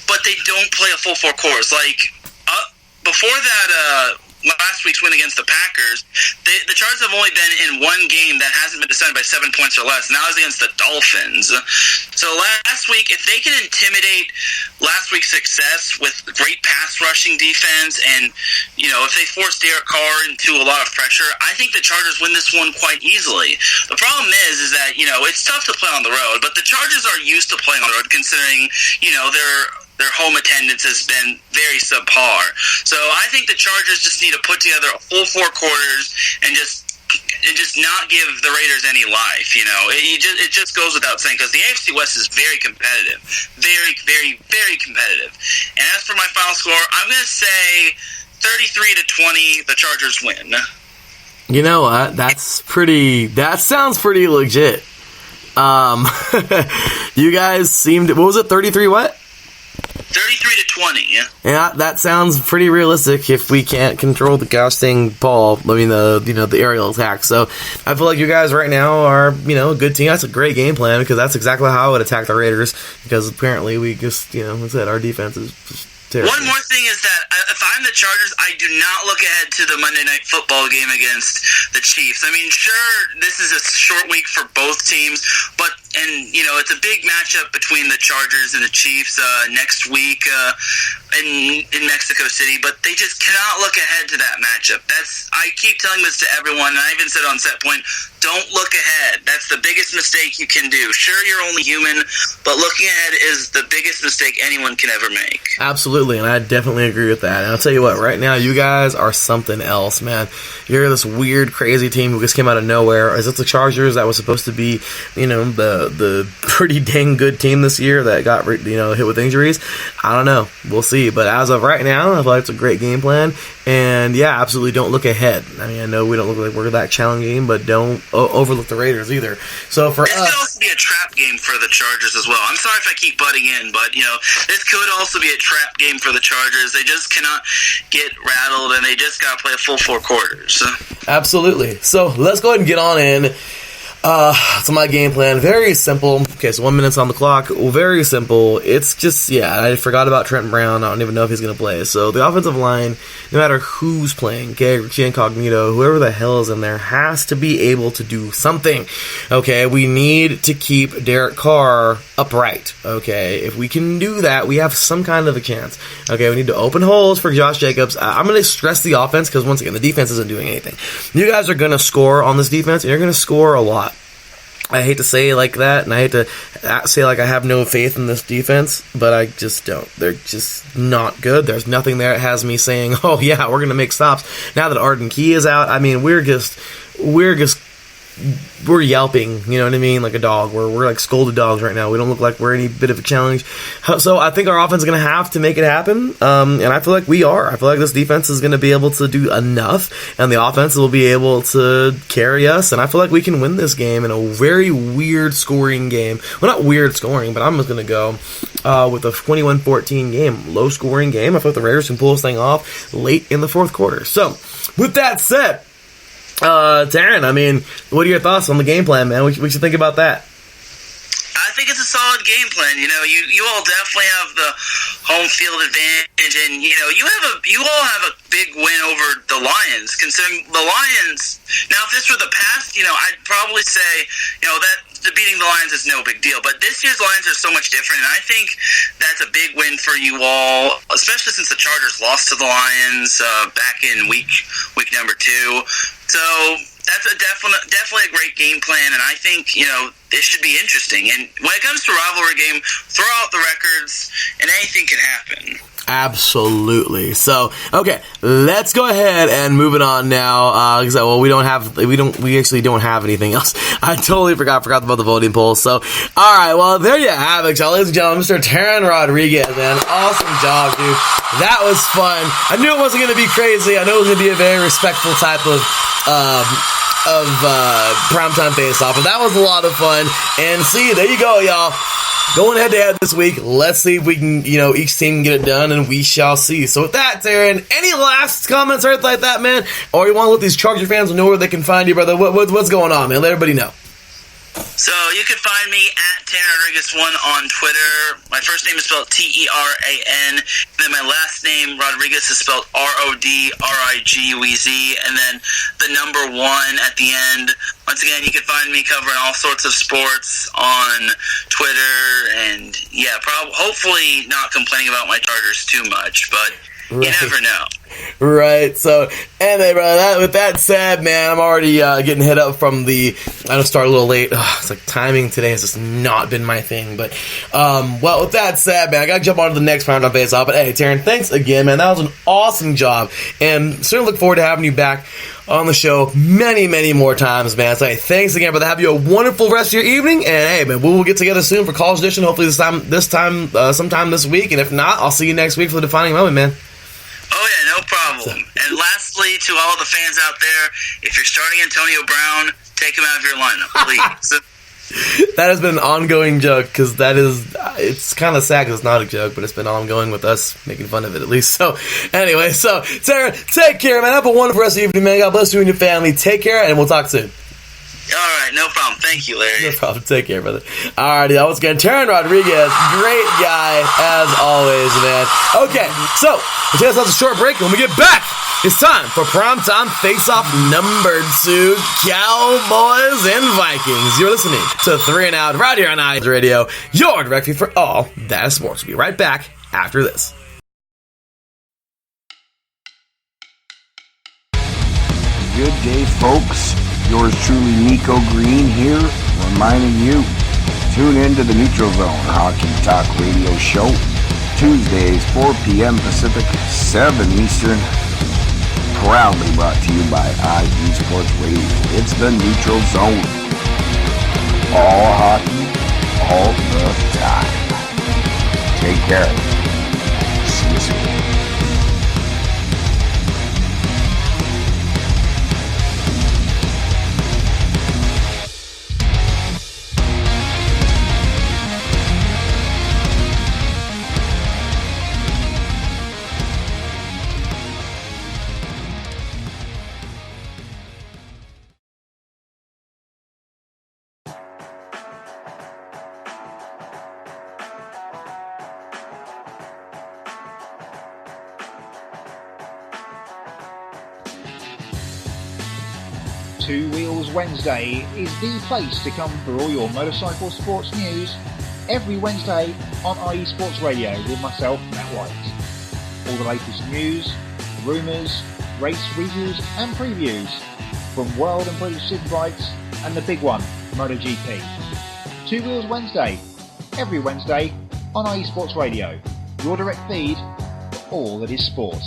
but they don't play a full 4 quarters. Like, before that last week's win against the Packers, the Chargers have only been in one game that hasn't been decided by 7 points or less, and that was against the Dolphins. So last week, if they can intimidate last week's success with great pass rushing defense, and if they force Derek Carr into a lot of pressure, I think the Chargers win this one quite easily. The problem is that it's tough to play on the road, but the Chargers are used to playing on the road, considering their home attendance has been very subpar. So I think the Chargers just need to put together a full 4 quarters and just not give the Raiders any life. It just goes without saying, because the AFC West is very competitive, very, very, very competitive. And as for my final score, I'm going to say 33-20. The Chargers win. You know what? That sounds pretty legit. You guys seemed. What was it? 33 what? 33-20. Yeah, that sounds pretty realistic if we can't control the gosh dang ball. I mean, the aerial attack. So I feel like you guys right now are, a good team. That's a great game plan, because that's exactly how I would attack the Raiders, because apparently we just, like I said, our defense is just terrible. One more thing is that if I'm the Chargers, I do not look ahead to the Monday Night Football game against the Chiefs. I mean, sure, this is a short week for both teams, but it's a big matchup between the Chargers and the Chiefs next week in Mexico City, but they just cannot look ahead to that matchup. I keep telling this to everyone, and I even said on set point, don't look ahead. That's the biggest mistake you can do. Sure, you're only human, but looking ahead is the biggest mistake anyone can ever make. Absolutely, and I definitely agree with that. And I'll tell you what, right now, you guys are something else, man. You're this weird, crazy team who just came out of nowhere. Is it the Chargers that was supposed to be, the pretty dang good team this year that got, hit with injuries? I don't know. We'll see. But as of right now, I feel like it's a great game plan. And yeah, absolutely don't look ahead. I mean, I know we don't look like we're that challenging, but don't overlook the Raiders either. So for this could also be a trap game for the Chargers as well. I'm sorry if I keep butting in, but this could also be a trap game for the Chargers. They just cannot get rattled, and they just got to play a full 4 quarters. Absolutely. So let's go ahead and get on in. So my game plan, very simple. Okay, so 1 minute's on the clock. Very simple. It's just, I forgot about Trent Brown. I don't even know if he's going to play. So the offensive line, no matter who's playing, okay, Richie Incognito, whoever the hell is in there, has to be able to do something. Okay, we need to keep Derek Carr upright. Okay, if we can do that, we have some kind of a chance. Okay, we need to open holes for Josh Jacobs. I'm going to stress the offense, because once again, the defense isn't doing anything. You guys are going to score on this defense, and you're going to score a lot. I hate to say it like that, and I hate to say like I have no faith in this defense, but I just don't. They're just not good. There's nothing there that has me saying, oh yeah, we're going to make stops. Now that Arden Key is out, I mean, we're yelping, you know what I mean, like a dog. We're like scolded dogs right now. We don't look like we're any bit of a challenge. So I think our offense is going to have to make it happen, and I feel like we are. I feel like this defense is going to be able to do enough, and the offense will be able to carry us, and I feel like we can win this game in a very weird scoring game. Well, not weird scoring, but I'm just going to go with a 21-14 game, low scoring game. I feel like the Raiders can pull this thing off late in the 4th quarter. So, with that said, Taryn, I mean, what are your thoughts on the game plan, man? We should think about that. I think it's a solid game plan. You all definitely have the home field advantage, and you all have a big win over the Lions. Considering the Lions, now if this were the past, I'd probably say, that beating the Lions is no big deal. But this year's Lions are so much different, and I think that's a big win for you all, especially since the Chargers lost to the Lions back in week number 2. So that's a definitely a great game plan, and I think, this should be interesting. And when it comes to a rivalry game, throw out the records, and anything can happen. Absolutely. So, okay, let's go ahead and move it on now. We actually don't have anything else. I totally forgot about the voting poll. So, all right, well, there you have it, ladies and gentlemen. Mr. Taryn Rodriguez, man, awesome job, dude. That was fun. I knew it wasn't going to be crazy. I knew it was going to be a very respectful type of primetime face-off, but that was a lot of fun. And see, there you go, y'all. Going head-to-head this week. Let's see if we can, each team can get it done, and we shall see. So with that, Taryn, any last comments or anything like that, man? Or you want to let these Charger fans know where they can find you, brother? What's going on, man? Let everybody know. So you can find me at Taryn Rodriguez1 on Twitter. My first name is spelled T-E-R-A-N. And then my last name, Rodriguez, is spelled R-O-D-R-I-G-U-E-Z. And then the number 1 at the end. Once again, you can find me covering all sorts of sports on Twitter. And, hopefully not complaining about my Chargers too much. But you never know. Right, so, anyway, brother, with that said, man, I'm already getting hit up from I don't start a little late. It's like timing today has just not been my thing, but, with that said, man, I gotta jump on to the next round on face off. But hey, Taryn, thanks again, man. That was an awesome job, and certainly look forward to having you back on the show many, many more times, man. So, hey, thanks again, brother. Have you a wonderful rest of your evening, and hey, man, we'll get together soon for College Edition. Hopefully sometime this week, and if not, I'll see you next week for the defining moment, man. Oh, yeah, no problem. And lastly, to all the fans out there, if you're starting Antonio Brown, take him out of your lineup, please. That has been an ongoing joke, because it's kind of sad because it's not a joke, but it's been ongoing with us making fun of it at least. So, anyway, Sarah, take care, man. Have a wonderful rest of the evening, man. God bless you and your family. Take care, and we'll talk soon. All right, no problem. Thank you, Larry. No problem. Take care, brother. All righty, once again, Taryn Rodriguez, great guy, as always, man. Okay, so, we'll take ourselves a short break, and when we get back, it's time for Primetime Face-Off number 2, Cowboys and Vikings. You're listening to 3 and Out right here on iHeart Radio, your direct feed for all that is sports. We'll be right back after this. Good day, folks. Yours truly, Nico Green here, reminding you, tune in to the Neutral Zone Hockey Talk Radio Show, Tuesdays, 4 p.m. Pacific, 7 Eastern, proudly brought to you by IE Sports Radio. It's the Neutral Zone. All hockey, all the time. Take care. See you soon. Two Wheels Wednesday is the place to come for all your motorcycle sports news every Wednesday on IE Sports Radio with myself, Matt White. All the latest news, rumours, race reviews and previews from World and British Superbikes and the big one, MotoGP. Two Wheels Wednesday, every Wednesday on IE Sports Radio, your direct feed for all that is sport.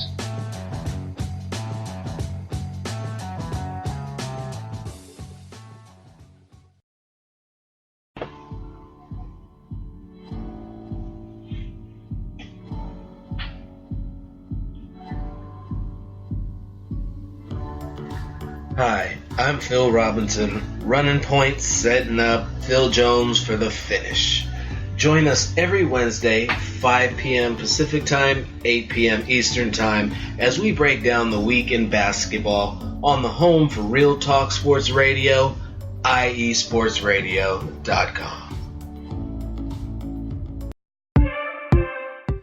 Hi, I'm Phil Robinson, running points, setting up Phil Jones for the finish. Join us every Wednesday, 5 p.m. Pacific Time, 8 p.m. Eastern Time, as we break down the week in basketball on the home for Real Talk Sports Radio, IESportsRadio.com.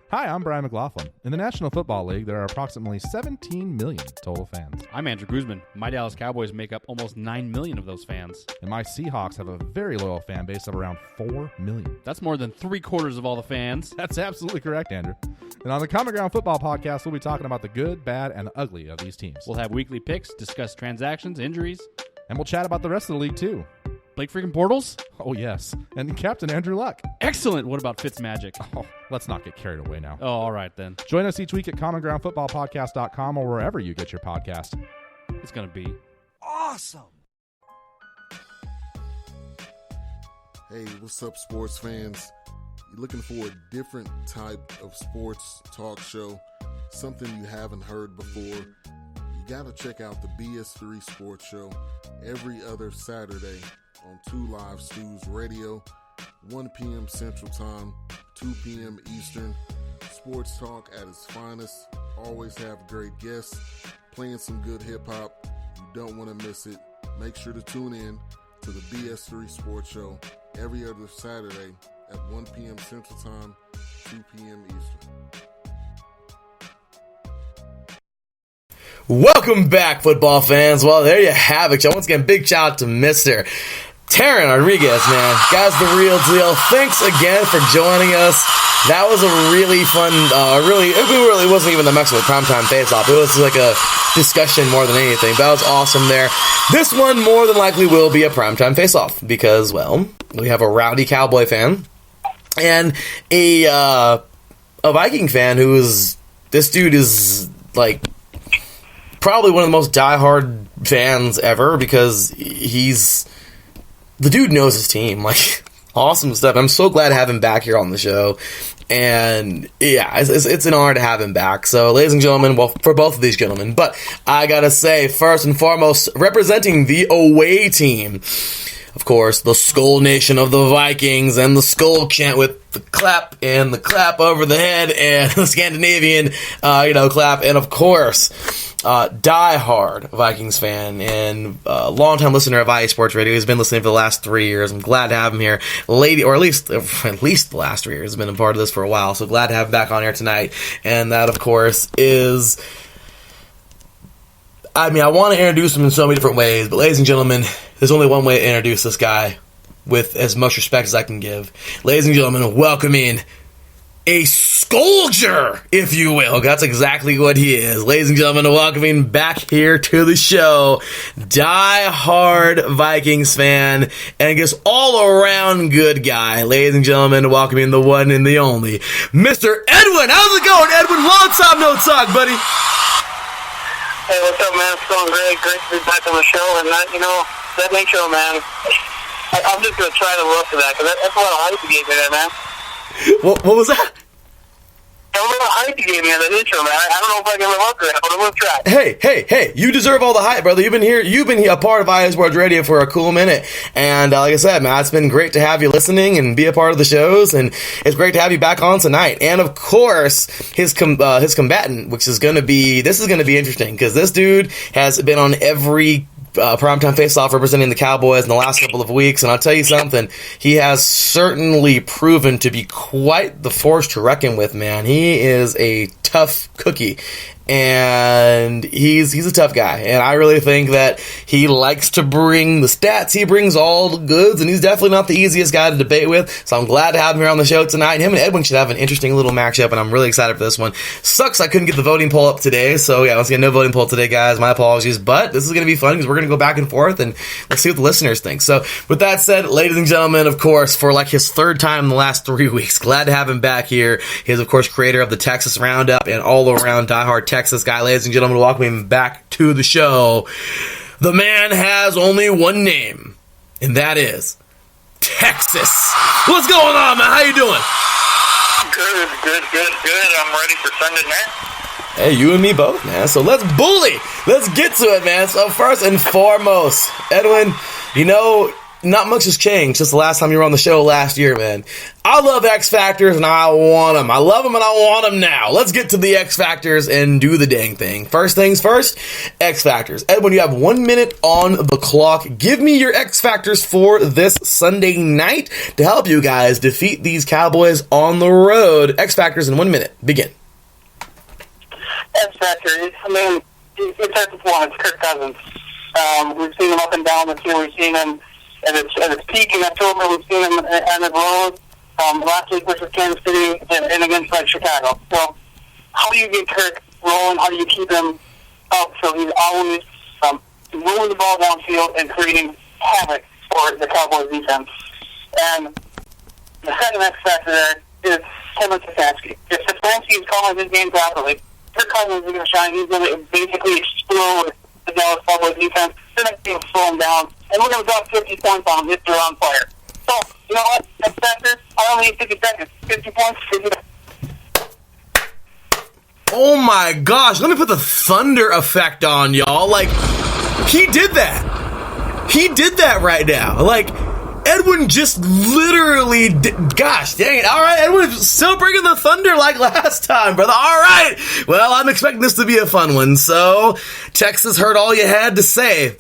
Hi, I'm Brian McLaughlin. In the National Football League, there are approximately 17 million total fans. I'm Andrew Guzman. My Dallas Cowboys make up almost 9 million of those fans. And my Seahawks have a very loyal fan base of around 4 million. That's more than 3/4 of all the fans. That's absolutely correct, Andrew. And on the Common Ground Football Podcast, we'll be talking about the good, bad, and the ugly of these teams. We'll have weekly picks, discuss transactions, injuries, And we'll chat about the rest of the league, too. Blake freaking Bortles? Oh, yes. And Captain Andrew Luck. Excellent. What about Fitzmagic? Oh, let's not get carried away now. Oh, all right then. Join us each week at commongroundfootballpodcast.com or wherever you get your podcast. It's going to be awesome. Hey, what's up, sports fans? You're looking for a different type of sports talk show, something you haven't heard before? You got to check out the BS3 Sports Show every other Saturday on 2 Live Stews Radio, 1 p.m. Central Time, 2 p.m. Eastern. Sports talk at its finest. Always have great guests, playing some good hip-hop. You don't want to miss it. Make sure to tune in to the BS3 Sports Show every other Saturday at 1 p.m. Central Time, 2 p.m. Eastern. Welcome back, football fans. Well, there you have it. Once again, big shout out to Mr. Taryn Rodriguez, man. Guys, the real deal. Thanks again for joining us. That was a really fun, it really wasn't even the Mexico primetime face-off. It was like a discussion more than anything. That was awesome there. This one more than likely will be a primetime face-off because, well, we have a rowdy Cowboy fan and a Viking fan this dude is, like, probably one of the most diehard fans ever because the dude knows his team. Like, awesome stuff. I'm so glad to have him back here on the show. And yeah, it's an honor to have him back. So, ladies and gentlemen, well, for both of these gentlemen, but I gotta say, first and foremost, representing the away team, of course, the Skull Nation of the Vikings and the Skull chant with the clap and the clap over the head and the Scandinavian, clap. And of course, die-hard Vikings fan and longtime listener of IE Sports Radio. He's been listening for the last 3 years. I'm glad to have him here. Or at least the last 3 years. He's been a part of this for a while. So glad to have him back on here tonight. And that, of course, is... I want to introduce him in so many different ways, but ladies and gentlemen, there's only one way to introduce this guy with as much respect as I can give. Ladies and gentlemen, welcoming a Scolger, if you will. That's exactly what he is. Ladies and gentlemen, welcoming back here to the show, die-hard Vikings fan, and I guess all-around good guy. Ladies and gentlemen, welcoming the one and the only, Mr. Edwin. How's it going, Edwin? Long time no talk, buddy. Hey, what's up, man? It's going great. Great to be back on the show. And that intro, man, I'm just going to try to look at that because that's a lot of hype you gave me there, man. What was that? A lot of hype you gave me in that intro, man. I don't know if I can live up to that, but I'm going to try. Hey, you deserve all the hype, brother. You've been a part of IE Sports Radio for a cool minute. And like I said, man, it's been great to have you listening and be a part of the shows. And it's great to have you back on tonight. And of course, his combatant, this is going to be interesting because this dude has been on every primetime face-off representing the Cowboys in the last couple of weeks, and I'll tell you something, he has certainly proven to be quite the force to reckon with, man. He is a tough cookie, and he's a tough guy, and I really think that he likes to bring the stats, he brings all the goods, and he's definitely not the easiest guy to debate with, so I'm glad to have him here on the show tonight. Him and Edwin should have an interesting little matchup, and I'm really excited for this one. Sucks I couldn't get the voting poll up today, so yeah, once again, no voting poll today, guys, my apologies, but this is going to be fun, because we're going to go back and forth, and let's see what the listeners think. So, with that said, ladies and gentlemen, of course, for like his third time in the last 3 weeks, glad to have him back here. He is, of course, creator of the Texas Roundup, and all-around diehard Texas guy. Ladies and gentlemen, welcome him back to the show. The man has only one name, and that is Texas. What's going on, man? How you doing? Good. I'm ready for Sunday night. Hey, you and me both, man. So let's bully. Let's get to it, man. So first and foremost, Edwin, not much has changed since the last time you were on the show last year, man. I love X Factors, and I want them. I love them, and I want them now. Let's get to the X Factors and do the dang thing. First things first, X Factors. Edwin, you have 1 minute on the clock. Give me your X Factors for this Sunday night to help you guys defeat these Cowboys on the road. X Factors in 1 minute. Begin. X Factor, it starts with one. It's Kirk Cousins. We've seen him up and down this year. We've seen him at its peak in October. We've seen him at his lows. Last week versus Kansas City and against Chicago. So, how do you get Kirk rolling? How do you keep him up so he's always moving the ball downfield and creating havoc for the Cowboys defense. And the second X factor there is Kevin Stefanski. If Stefanski is calling his game properly, Kirk Cousins is going to shine. He's going to basically explode the Dallas Cowboys defense. They're not going to slow him down. And we're going to drop 50 points on them if they're on fire. So, you know what? X factor, I only need 50 seconds. 50 points, 50 seconds. Oh my gosh, let me put the thunder effect on, y'all. Like, he did that. He did that right now. Like, Edwin just literally did. Gosh dang it. All right, Edwin's still bringing the thunder like last time, brother. All right. Well, I'm expecting this to be a fun one. So, Texas heard all you had to say.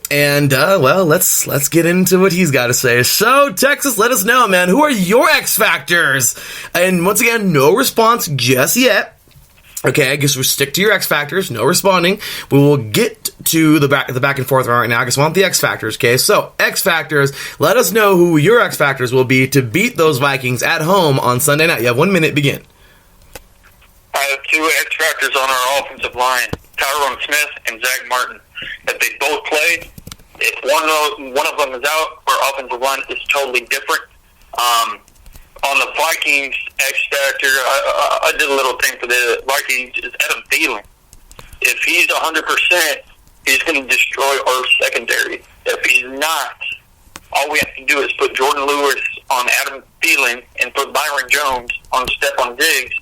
And, well, let's get into what he's got to say. So, Texas, let us know, man. Who are your X Factors? And once again, no response just yet. Okay, I guess we'll stick to your X Factors. No responding. We will get to the back and forth right now. I just want the X Factors, okay? So, X Factors, let us know who your X Factors will be to beat those Vikings at home on Sunday night. You have 1 minute, begin. I have two X Factors on our offensive line, Tyrone Smith and Zach Martin. If they both play, if one of them is out, our offensive line is totally different. On the Vikings X Factor, I did a little thing for the Vikings, is Adam Thielen. If he's 100%, he's going to destroy our secondary. If he's not, all we have to do is put Jordan Lewis on Adam Thielen and put Byron Jones on Stephon Diggs,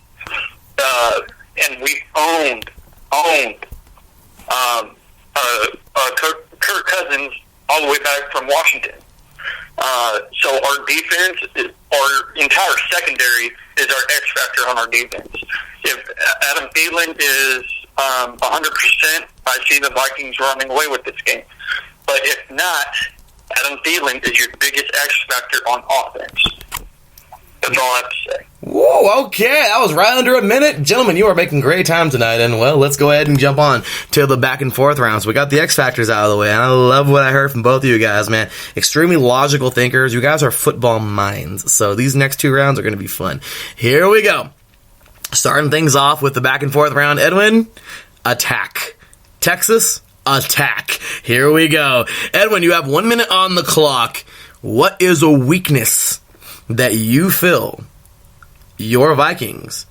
and we owned Kirk Cousins all the way back from Washington. So our defense, our entire secondary is our X factor on our defense. If Adam Thielen is 100%, I see the Vikings running away with this game. But if not, Adam Thielen is your biggest X factor on offense. That's all I have to say. Whoa, okay, that was right under a minute. Gentlemen, you are making great time tonight, and, well, let's go ahead and jump on to the back and forth rounds. We got the X Factors out of the way, and I love what I heard from both of you guys, man. Extremely logical thinkers. You guys are football minds, so these next two rounds are going to be fun. Here we go. Starting things off with the back and forth round. Edwin, attack. Texas, attack. Here we go. Edwin, you have 1 minute on the clock. What is a weakness that you feel your Vikings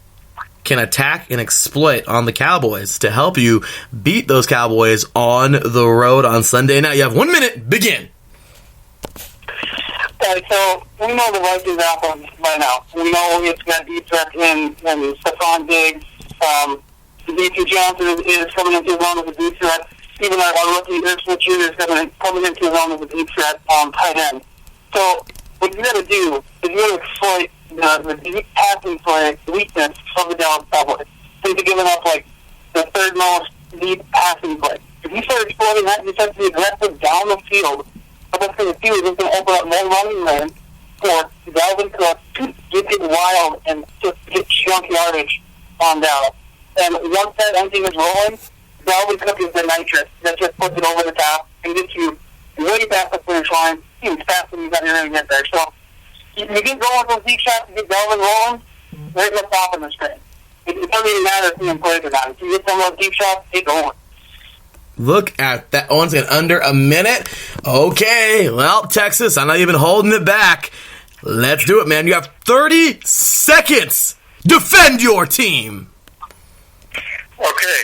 can attack and exploit on the Cowboys to help you beat those Cowboys on the road on Sunday night? You have 1 minute. Begin. Okay, so we know the Vikings offense by now. We know it's got deep threat in Stephon Diggs. D.T. Johnson is coming into his own as a deep threat. Even our rookie Ernst Jr. is coming into his own as a deep threat on tight end. So what you got to do is you got to exploit the deep passing play weakness of the Dallas Cowboys. They've given up like the third most deep passing play. If you start exploiting that, you start to be aggressive down the field. What that's going to do is it's going to open up more running lane for Dalvin Cook to get wild and just get chunk yardage on Dallas. And once that engine is rolling, Dalvin Cook is the nitrous that just puts it over the top and gets you way past the finish line, even faster than you got to get there. So you get going with those deep shots, you get Dalvin rolling, right in the top of the screen. It doesn't even matter if you plays or not. If you get some of those deep shots, get going. Look at that. One's in under a minute. Okay, well, Texas, I know you've been holding it back. Let's do it, man. You have 30 seconds. Defend your team. Okay.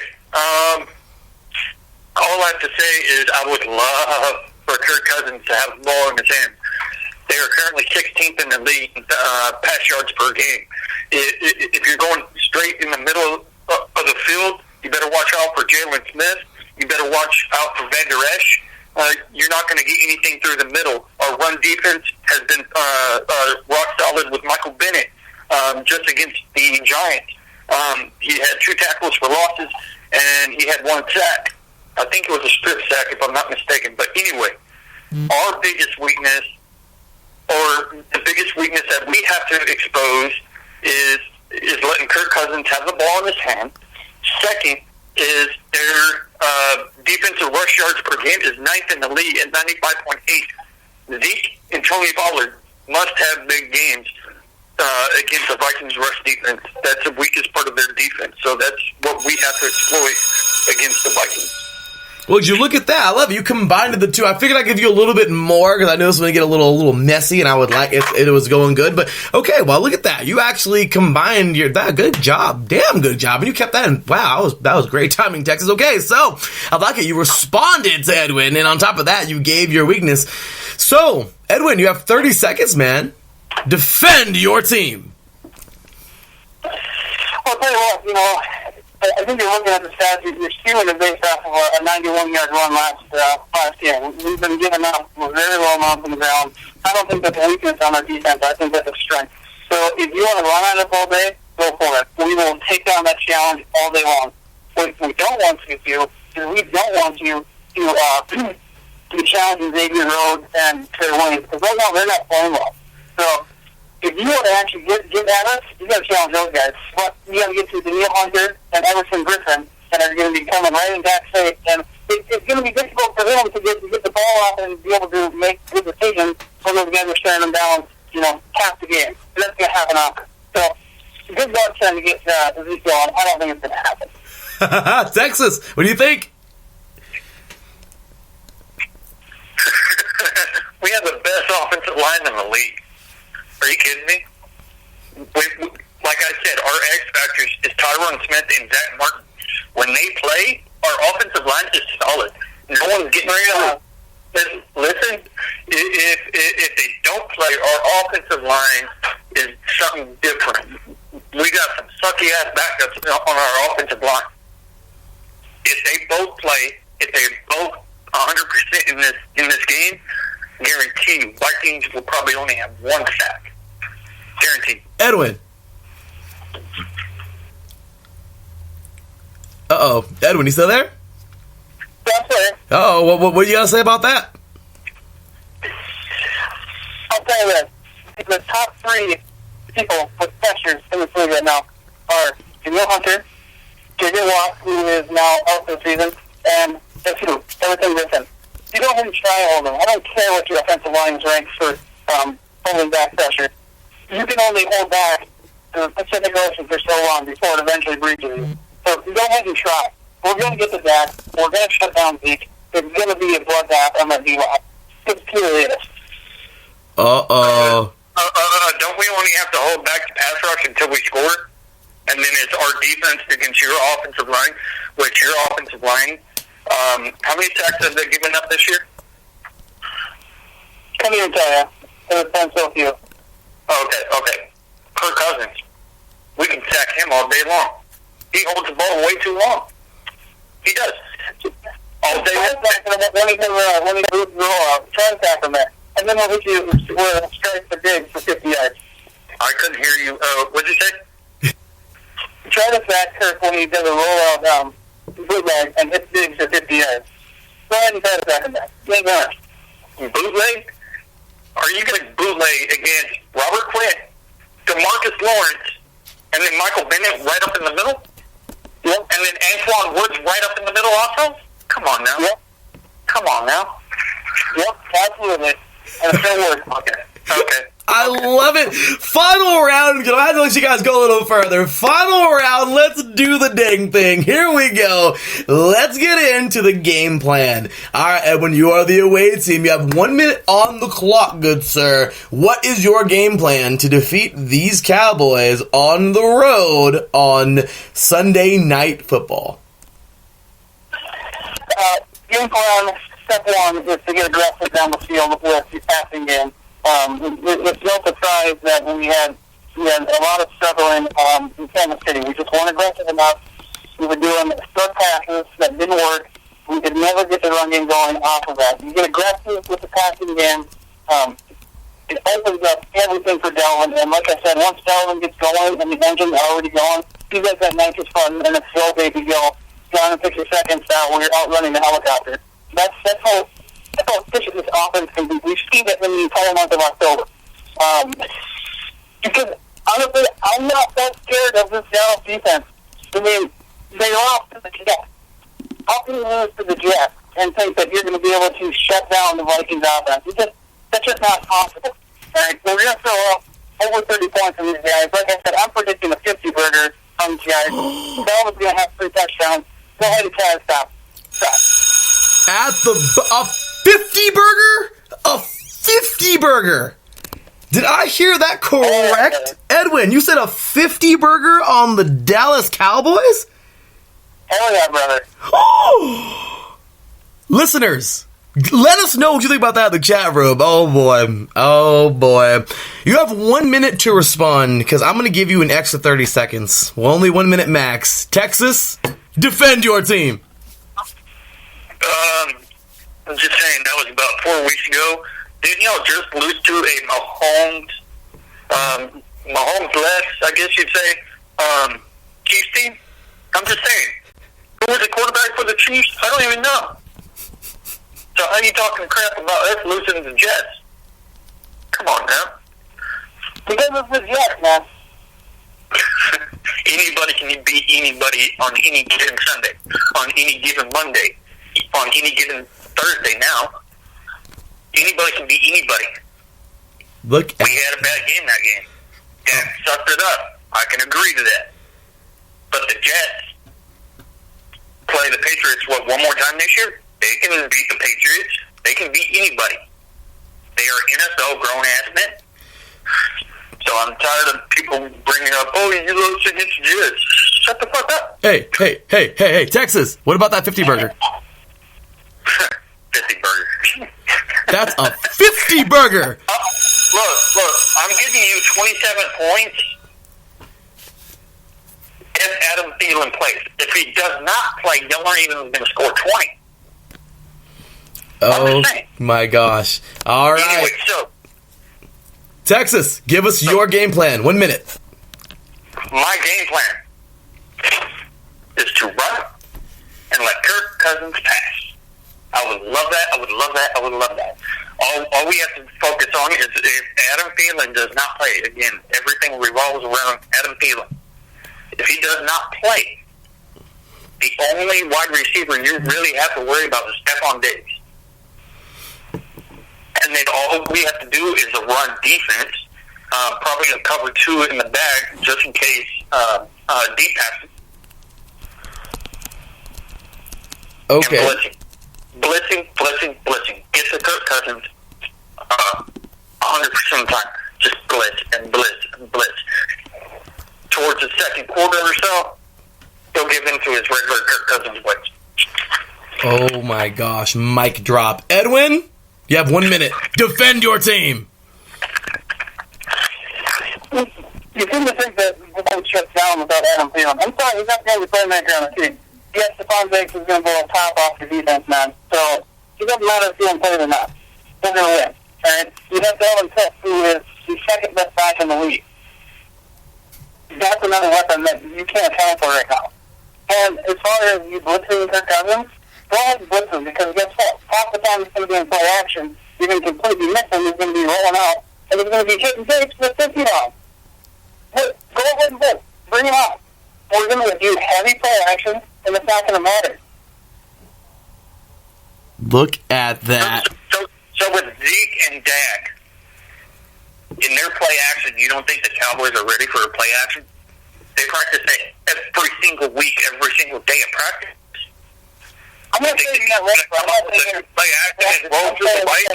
All I have to say is I would love for Kirk Cousins to have the ball in his hand. They are currently 16th in the league in pass yards per game. If you're going straight in the middle of the field, you better watch out for Jalen Smith. You better watch out for Van Der Esch. You're not going to get anything through the middle. Our run defense has been rock solid with Michael Bennett just against the Giants. He had 2 tackles for losses, and he had 1 sack. I think it was a strip sack, if I'm not mistaken. But anyway, our biggest weakness, or the biggest weakness that we have to expose, is letting Kirk Cousins have the ball in his hand. Second is their defensive rush yards per game is 9th in the league at 95.8. Zeke and Tony Pollard must have big games against the Vikings rush defense. That's the weakest part of their defense. So that's what we have to exploit against the Vikings. Well, you look at that. I love it. You combined the two. I figured I'd give you a little bit more because I knew this was going to get a little messy, and I would like it was going good. But okay, well, look at that. You actually combined that. Good job, damn good job, and you kept that in. Wow, that was great timing, Texas. Okay, so I like it. You responded to Edwin, and on top of that, you gave your weakness. So, Edwin, you have 30 seconds, man. Defend your team. Well, I'll tell you what, I think you're looking at the stats. You're skewing it based off of a 91-yard run last year. We've been giving up very low amounts on the ground. I don't think that's a weakness on our defense. I think that's a strength. So if you want to run on us all day, go for it. We will take down that challenge all day long. What we don't want you to do is we don't want you to challenge Xavier Rhodes and Trey Wayne, because right now they're not playing well. So if you want to actually get at us, you got to challenge those guys. But you got to get to Daniil Hunter and Everson Griffin that are going to be coming right in back safe, and it's going to be difficult for them to get the ball off and be able to make good decisions when those guys are staring them down, half the game. And that's going to happen often. So good luck trying to get Ezekiel on. I don't think it's going to happen. Texas, what do you think? We have the best offensive line in the league. Are you kidding me? Like I said, our X factors is Tyron Smith and Zach Martin. When they play, our offensive line is solid. No one's getting ready to listen. If they don't play, our offensive line is something different. We got some sucky ass backups on our offensive line. If they both play, if they both 100% in this game, guarantee you, Vikings will probably only have one sack. Guaranteed. Edwin. Uh-oh. Edwin, you still there? That's it. Uh-oh. What do you got to say about that? I'll tell you this. The top three people with pressures in the league right now are Daniil Hunter, J.J. Watt, who is now out for the season, and Everson Griffin. You don't even try to hold them. I don't care what your offensive line is ranked for holding back pressure. You can only hold back the Pacific Ocean for so long before it eventually breaches you. So go ahead and try. We're going to get to that. We're going to shut down Zeke. It's going to be a bloodbath on the D-line. It's purely it. Uh-oh. Don't we only have to hold back the pass rush until we score? And then it's our defense against your offensive line, which your offensive line, how many sacks have they given up this year? Couldn't even tell you. It's been so few. Okay. Kirk Cousins. We can sack him all day long. He holds the ball way too long. He does. All day long. When he try to sack him there. And then we'll hit you with straight for Diggs for 50 yards. I couldn't hear you. What did you say? Try to sack Kirk when he does a rollout bootleg and hit Diggs for 50 yards. Go ahead and try to sack him there. You ain't gonna. Bootleg? Are you going to bootleg against Robert Quinn, DeMarcus Lawrence, and then Michael Bennett right up in the middle? Yep. And then Antoine Woods right up in the middle also? Come on now. Yep. Come on now. Yep, absolutely. And it's no word. Okay. I love it. Final round. I had to let you guys go a little further. Final round. Let's do the dang thing. Here we go. Let's get into the game plan. All right, Edwin, you are the away team. You have 1 minute on the clock, good sir. What is your game plan to defeat these Cowboys on the road on Sunday Night Football? Game plan, step one is to get aggressive down the field with the passing game. It's no surprise that we had a lot of struggling in Kansas City. We just weren't aggressive enough. We were doing short passes that didn't work. We could never get the run game going off of that. You get aggressive with the passing game. It opens up everything for Delvin. And like I said, once Delvin gets going and the engine's already going, he does that nitrous button and it's slow baby go. 60 seconds out when you're outrunning the helicopter. That's how efficient this offense can be. We've seen it in the entire month of October. Because, honestly, I'm not that scared of this Dallas defense. I mean, they lost to the Jets. How can you lose to the Jets and think that you're going to be able to shut down the Vikings offense? That's just not possible. All right, we're going to throw up over 30 points on these guys. Like I said, I'm predicting a 50-burger on these guys. Dallas is going to have 3 touchdowns. Go ahead and try to stop. at a 50 burger? A 50 burger! Did I hear that correct? Edwin, you said a 50 burger on the Dallas Cowboys? Hell yeah, brother. Oh! Listeners, let us know what you think about that in the chat room. Oh boy. Oh boy. You have 1 minute to respond because I'm going to give you an extra 30 seconds. Well, only 1 minute max. Texas, defend your team. I'm just saying, that was about 4 weeks ago. Didn't y'all just lose to a Mahomes-less, I guess you'd say, Chiefs team? I'm just saying. Who was the quarterback for the Chiefs? I don't even know. So how are you talking crap about us losing to the Jets? Come on now. Because of the Jets, man. Anybody can beat anybody on any given Sunday, on any given Monday, on any given Thursday now. Anybody can beat anybody. We had a bad game that game. Dak sucked it up. I can agree to that. But the Jets play the Patriots, one more time this year? They can beat the Patriots. They can beat anybody. They are NFL grown-ass men. So I'm tired of people bringing up, oh, you lost against the Jets. Shut the fuck up. Hey, Texas, what about that 50 burger? 50 burger. That's a 50 burger. Look, I'm giving you 27 points if Adam Thielen plays. If he does not play, y'all aren't even going to score 20. Oh, my gosh. All right. Anyway, so Texas, give us your game plan. 1 minute. my game plan is to run and let Kirk Cousins pass. I would love that. I would love that. I would love that. All we have to focus on is if Adam Thielen does not play, again, everything revolves around Adam Thielen. If he does not play, the only wide receiver you really have to worry about is Stephon Diggs. And then all we have to do is a run defense, probably a cover two in the back just in case deep passes. Okay. And blitzing. Get to Kirk Cousins 100% of the time. Just blitz. Towards the second quarter or so, he'll give into his regular Kirk Cousins blitz. Oh my gosh, mic drop. Edwin, you have 1 minute. Defend your team. You seem to think that we're going to shut down without Adam Thielen. I'm sorry, he's not going to be playmaker on the team. Yes, Stephon Diggs is going to blow a top off the defense, man. So it doesn't matter if Thielen plays or not. They're going to win. All right? You have Dalvin Cook, who is the second best back in the league. That's another weapon that you can't account for right now. And as far as you blitzing Kirk Cousins, go ahead and blitz him, because guess what? Half the time he's going to be in play action. You're going to completely miss him. He's going to be rolling out, and he's going to be hitting tapes with 50 on. Go ahead and blitz. Bring him out. We're going to do heavy play action, and it's not going to matter. Look at that. So with Zeke and Dak, in their play action, you don't think the Cowboys are ready for a play action? They practice it every single week, every single day of practice. I'm going to say you're not ready for a play action and roll to the right,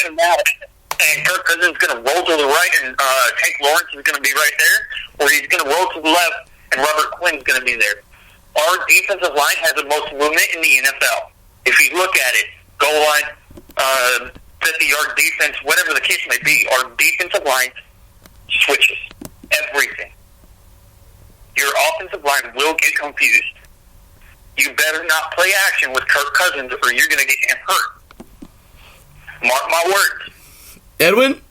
and Kirk Cousins is going to roll to the right, and Tank Lawrence is going to be right there, or he's going to roll to the left, and Robert Quinn's going to be there. Our defensive line has the most movement in the NFL. If you look at it, goal line, 50-yard defense, whatever the case may be, our defensive line switches everything. Your offensive line will get confused. You better not play action with Kirk Cousins or you're going to get him hurt. Mark my words. Edwin?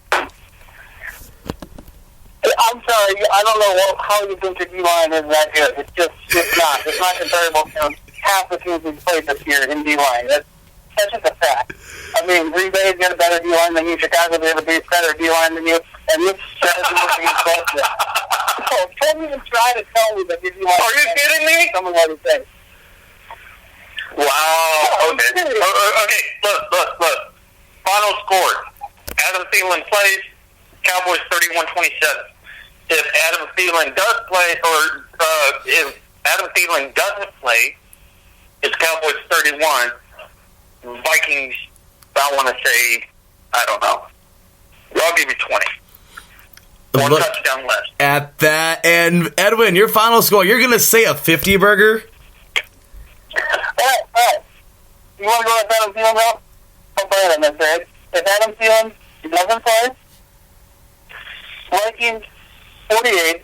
I'm sorry, I don't know how you think your D-line is that good. It's not. It's not comparable to half the teams we've played this year in D-line. That's just a fact. I mean, Green Bay's got a better D-line than you. Chicago's got a better D-line than you. And this strategy is being bullshit. So don't even try to tell me that your D-line... Are you kidding me? Someone what to say. Wow. Okay. Okay. Look. Final score. Adam Thielen plays. Cowboys 31-27. If Adam Thielen does play, or if Adam Thielen doesn't play, it's Cowboys 31. Vikings, I want to say, I don't know. I'll give you 20. One touchdown less. At that, and Edwin, your final score, you're going to say a 50 burger? Alright. You want to go with Adam Thielen now? I'll buy it on this, right? If Adam Thielen doesn't play, Vikings 48,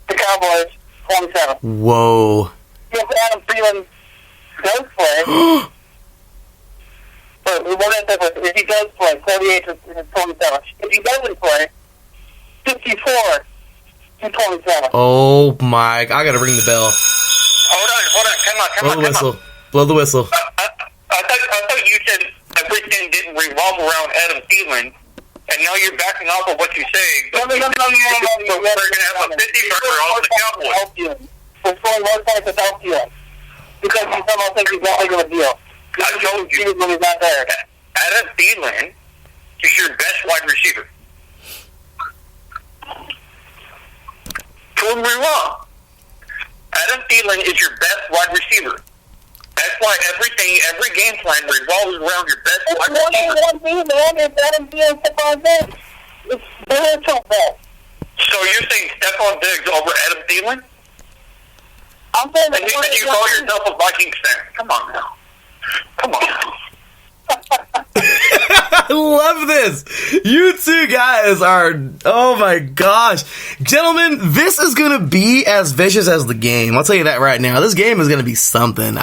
the Cowboys 27. Whoa. If Adam Thielen does play, if he does play, 48 to 27. If he doesn't play, 54 to 27. Oh my, I got to ring the bell. Hold on, come on. Blow the whistle. I thought you said everything didn't revolve around Adam Thielen, and now you're backing off of what you say. No. We're going to have a 50 burger all the Cowboys. We're throwing more points without Thielen. Because you somehow think he's not making a deal. I told you. When he's not there. Adam Thielen is your best wide receiver. Prove me wrong. Adam Thielen is your best wide receiver. That's why every game plan revolves around your best wide receiver. It's Adam Thielen, Stephon Diggs. It's their football. So you're saying Stephon Diggs over Adam Thielen? I'm saying and you call yourself a Vikings fan. Come on now. I love this. You two guys are, oh my gosh. Gentlemen, this is going to be as vicious as the game. I'll tell you that right now. This game is going to be something.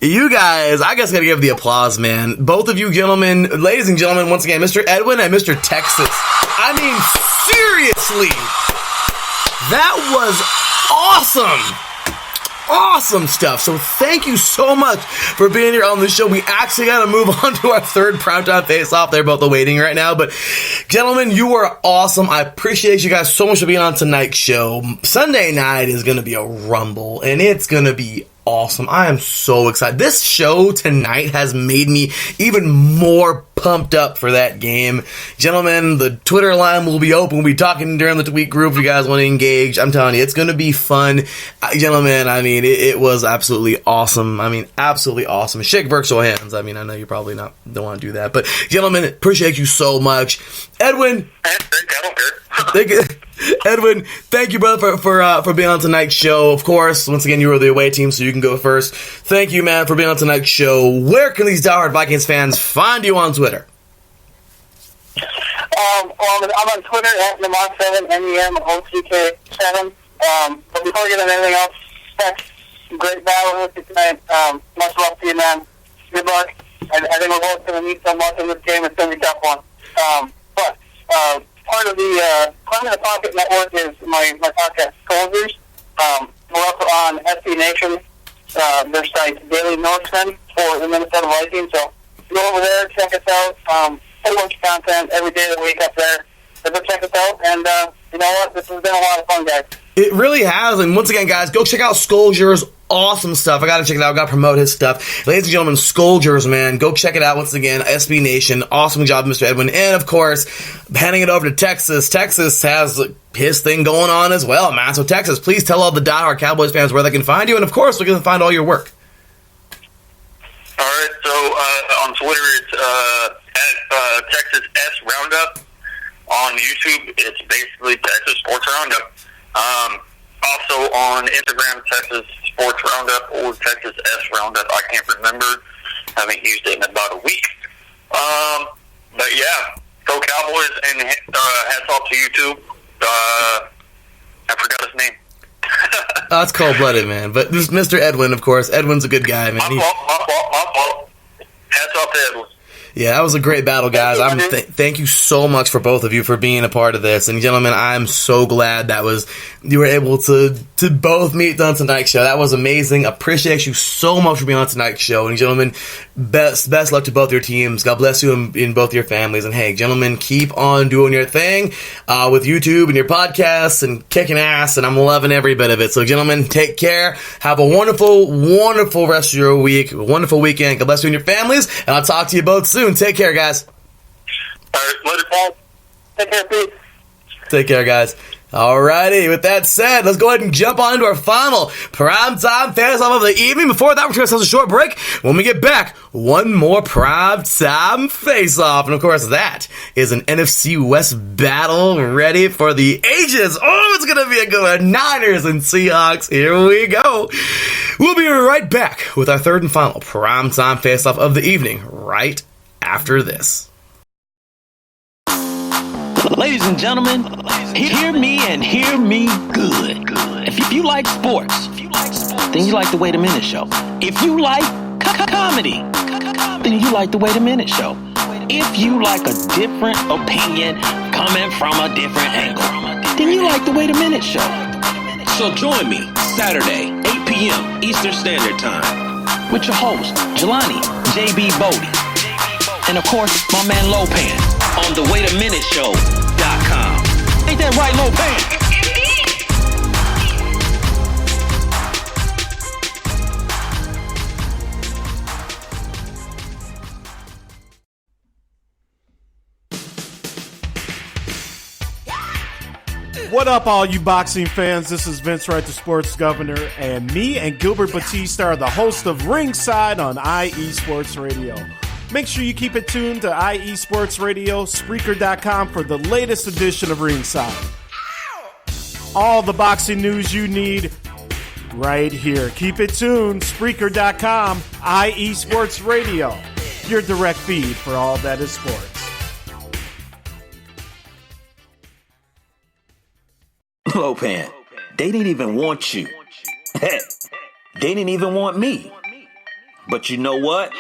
You guys, I guess I got to give the applause, man. Both of you gentlemen, ladies and gentlemen, once again, Mr. Edwin and Mr. Texas. I mean, seriously. That was awesome. Awesome stuff. So thank you so much for being here on the show. We actually got to move on to our third primetime face-off. They're both waiting right now. But gentlemen, you are awesome. I appreciate you guys so much for being on tonight's show. Sunday night is going to be a rumble, and it's going to be awesome. I am so excited. This show tonight has made me even more pumped up for that game. Gentlemen, the Twitter line will be open. We'll be talking during the tweet group if you guys want to engage. I'm telling you, it's going to be fun. Gentlemen, I mean, it was absolutely awesome. I mean, absolutely awesome. Shake virtual hands. I mean, I know you probably don't want to do that, but gentlemen, appreciate you so much. Edwin. I don't care. Edwin, thank you, brother, for being on tonight's show. Of course, once again, you were the away team, so you can go first. Thank you, man, for being on tonight's show. Where can these diehard Vikings fans find you on Twitter? I'm on Twitter at Nemok7, NEMOCK7. But before we get into anything else, Tex, great battle with you tonight. Much love to you, man. Good luck. I think we're both going to need so much in this game. It's going to be a tough one. But part of the Pocket Network is my podcast, Soldiers. We're up on SB Nation, their site, Daily Norseman, for the Minnesota Vikings. So go over there, check us out. Whole bunch of content every day of the week up there. So go check us out. And you know what? This has been a lot of fun, guys. It really has. And once again, guys, go check out Scoldier's awesome stuff. I got to check it out. I got to promote his stuff. Ladies and gentlemen, Scoldier's, man, go check it out once again. SB Nation, awesome job, Mr. Edwin. And, of course, handing it over to Texas. Texas has his thing going on as well, man. So, Texas, please tell all the diehard Cowboys fans where they can find you. And, of course, we can find all your work. All right. So, on Twitter, it's at Texas S Roundup. On YouTube, it's basically Texas Sports Roundup. Also on Instagram, Texas Sports Roundup or Texas S Roundup. I can't remember. Haven't used it in about a week. But yeah, go Cowboys, and hats off to YouTube. I forgot his name. That's cold-blooded, man. But this is Mr. Edwin, of course. Edwin's a good guy, man. My fault. Hats off to Edwin. Yeah, that was a great battle, guys. Thank you so much for both of you for being a part of this. And, gentlemen, I'm so glad you were able to both meet on tonight's show. That was amazing. Appreciate you so much for being on tonight's show. And, gentlemen, best luck to both your teams. God bless you in both your families. And, hey, gentlemen, keep on doing your thing with YouTube and your podcasts and kicking ass. And I'm loving every bit of it. So, gentlemen, take care. Have a wonderful, wonderful rest of your week. A wonderful weekend. God bless you and your families. And I'll talk to you both soon. Take care, guys. All right, later, Paul. Take care, Pete. Take care, guys. Alrighty, with that said, let's go ahead and jump on into our final primetime face-off of the evening. Before that, we're going to take a short break. When we get back, one more primetime face-off. And of course, that is an NFC West battle ready for the ages. Oh, it's going to be a good one. Niners and Seahawks. Here we go. We'll be right back with our third and final primetime face-off of the evening right after this. Ladies and gentlemen, hear me and hear me good. If you like sports, then you like the Wait a Minute Show. If you like comedy, then you like the Wait a Minute Show. If you like a different opinion coming from a different angle, then you like the Wait a Minute Show. So join me Saturday, 8 p.m. Eastern Standard Time with your host, Jelani J.B. Bodie. And of course, my man Lopan on the WaitAMinuteShow.com. Ain't that right, Lopan? What up, all you boxing fans? This is Vince Wright, the sports governor, and me and Gilbert Batista are the host of Ringside on IE Sports Radio. Make sure you keep it tuned to IE Sports Radio, Spreaker.com for the latest edition of Ringside. All the boxing news you need right here. Keep it tuned, Spreaker.com, IE Sports Radio, your direct feed for all that is sports. Lopan, they didn't even want you. Heck, they didn't even want me. But you know what?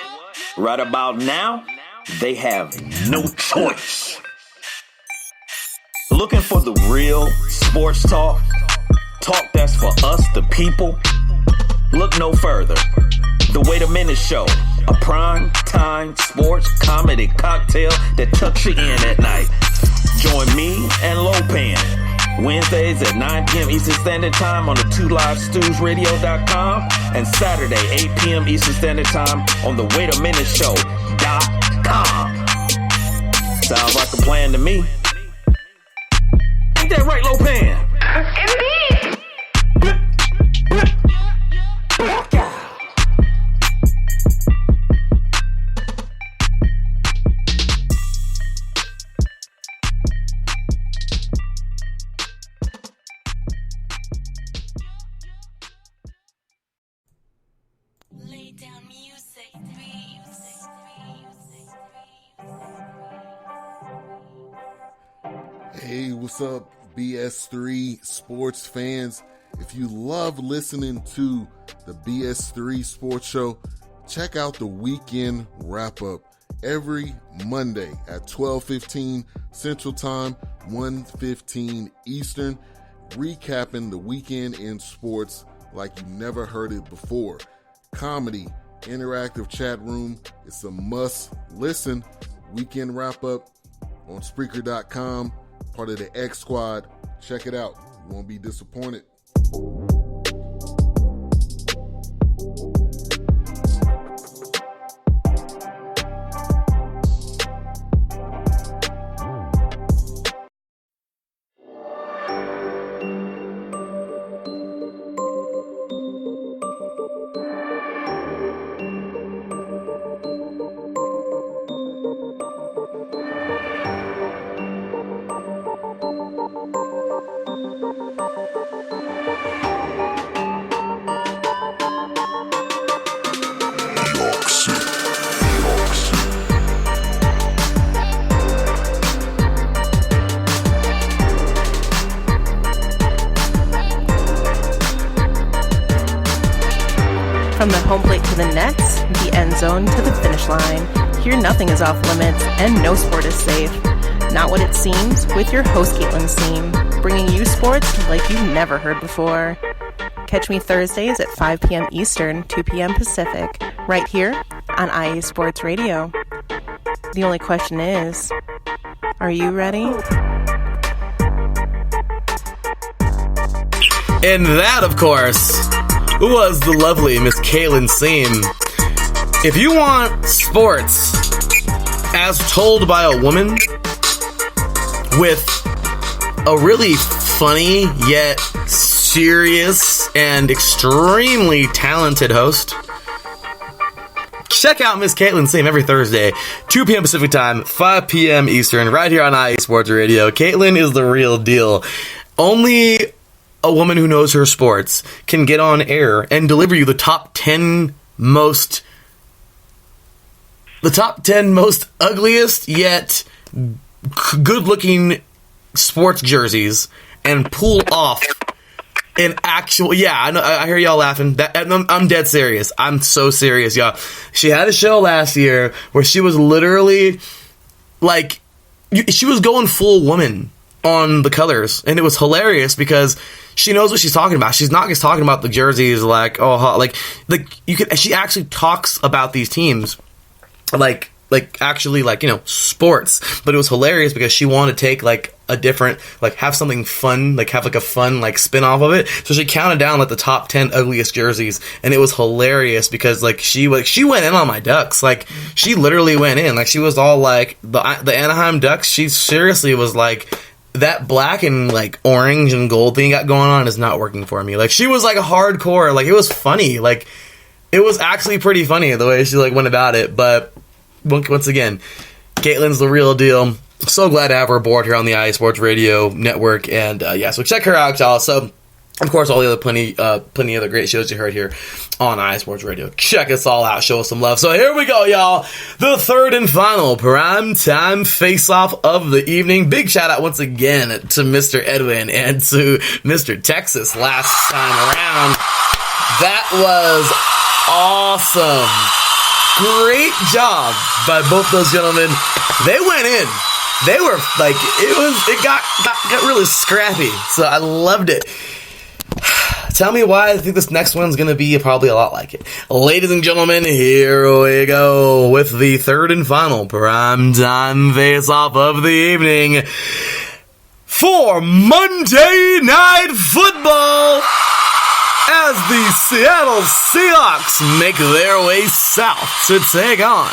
Right about now, they have no choice. Looking for the real sports talk? Talk that's for us, the people? Look no further. The Wait a Minute Show, a prime time sports comedy cocktail that tucks you in at night. Join me and Lopan Wednesdays at 9 p.m. Eastern Standard Time on the 2LiveStewsRadio.com and Saturday, 8 p.m. Eastern Standard Time on the WaitAMinuteShow.com. Sounds like a plan to me. Ain't that right, Lopan? Indeed. Hey, what's up, BS3 sports fans? If you love listening to the BS3 Sports Show, check out the weekend wrap-up every Monday at 12:15 Central Time, 1:15 Eastern, recapping the weekend in sports like you never heard it before. Comedy, interactive chat room, it's a must-listen. Weekend wrap-up on Spreaker.com, part of the X Squad. Check it out. You won't be disappointed. From the home plate to the nets, the end zone to the finish line, here nothing is off limits and no sport is safe. Not what it seems with your host Caitlin Seam, bringing you sports like you've never heard before. Catch me Thursdays at 5 p.m. Eastern, 2 p.m. Pacific, right here on IE Sports Radio. The only question is, are you ready? And that, of course, was the lovely Miss Kaylin Seam. If you want sports as told by a woman with a really funny yet serious and extremely talented host. Check out Miss Caitlin Same every Thursday, 2 p.m. Pacific Time, 5 p.m. Eastern, right here on IE Sports Radio. Caitlin is the real deal. Only a woman who knows her sports can get on air and deliver you the top 10 most ugliest yet good-looking sports jerseys and pull off an actual... Yeah, I know. I hear y'all laughing. I'm dead serious. I'm so serious, y'all. She had a show last year where she was literally like... She was going full woman on the colors, and it was hilarious because she knows what she's talking about. She's not just talking about the jerseys like, oh, like you could... She actually talks about these teams like actually, like, you know, sports. But it was hilarious because she wanted to take like a different, like, have something fun, like have like a fun like spin off of it. So she counted down like the top 10 ugliest jerseys, and it was hilarious because like she went in on my Ducks. Like, she literally went in. Like, she was all like the Anaheim Ducks. She seriously was like, that black and like orange and gold thing you got going on is not working for me. Like, she was like a hardcore. Like, it was funny. Like, it was actually pretty funny the way she like went about it. But once again, Caitlin's the real deal. So glad to have her aboard here on the IE Sports Radio Network. And so check her out, y'all. So, of course, all the other plenty other great shows you heard here on IE Sports Radio. Check us all out. Show us some love. So here we go, y'all. The third and final primetime face-off of the evening. Big shout out once again to Mr. Edwin and to Mr. Texas last time around. That was awesome. Great job by both those gentlemen. They went in. They were like, it got really scrappy. So I loved it. Tell me why I think this next one's going to be probably a lot like it. Ladies and gentlemen, here we go with the third and final primetime face-off of the evening for Monday Night Football, as the Seattle Seahawks make their way south to take on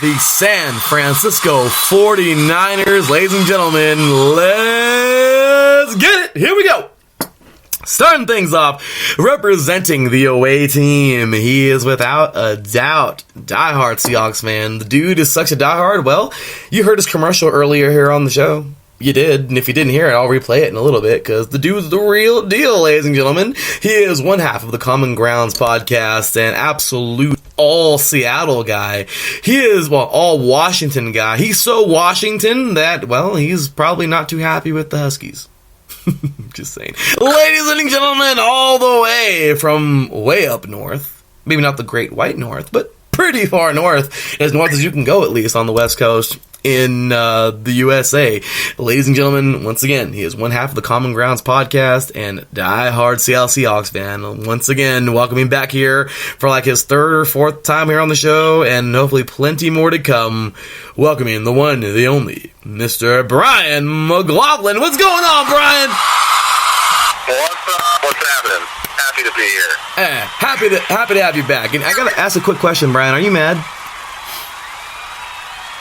the San Francisco 49ers. Ladies and gentlemen, let's get it. Here we go. Starting things off, representing the away team, he is without a doubt diehard Seahawks fan. The dude is such a diehard. Well, you heard his commercial earlier here on the show. You did, and if you didn't hear it, I'll replay it in a little bit, because the dude's the real deal, ladies and gentlemen. He is one half of the Common Grounds podcast, and absolute all Seattle guy. He is, well, all Washington guy. He's so Washington that, well, he's probably not too happy with the Huskies. Just saying. Ladies and gentlemen, all the way from way up north, maybe not the Great White North, but pretty far north, as north as you can go, at least on the West Coast in the USA. Ladies and gentlemen, once again, he is one half of the Common Grounds podcast and diehard Seattle Seahawks fan. Once again, welcoming back here for like his third or fourth time here on the show, and hopefully plenty more to come. Welcoming the one, the only, Mr. Brian McLaughlin. What's going on, Brian? What's up? What's happening? Happy to be here. Happy to have you back. And I gotta ask a quick question, Brian. Are you mad?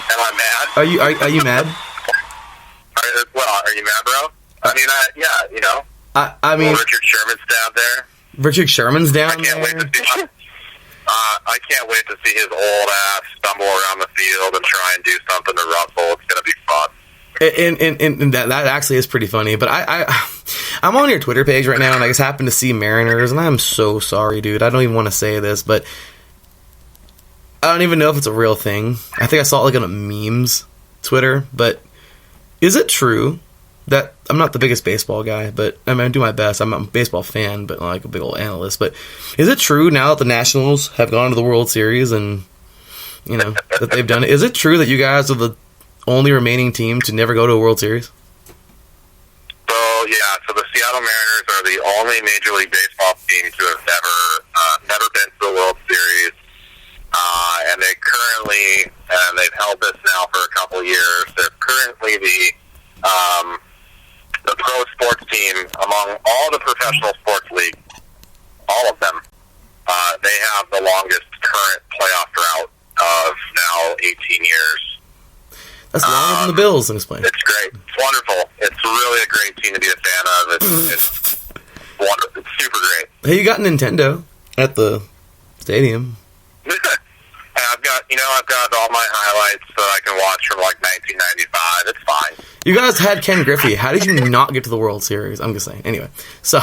Am I mad? Are you mad? Are you mad, bro? I mean, yeah, you know. I mean, Richard Sherman's down there. Richard Sherman's down there. I can't wait to see his old ass stumble around the field and try and do something to Russell. It's gonna be fun. And that actually is pretty funny. But I'm on your Twitter page right now, and I just happened to see Mariners, and I'm so sorry, dude. I don't even want to say this, but I don't even know if it's a real thing. I think I saw it like on a memes Twitter, but is it true that I'm not the biggest baseball guy, but I mean, I do my best. I'm a baseball fan, but like a big old analyst. But is it true now that the Nationals have gone to the World Series and, you know, that they've done it? Is it true that you guys are the only remaining team to never go to a World Series? So the Seattle Mariners are the only Major League Baseball team to have never been to the World Series. And they currently, and they've held this now for a couple years, they're currently the pro sports team among all the professional sports leagues, all of them. They have the longest current playoff drought of now 18 years. That's longer than the Bills in Spain. It's great. It's wonderful. It's really a great team to be a fan of. It's wonderful. It's super great. Hey, you got Nintendo at the stadium. I've got all my highlights that I can watch from like 1995. It's fine. You guys had Ken Griffey. How did you not get to the World Series? I'm just saying. Anyway, so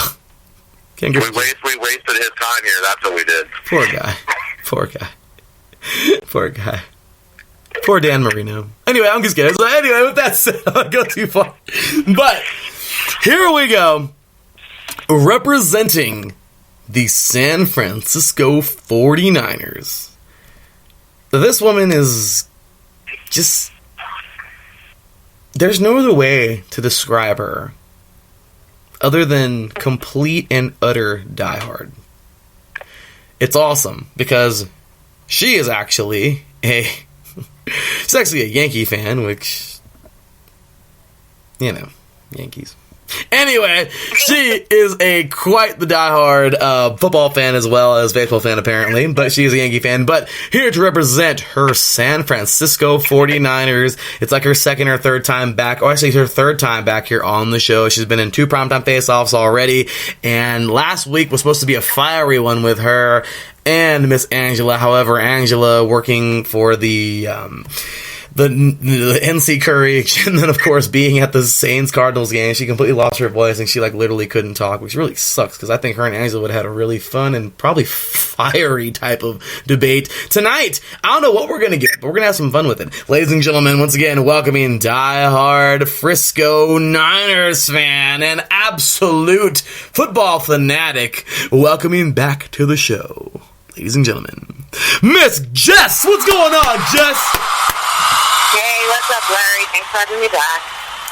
Ken Griffey. We wasted his time here. That's what we did. Poor guy. Poor guy. Poor guy. Poor Dan Marino. Anyway, I'm just kidding. So anyway, with that said, I'll go too far. But here we go. Representing the San Francisco 49ers. This woman is just... There's no other way to describe her other than complete and utter diehard. It's awesome because she is actually she's actually a Yankee fan, which, Yankees. Anyway, she is quite the diehard football fan as well as baseball fan, apparently, but she is a Yankee fan. But here to represent her San Francisco 49ers, it's like her second or third time back, or actually her third time back here on the show. She's been in 2 primetime face-offs already, and last week was supposed to be a fiery one with her and Miss Angela. However, Angela working for the NC Courage, and then of course being at the Saints-Cardinals game, she completely lost her voice and she literally couldn't talk, which really sucks because I think her and Angela would have had a really fun and probably fiery type of debate tonight. I don't know what we're going to get, but we're going to have some fun with it. Ladies and gentlemen, once again, welcoming diehard Frisco Niners fan and absolute football fanatic, welcoming back to the show, ladies and gentlemen, Miss Jess. What's going on, Jess? Hey, what's up, Larry? Thanks for having me back.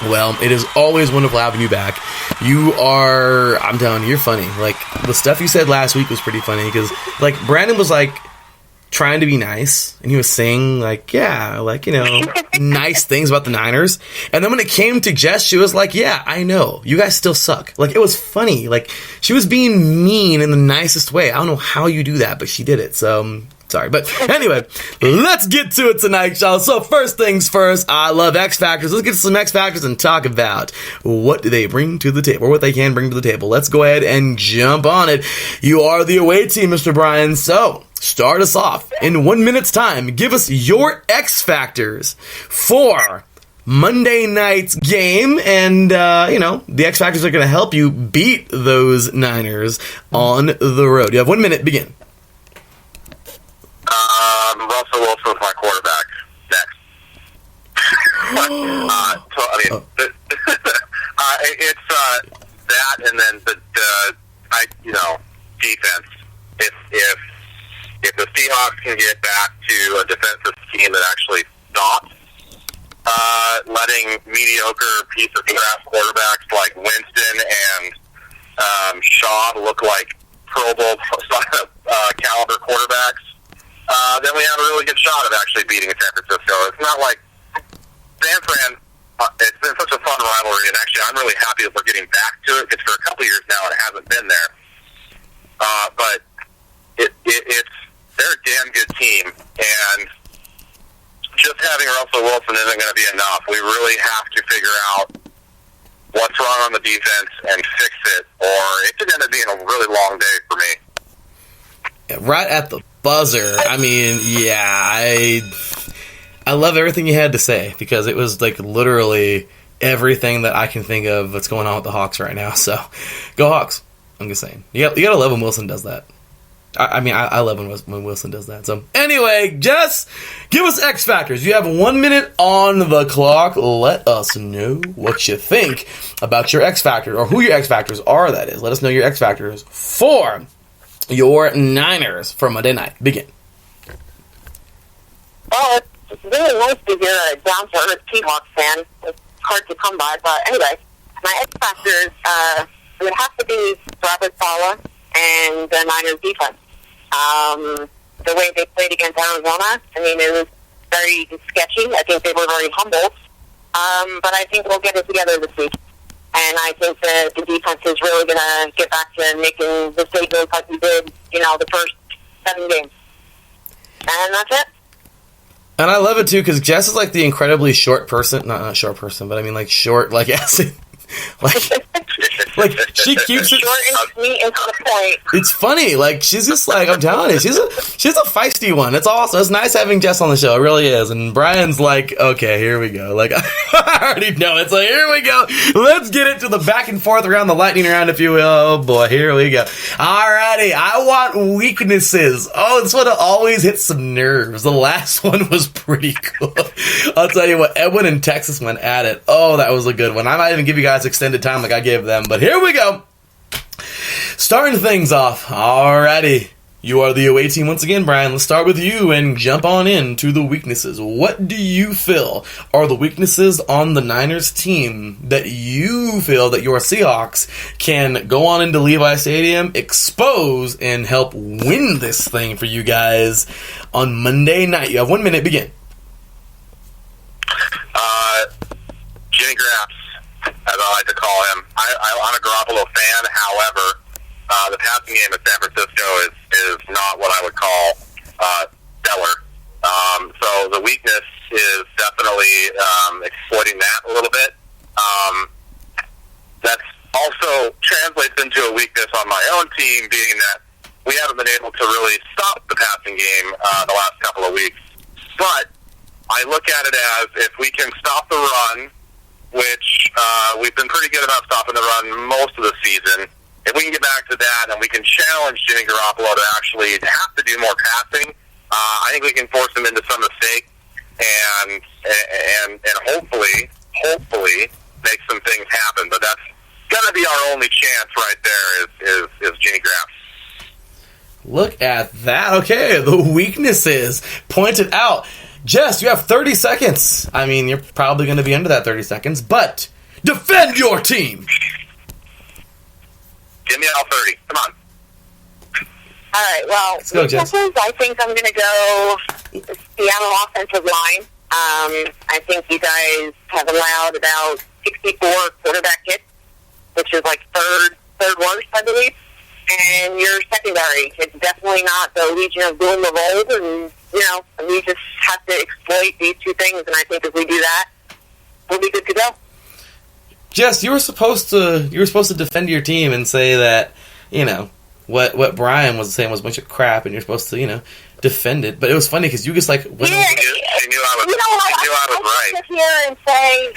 Well, it is always wonderful having you back. You are, I'm telling you, you're funny. Like, the stuff you said last week was pretty funny because, Brandon was, trying to be nice, and he was saying, nice things about the Niners. And then when it came to Jess, she was like, yeah, I know. You guys still suck. It was funny. She was being mean in the nicest way. I don't know how you do that, but she did it, so... Sorry, but anyway, let's get to it tonight, y'all. So first things first, I love X Factors. Let's get to some X Factors and talk about what do they bring to the table, or what they can bring to the table. Let's go ahead and jump on it. You are the away team, Mr. Bryan. So start us off in 1 minute's time. Give us your X Factors for Monday night's game, and the X Factors are going to help you beat those Niners on the road. You have 1 minute. Begin. Russell Wilson's my quarterback. Next. It's that, and then the defense. If the Seahawks can get back to a defensive scheme that actually stops letting mediocre piece of crap quarterbacks like Winston and Shaw look like Pro Bowl caliber quarterbacks, then we have a really good shot of actually beating San Francisco. It's not like San Fran. It's been such a fun rivalry, and actually I'm really happy that we're getting back to it, because for a couple years now it hasn't been there. But they're a damn good team, and just having Russell Wilson isn't going to be enough. We really have to figure out what's wrong on the defense and fix it, or it could end up being a really long day for me. Right at the buzzer. I mean, yeah, I love everything you had to say, because it was literally everything that I can think of that's going on with the Hawks right now. So, go Hawks. I'm just saying. You gotta love when Wilson does that. I love when Wilson does that. So, anyway, Jess, give us X Factors. You have 1 minute on the clock. Let us know what you think about your X Factor, or who your X Factors are, that is. Let us know your X Factors for your Niners for Monday night. Begin. Well, it's really nice to hear a down-to-earth Seahawks fan. It's hard to come by, but anyway, my X Factors would have to be Robert Saleh and the Niners defense. The way they played against Arizona, it was very sketchy. I think they were very humbled. But I think we'll get it together this week. And I think that the defense is really going to get back to making the statements like we did, the first 7 games. And that's it. And I love it, too, because Jess is like the incredibly short person. Not short person, but I mean, like, short, like, acid. Like she keeps it short and sweet and to the point. It's funny, like she's just like, I'm telling you, she's a feisty one. It's awesome. It's nice having Jess on the show. It really is. And Brian's like, okay, here we go. Like I already know. It's like, here we go. Let's get into the back and forth around the lightning round, if you will. Oh boy, here we go. Alrighty, I want weaknesses. Oh, this one always hits some nerves. The last one was pretty cool. I'll tell you what, Edwin in Texas went at it. Oh, that was a good one. I might even give you guys extended time like I gave them, but here we go. Starting things off. Alrighty. You are the away team once again, Brian. Let's start with you and jump on into the weaknesses. What do you feel are the weaknesses on the Niners team that you feel that your Seahawks can go on into Levi Stadium, expose, and help win this thing for you guys on Monday night? You have 1 minute. Begin. Jimmy Graps, as I like to call him. I'm a Garoppolo fan. However, the passing game at San Francisco is not what I would call stellar. So the weakness is definitely exploiting that a little bit. That's also translates into a weakness on my own team, being that we haven't been able to really stop the passing game the last couple of weeks. But I look at it as if we can stop the run, which we've been pretty good about stopping the run most of the season. If we can get back to that and we can challenge Jimmy Garoppolo to actually have to do more passing, I think we can force him into some mistake and hopefully make some things happen. But that's going to be our only chance right there is Jimmy Graps. Look at that. Okay, the weaknesses pointed out. Jess, you have 30 seconds. I mean, you're probably going to be under that 30 seconds, but defend your team. Give me all 30. Come on. All right, well, Let's go, Jess. I think I'm going to go Seattle offensive line. I think you guys have allowed about 64 quarterback hits, which is like third worst, I believe. And your secondary, it's definitely not the Legion of Boom of old, and we just have to exploit these two things, and I think if we do that, we'll be good to go. Jess, you were supposed to defend your team and say that, what Brian was saying was a bunch of crap, and you're supposed to, defend it. But it was funny because you just like went She knew I was right. Sit here and say,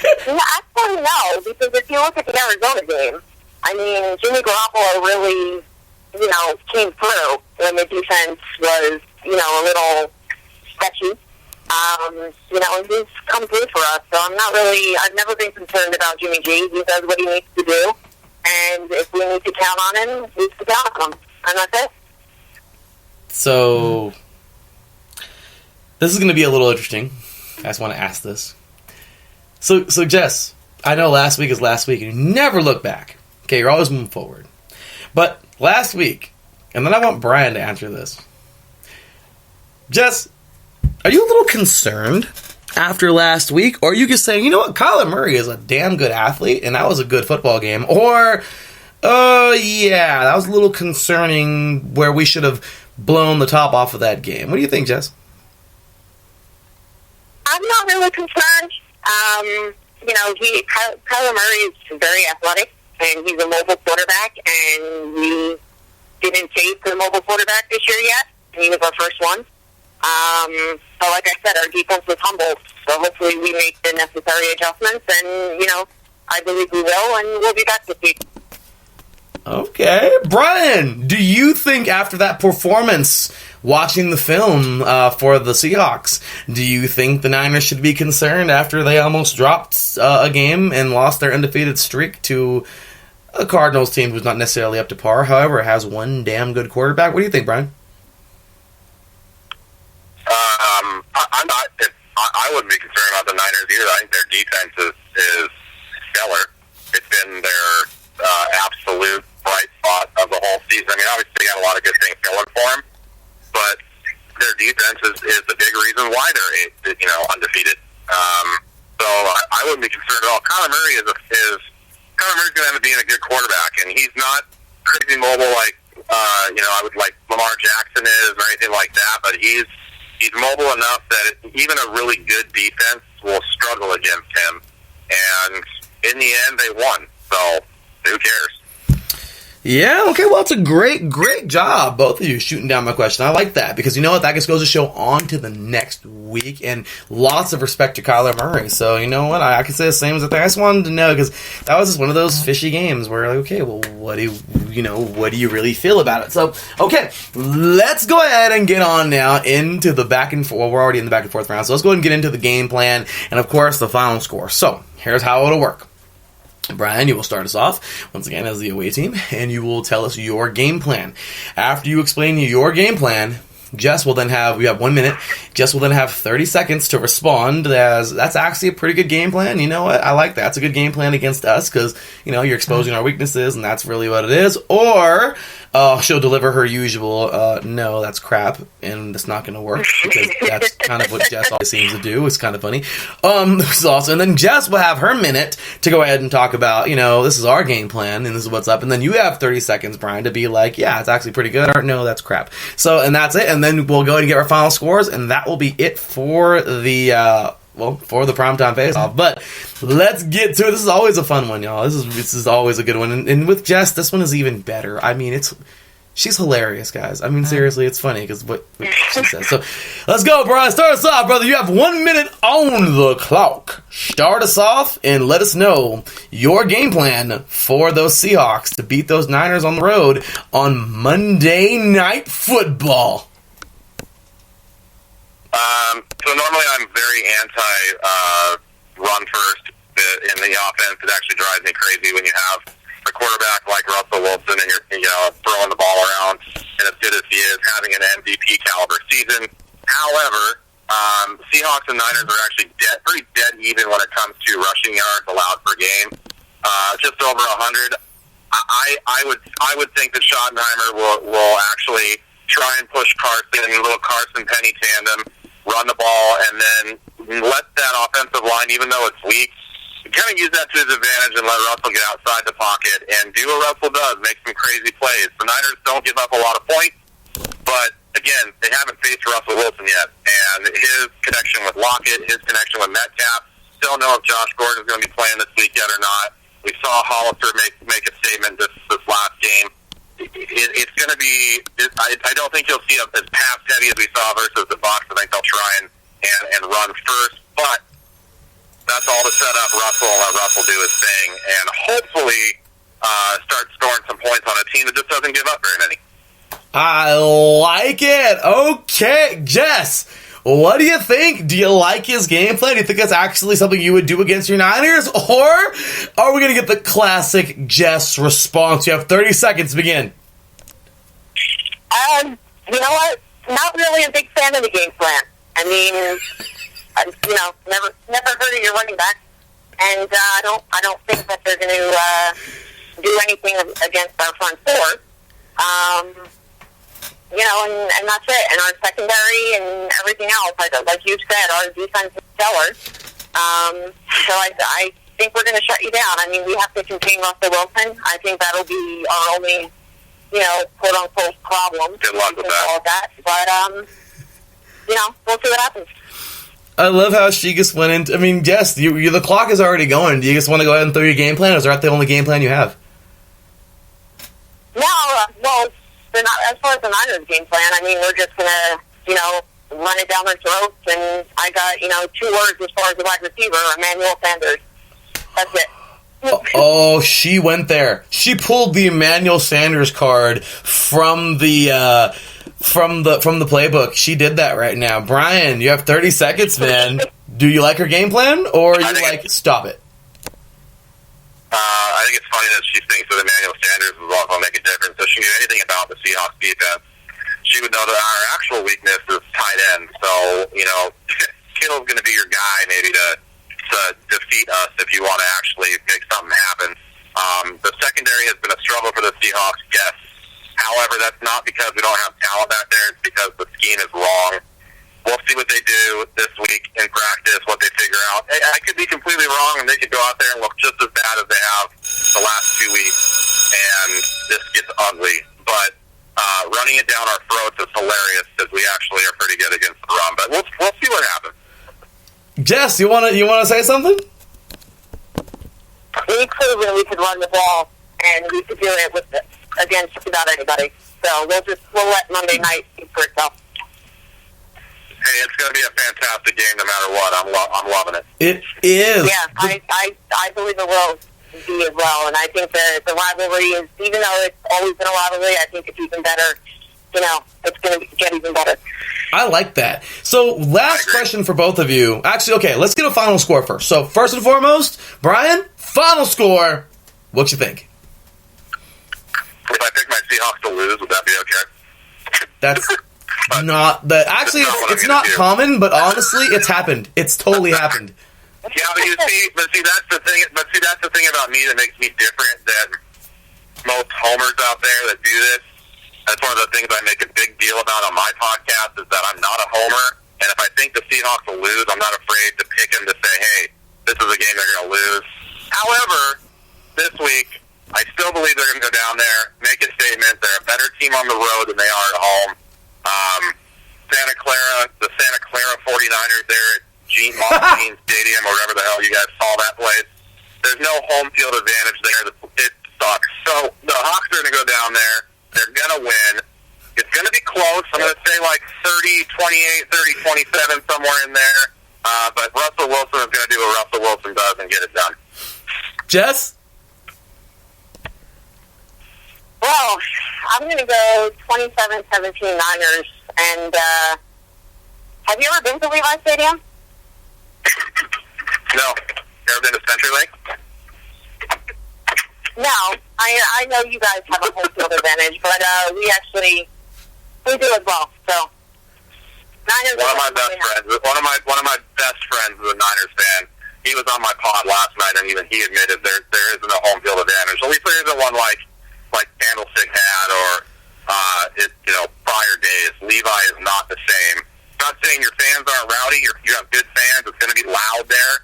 actually no, because if you look at the Arizona game, I mean, Jimmy Garoppolo really, came through when the defense was, a little sketchy. And he's come through for us, so I've never been concerned about Jimmy G. He does what he needs to do, and if we need to count on him, we need to count on him, and that's it. So, this is going to be a little interesting. I just want to ask this. So Jess, I know last week is last week, and you never look back. Okay, you're always moving forward. But last week, and then I want Brian to answer this. Jess, are you a little concerned after last week? Or are you just saying, you know what, Kyler Murray is a damn good athlete, and that was a good football game? Or, yeah, that was a little concerning where we should have blown the top off of that game. What do you think, Jess? I'm not really concerned. Kyler Murray is very athletic, and he's a mobile quarterback, and we didn't face a mobile quarterback this year yet, and he was our first one. So like I said, our defense was humbled, so hopefully we make the necessary adjustments, and, I believe we will, and we'll be back this week. Okay. Brian, do you think after that performance, watching the film for the Seahawks, do you think the Niners should be concerned after they almost dropped a game and lost their undefeated streak to a Cardinals team who's not necessarily up to par, however, has one damn good quarterback? What do you think, Brian? I wouldn't be concerned about the Niners either. I think their defense is stellar. It's been their absolute bright spot of the whole season. I mean, obviously they got a lot of good things going for them, but their defense is the big reason why they're undefeated. So I wouldn't be concerned at all. Kyler Murray Kyler Murray's going to end up being a good quarterback, and he's not crazy mobile like I would like Lamar Jackson is or anything like that, but he's he's mobile enough that even a really good defense will struggle against him. And in the end, they won. So who cares? Yeah, okay, well, it's a great job, both of you, shooting down my question. I like that, because you know what? That just goes to show on to the next week, and lots of respect to Kyler Murray. So, you know what? I can say the same as I think. I just wanted to know, because that was just one of those fishy games where, like, okay, well, what do you really feel about it? So, okay, let's go ahead and get on now into the back and forth. Well, we're already in the back and forth round, so let's go ahead and get into the game plan, and, of course, the final score. So, here's how it'll work. Brian, you will start us off, once again, as the away team, and you will tell us your game plan. After you explain your game plan, Jess will then have, we have 1 minute, Jess will then have 30 seconds to respond as, that's actually a pretty good game plan. You know what? I like that. It's a good game plan against us, because, you know, you're exposing our weaknesses, and that's really what it is. Or, she'll deliver her usual, no, that's crap, and it's not going to work, because that's kind of what Jess always seems to do. It's kind of funny. This is awesome. And then Jess will have her minute to go ahead and talk about, you know, this is our game plan, and this is what's up. And then you have 30 seconds, Brian, to be like, yeah, it's actually pretty good, or no, that's crap. So, and that's it. And then we'll go ahead and get our final scores, and that will be it for the, for the primetime face-off. But let's get to it. This is always a fun one, y'all. This is always a good one. And with Jess, this one is even better. I mean, she's hilarious, guys. I mean, seriously, it's funny because what she says. So let's go, Brian. Start us off, brother. You have 1 minute on the clock. Start us off and let us know your game plan for those Seahawks to beat those Niners on the road on Monday Night Football. So normally I'm very anti-run first in the offense. It actually drives me crazy when you have a quarterback like Russell Wilson and you're throwing the ball around, and as good as he is, having an MVP caliber season. However, Seahawks and Niners are actually pretty dead even when it comes to rushing yards allowed per game. Just over 100. I would think that Schottenheimer will actually try and push Carson, a little Carson Penny tandem, run the ball, and then let that offensive line, even though it's weak, kind of use that to his advantage and let Russell get outside the pocket and do what Russell does, make some crazy plays. The Niners don't give up a lot of points, but again, they haven't faced Russell Wilson yet, and his connection with Lockett, his connection with Metcalf, don't know if Josh Gordon is going to be playing this week yet or not. We saw Hollister make a statement this last game. It's going to be, I don't think you'll see as pass heavy as we saw versus the Bucs. I think they'll try and run first, but that's all to set up Russell and let Russell do his thing and hopefully start scoring some points on a team that just doesn't give up very many. I like it. Okay, Jess, what do you think? Do you like his game plan? Do you think that's actually something you would do against your Niners? Or are we going to get the classic Jess response? You have 30 seconds to begin. You know what? Not really a big fan of the game plan. I mean, never heard of your running back, and I don't think that they're going to do anything against our front four. And that's it. And our secondary and everything else, like you said, our defense is stellar. So I think we're going to shut you down. I mean, we have to contain Russell Wilson. I think that'll be our only, quote unquote problem. Good luck with that. All that. But we'll see what happens. I love how she just went into. I mean, Jess, the clock is already going. Do you just want to go ahead and throw your game plan, or is that the only game plan you have? No, well, as far as the Niners game plan, I mean, we're just going to, run it down their throats, and I got, 2 words as far as the wide receiver, Emmanuel Sanders. That's it. Oh, she went there. She pulled the Emmanuel Sanders card from the playbook. She did that right now. Brian, you have 30 seconds, man. Do you like her game plan, or are you stop it? I think it's funny that she thinks that Emmanuel Sanders will make a difference. If she knew anything about the Seahawks defense, she would know that our actual weakness is tight end. So, Kittle's going to be your guy maybe to defeat us if you want to actually make something happen. The secondary has been a struggle for the Seahawks, yes. However, that's not because we don't have talent back there. It's because the scheme is wrong. We'll see what they do this week in practice, what they figure out. I could be completely wrong, and they could go out there and look just as bad as they have the last 2 weeks, and this gets ugly. But running it down our throats is hilarious because we actually are pretty good against the run. But Jess, you wanna say something? We proven we could run the ball, and we could do it against just about anybody. So we'll let Monday night speak for itself. Hey, it's going to be a fantastic game no matter what. I'm loving it. It is. Yeah, I believe it will be as well, and I think the rivalry is, even though it's always been a rivalry, I think it's even better. It's going to get even better. I like that. So, last question for both of you. Actually, okay, let's get a final score first. So, first and foremost, Brian, final score. What you think? If I pick my Seahawks to lose, would that be okay? That's not the. Actually, it's not common, but honestly, it's happened. It's totally happened. Yeah, but that's the thing. But see, that's the thing about me that makes me different than most homers out there that do this. That's one of the things I make a big deal about on my podcast is that I'm not a homer, and if I think the Seahawks will lose, I'm not afraid to pick them to say, hey, this is a game they're going to lose. However, this week, I still believe they're going to go down there, make a statement. They're a better team on the road than they are at home. The Santa Clara 49ers there at Gene Stadium, or whatever the hell you guys call that place. There's no home field advantage there. It sucks. So the Hawks are going to go down there. They're going to win. It's going to be close. I'm going to say like 30-28, 30-27, somewhere in there. But Russell Wilson is going to do what Russell Wilson does and get it done. Jess? Well, I'm going to go 27-17 Niners. And have you ever been to Levi Stadium? No. Ever been to CenturyLink? No. I know you guys have a home field advantage, but we do as well. So Niners. One of my best friends is a Niners fan. He was on my pod last night, and even he admitted there isn't a home field advantage. At least there isn't one like Candlestick had, or prior days. Levi is not the same. I'm not saying your fans aren't rowdy. You have good fans. It's going to be loud there.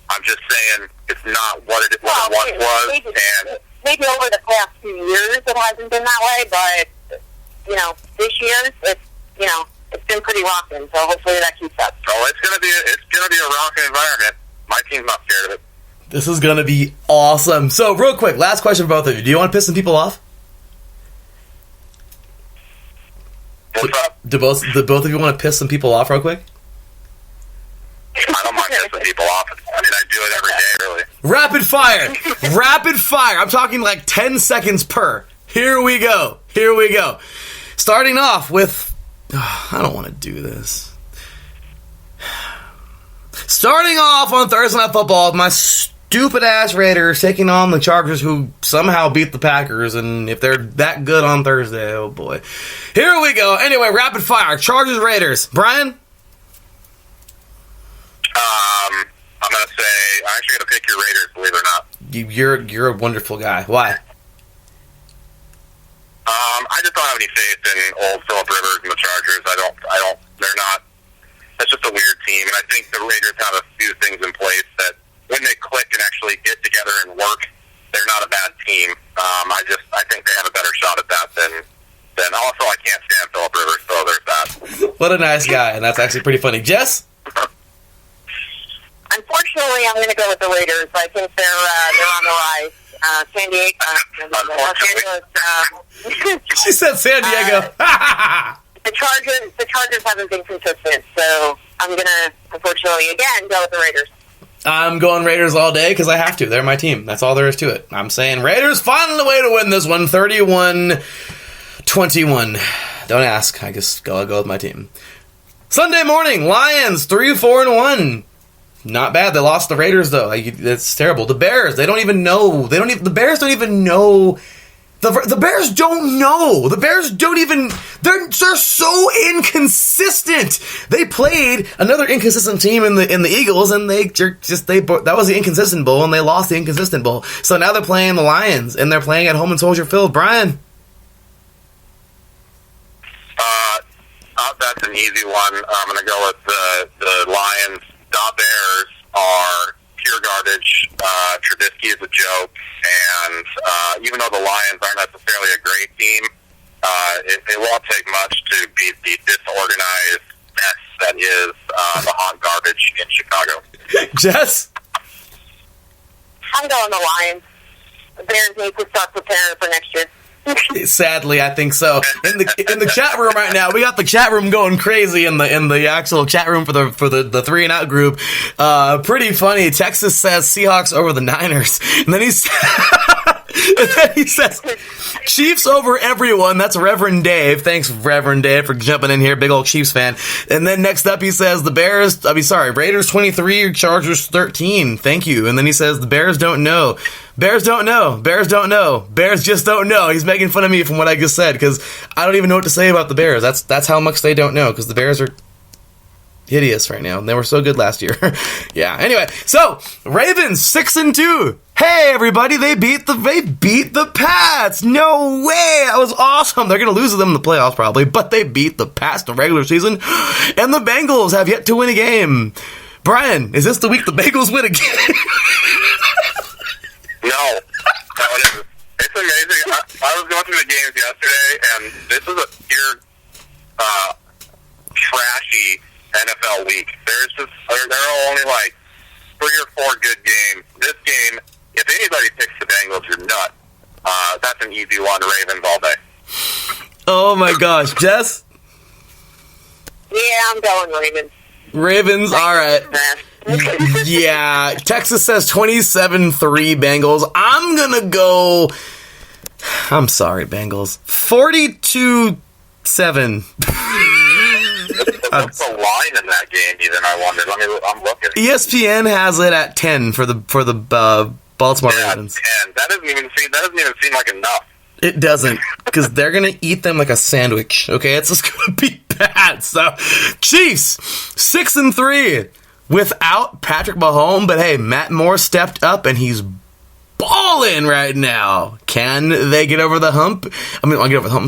I'm just saying it's not what it once was. Maybe over the past few years it hasn't been that way, but this year it's been pretty rocking. So hopefully that keeps up. So it's gonna be a rocking environment. My team's not scared of it. This is going to be awesome. So, real quick, last question for both of you. Do you want to piss some people off? What's up? Do both of you want to piss some people off real quick? I don't mind pissing people off. I mean, I do it every day, really. Rapid fire! Rapid fire! I'm talking like 10 seconds per. Here we go. Starting off with... I don't want to do this. Starting off on Thursday Night Football, my stupid-ass Raiders taking on the Chargers, who somehow beat the Packers, and if they're that good on Thursday, oh boy. Here we go. Anyway, rapid fire. Chargers-Raiders. Brian? I'm going to say, I'm actually going to pick your Raiders, believe it or not. You're a wonderful guy. Why? I just don't have any faith in old Phillip Rivers and the Chargers. They're not, that's just a weird team, and I think the Raiders have a few things in place that when they click and actually get together and work, they're not a bad team. I think they have a better shot at that than also I can't stand Phillip Rivers, so there's that. What a nice guy, and that's actually pretty funny. Jess? Unfortunately, I'm going to go with the Raiders. I think they're on the rise. San Diego. She said San Diego. The Chargers haven't been consistent, so I'm going to, unfortunately, again, go with the Raiders. I'm going Raiders all day because I have to. They're my team. That's all there is to it. I'm saying Raiders find a way to win this one, 31-21. Don't ask. I guess I'll go with my team. Sunday morning, Lions 3-4-1. Not bad. They lost the Raiders though. That's terrible. The Bears. They don't even know. The Bears don't even know. The Bears don't know. The Bears don't even. They're so inconsistent. They played another inconsistent team in the Eagles, and that was the inconsistent bowl, and they lost the inconsistent bowl. So now they're playing the Lions, and they're playing at home in Soldier Field. Brian. That's an easy one. I'm going to go with the Lions. The Bears are pure garbage. Trubisky is a joke, and even though the Lions aren't necessarily a great team, it won't take much to beat the disorganized mess that is the hot garbage in Chicago. Jess? I'm going the Lions. The Bears need to start preparing for next year. Sadly, I think so. In the chat room right now, we got the chat room going crazy in the actual chat room for the 3 and Out group. Pretty funny. Texas says Seahawks over the Niners, and then he says Chiefs over everyone. That's Reverend Dave. Thanks, Reverend Dave, for jumping in here. Big old Chiefs fan. And then next up, he says Raiders 23, Chargers 13. Thank you. And then he says the Bears don't know. Bears don't know. Bears don't know. Bears just don't know. He's making fun of me from what I just said because I don't even know what to say about the Bears. That's how much they don't know because the Bears are hideous right now. They were so good last year. Yeah. Anyway, so Ravens 6-2. Hey everybody, they beat the Pats. No way. That was awesome. They're going to lose to them in the playoffs probably, but they beat the Pats in the regular season. And the Bengals have yet to win a game. Brian, is this the week the Bengals win a game? No, it isn't. It's amazing. I was going through the games yesterday, and this is a pure trashy NFL week. There are only like 3 or 4 good games. This game, if anybody picks the Bengals, you're nuts. That's an easy one. Ravens all day. Oh my gosh, Jess? Yeah, I'm going Ravens. Ravens, all right. Yeah, Texas says 27-3 Bengals. I'm going to go... I'm sorry, Bengals. 42-7. What's the line in that game, even, I wonder? I'm looking. ESPN has it at 10 for the Baltimore Ravens. 10. That doesn't even seem like enough. It doesn't, because they're going to eat them like a sandwich, okay? It's just going to be bad. So, Chiefs, 6-3 without Patrick Mahomes, but hey, Matt Moore stepped up, and he's balling right now. Can they get over the hump?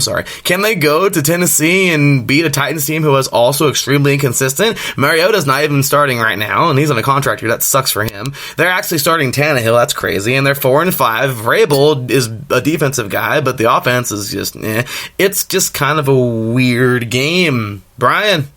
Sorry. Can they go to Tennessee and beat a Titans team who is also extremely inconsistent? Mariota's not even starting right now, and he's on a contract here. That sucks for him. They're actually starting Tannehill. That's crazy. And they're 4-5. Vrabel is a defensive guy, but the offense is just, It's just kind of a weird game. Brian?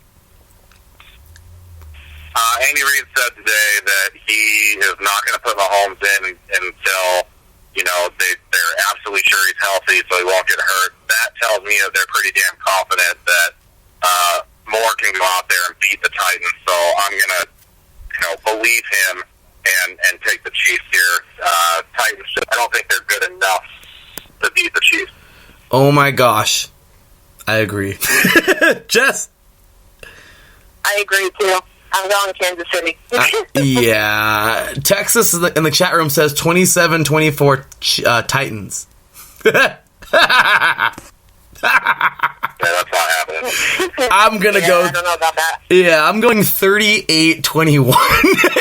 Andy Reid said today that he is not going to put Mahomes in until, they're absolutely sure he's healthy so he won't get hurt. That tells me that they're pretty damn confident that Moore can go out there and beat the Titans. So I'm going to, believe him and take the Chiefs here. Titans, I don't think they're good enough to beat the Chiefs. Oh my gosh. I agree. Jess? I agree too. I'm going to Kansas City. Yeah. Texas in the chat room says 27-24 Titans. That's not happening. I'm going to go... I don't know about that. Yeah, I'm going 38-21.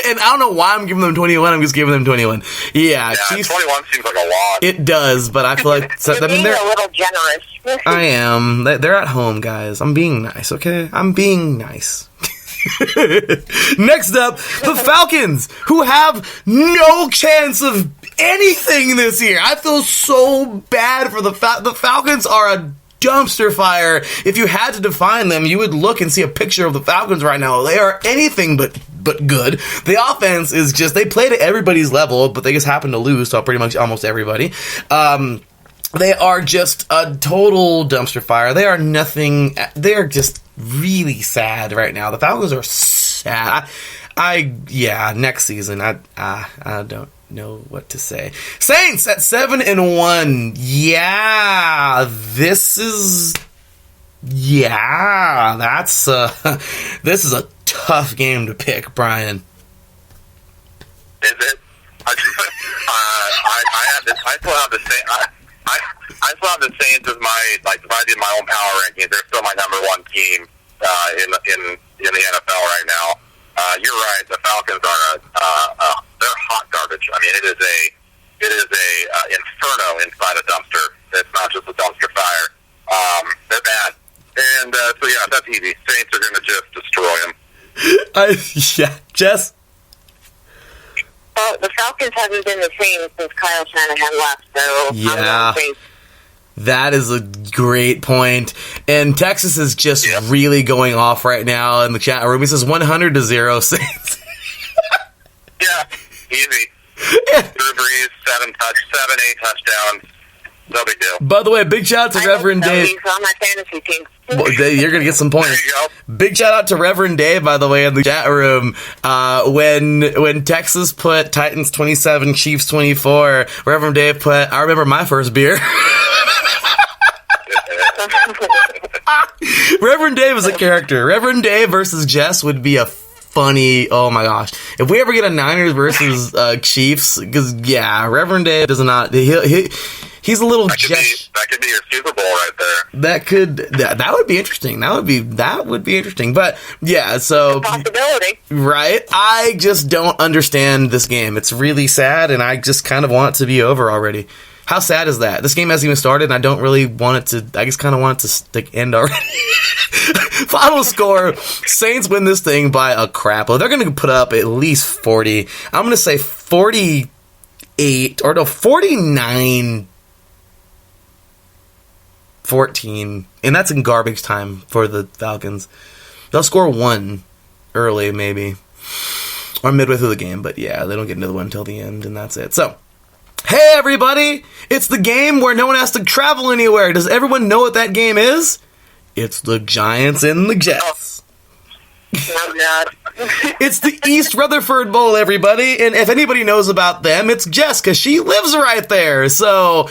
And I don't know why I'm giving them 21. I'm just giving them 21. Yeah, Chiefs, 21 seems like a lot. It does, but I feel like... You're being a little generous. I am. They're at home, guys. I'm being nice, okay? I'm being nice. Next up, the Falcons, who have no chance of anything this year. I feel so bad for the Falcons are a dumpster fire. If you had to define them, you would look and see a picture of the Falcons right now. They are anything but good. The offense is just, they played at everybody's level, but they just happen to lose to pretty much almost everybody. They are just a total dumpster fire. They are nothing. They are just really sad right now. The Falcons are sad. Next season, I don't know what to say. Saints at 7-1. Yeah, this is a tough game to pick, Brian. Is it? I still have the same. I still have the Saints as my, if I did my own power rankings, they're still my number 1 team in the NFL right now. You're right. The Falcons are they're hot garbage. I mean, it is a inferno inside a dumpster. It's not just a dumpster fire. They're bad, and so yeah, that's easy. Saints are going to just destroy them. Jess. Well, the Falcons haven't been the same since Kyle Shanahan left, so yeah. That is a great point. And Texas is just really going off right now in the chat room. He says 100-0 Saints. Yeah, easy. Drew Brees, 8 touchdowns. No big deal. By the way, big shout out to Reverend Dave. He's on my fantasy team. Well, you're going to get some points. Big shout out to Reverend Dave, by the way, in the chat room. When Texas put Titans 27, Chiefs 24, Reverend Dave put, I remember my first beer. Reverend Dave is a character. Reverend Dave versus Jess would be a funny, oh my gosh. If we ever get a Niners versus Chiefs, because, Reverend Dave does not, he's a little that could be your Super Bowl right there. That would be interesting. That would be interesting. But yeah, so possibility. Right? I just don't understand this game. It's really sad, and I just kind of want it to be over already. How sad is that? This game hasn't even started, and I don't really want it to. I just kind of want it to end already. Final score: Saints win this thing by a crap load. They're going to put up at least 40. I'm going to say 48 or no 49. 14, and that's in garbage time for the Falcons. They'll score one early, maybe, or midway through the game, but yeah, they don't get another one until the end, and that's it. So, hey everybody, it's the game where no one has to travel anywhere. Does everyone know what that game is? It's the Giants and the Jets. Oh, God. It's the East Rutherford Bowl, everybody, and if anybody knows about them, it's Jess, because she lives right there, so...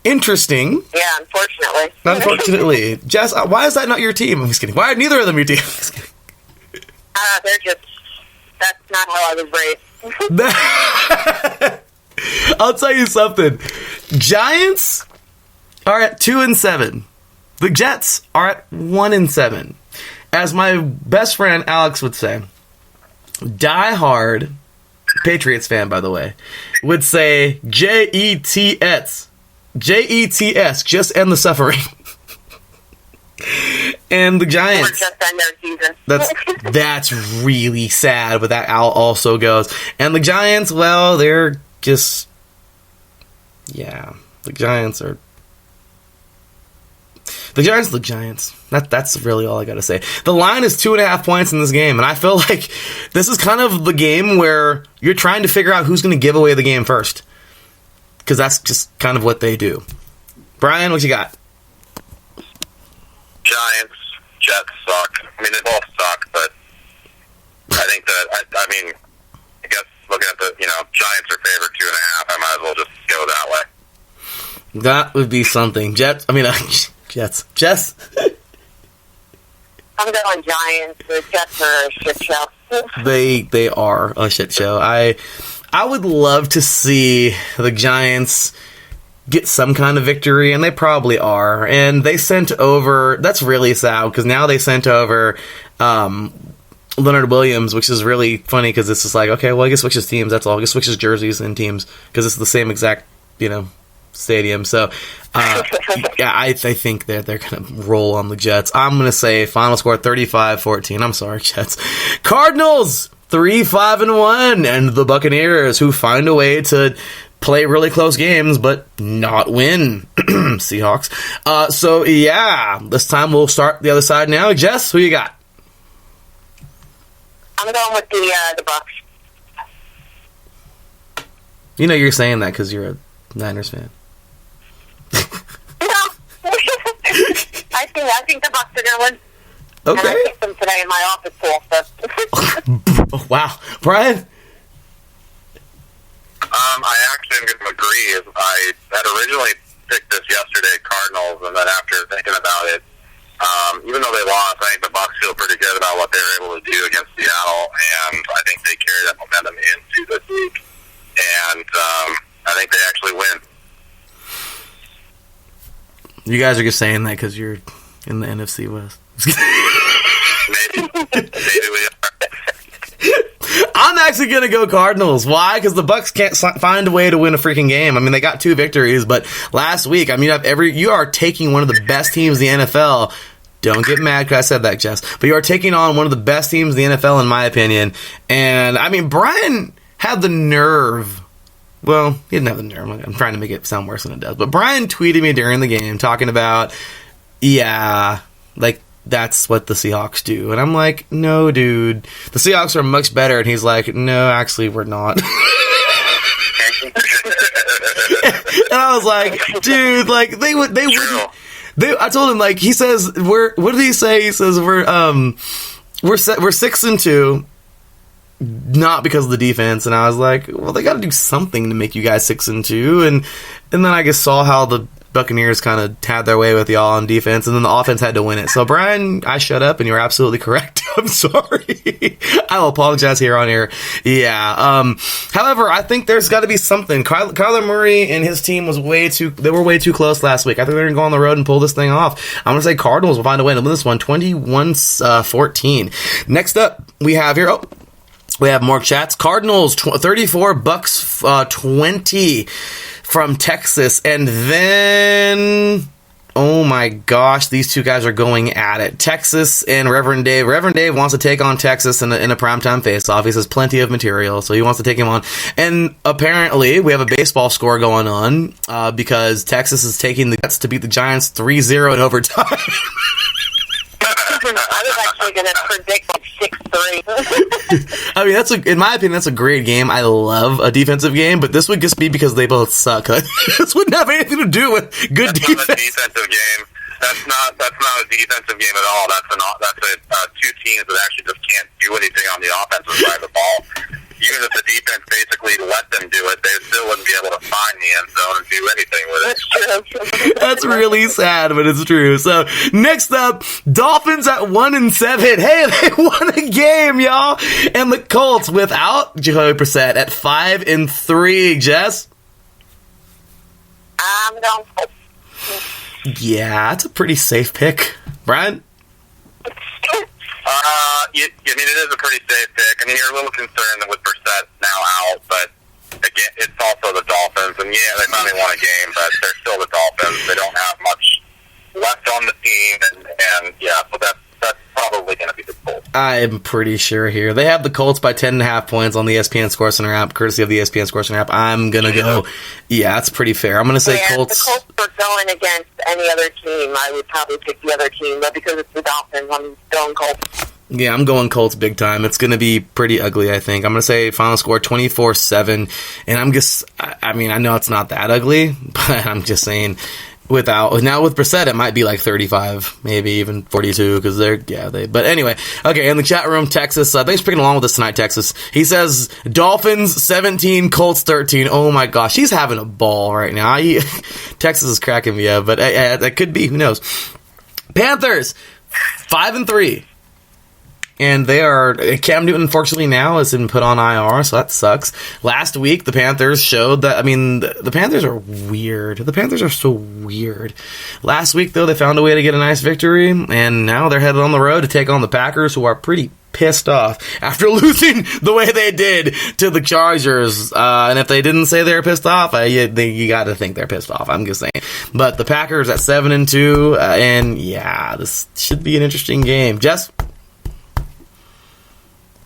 Interesting. Yeah, unfortunately. Unfortunately. Jess, why is that not your team? I'm just kidding. Why are neither of them your team? I'm just kidding. That's not how I was raised. I'll tell you something. Giants are at 2-7. The Jets are at 1-7. As my best friend Alex would say, die-hard Patriots fan, by the way, would say Jets. Jets, just end the suffering. And the Giants. Or just end their season. That's really sad, but that also goes. And the Giants, well, they're just... Yeah, the Giants are... The Giants are the Giants. That's really all I gotta say. The line is 2.5 points in this game, and I feel like this is kind of the game where you're trying to figure out who's going to give away the game first. Because that's just kind of what they do. Brian, what you got? Giants, Jets suck. I mean, they both suck, but I think that, I guess looking at the, Giants are favored 2.5, I might as well just go that way. That would be something. Jets. Jess? I'm going Giants. The Jets are a shit show. They are a shit show. I would love to see the Giants get some kind of victory, and they probably are. And they sent over... That's really sad, because now they sent over Leonard Williams, which is really funny, because it's just like, okay, well, I guess switches teams, that's all. I guess switches jerseys and teams, because it's the same exact, stadium. So, yeah, I think that they're going to roll on the Jets. I'm going to say final score 35-14. I'm sorry, Jets. Cardinals! 3-5-1, and the Buccaneers, who find a way to play really close games but not win. Seahawks. So yeah, this time we'll start the other side now. Jess, who you got? I'm going with the Bucs. You're saying that because you're a Niners fan. I think the Bucs are going to win. Okay. And I picked them today in my office pool. So. Wow. Brian? I actually am going to agree. I had originally picked this yesterday, Cardinals, and then after thinking about it, even though they lost, I think the Bucs feel pretty good about what they were able to do against Seattle, and I think they carry that momentum into this week. And I think they actually win. You guys are just saying that because you're in the NFC West. Maybe we are. I'm actually going to go Cardinals. Why? Because the Bucs can't find a way to win a freaking game. I mean, they got 2 victories, but last week, you are taking one of the best teams in the NFL. Don't get mad because I said that, Jess. But you are taking on one of the best teams in the NFL, in my opinion. And, Brian had the nerve well, he didn't have the nerve. I'm trying to make it sound worse than it does. But Brian tweeted me during the game talking about, yeah, like, that's what the Seahawks do. And I'm like, no, dude. The Seahawks are much better. And he's like, no, actually, we're not. And I was like, dude, like, they wouldn't. I told him, like, he says, what did he say? He says, we're 6-2. Not because of the defense. And I was like, well, they got to do something to make you guys 6-2. And then I just saw how the Buccaneers kind of had their way with y'all on defense, and then the offense had to win it. So, Brian, I shut up, and you're absolutely correct. I'm sorry. I will apologize here on air. Yeah. However, I think there's got to be something. Kyler Murray and his team they were way too close last week. I think they're going to go on the road and pull this thing off. I'm going to say Cardinals will find a way to win this one, 21-14. Next up, we have here, we have more chats. Cardinals 34, Bucks 20 from Texas. And then, oh my gosh, these two guys are going at it. Texas and Reverend Dave. Reverend Dave wants to take on Texas in a primetime face-off. He says plenty of material, so he wants to take him on. And apparently, we have a baseball score going on because Texas is taking the Jets to beat the Giants 3-0 in overtime. I was actually going to predict like 6-3. I mean, in my opinion, that's a great game. I love a defensive game, but this would just be because they both suck. This wouldn't have anything to do with good defense. Not a defensive game. That's not a defensive game at all. That's two teams that actually just can't do anything on the offensive side of the ball. Even if the defense basically let them do it, they still wouldn't be able to find the end zone and do anything with it. That's true. That's really sad, but it's true. So, next up, Dolphins at 1-7. Hey, they won a game, y'all. And the Colts without Jacoby Brissett at 5-3. Jess? I'm going Colts. Yeah, that's a pretty safe pick. Brian? I mean, it is a pretty safe pick. I mean, you're a little concerned with Brissett now out, but again, it's also the Dolphins. And yeah, they finally won a game, but they're still the Dolphins. They don't have much left on the team, and yeah, so that's probably going to be the Colts. I'm pretty sure here. They have the Colts by 10.5 points on the ESPN Score Center app, courtesy of the ESPN Score Center app. I'm going to go, yeah, that's pretty fair. I'm going to say Colts. If the Colts were going against any other team, I would probably pick the other team, but because it's the Dolphins, I'm going Colts. Yeah, I'm going Colts big time. It's going to be pretty ugly, I think. I'm going to say final score 24-7. And I'm just, I mean, I know it's not that ugly, but I'm just saying with Brissett, it might be like 35, maybe even 42, because but anyway. Okay, in the chat room, Texas, thanks for picking along with us tonight, Texas. He says, Dolphins 17, Colts 13. Oh my gosh, he's having a ball right now. Texas is cracking me up, but that could be, who knows. Panthers, 5-3. And they are, Cam Newton, unfortunately, now has been put on IR, so that sucks. Last week, the Panthers showed that, I mean, the Panthers are weird. The Panthers are so weird. Last week, though, they found a way to get a nice victory, and now they're headed on the road to take on the Packers, who are pretty pissed off after losing the way they did to the Chargers. And if they didn't say they were pissed off, you got to think they're pissed off. I'm just saying. But the Packers at 7-2, and yeah, this should be an interesting game. Jess?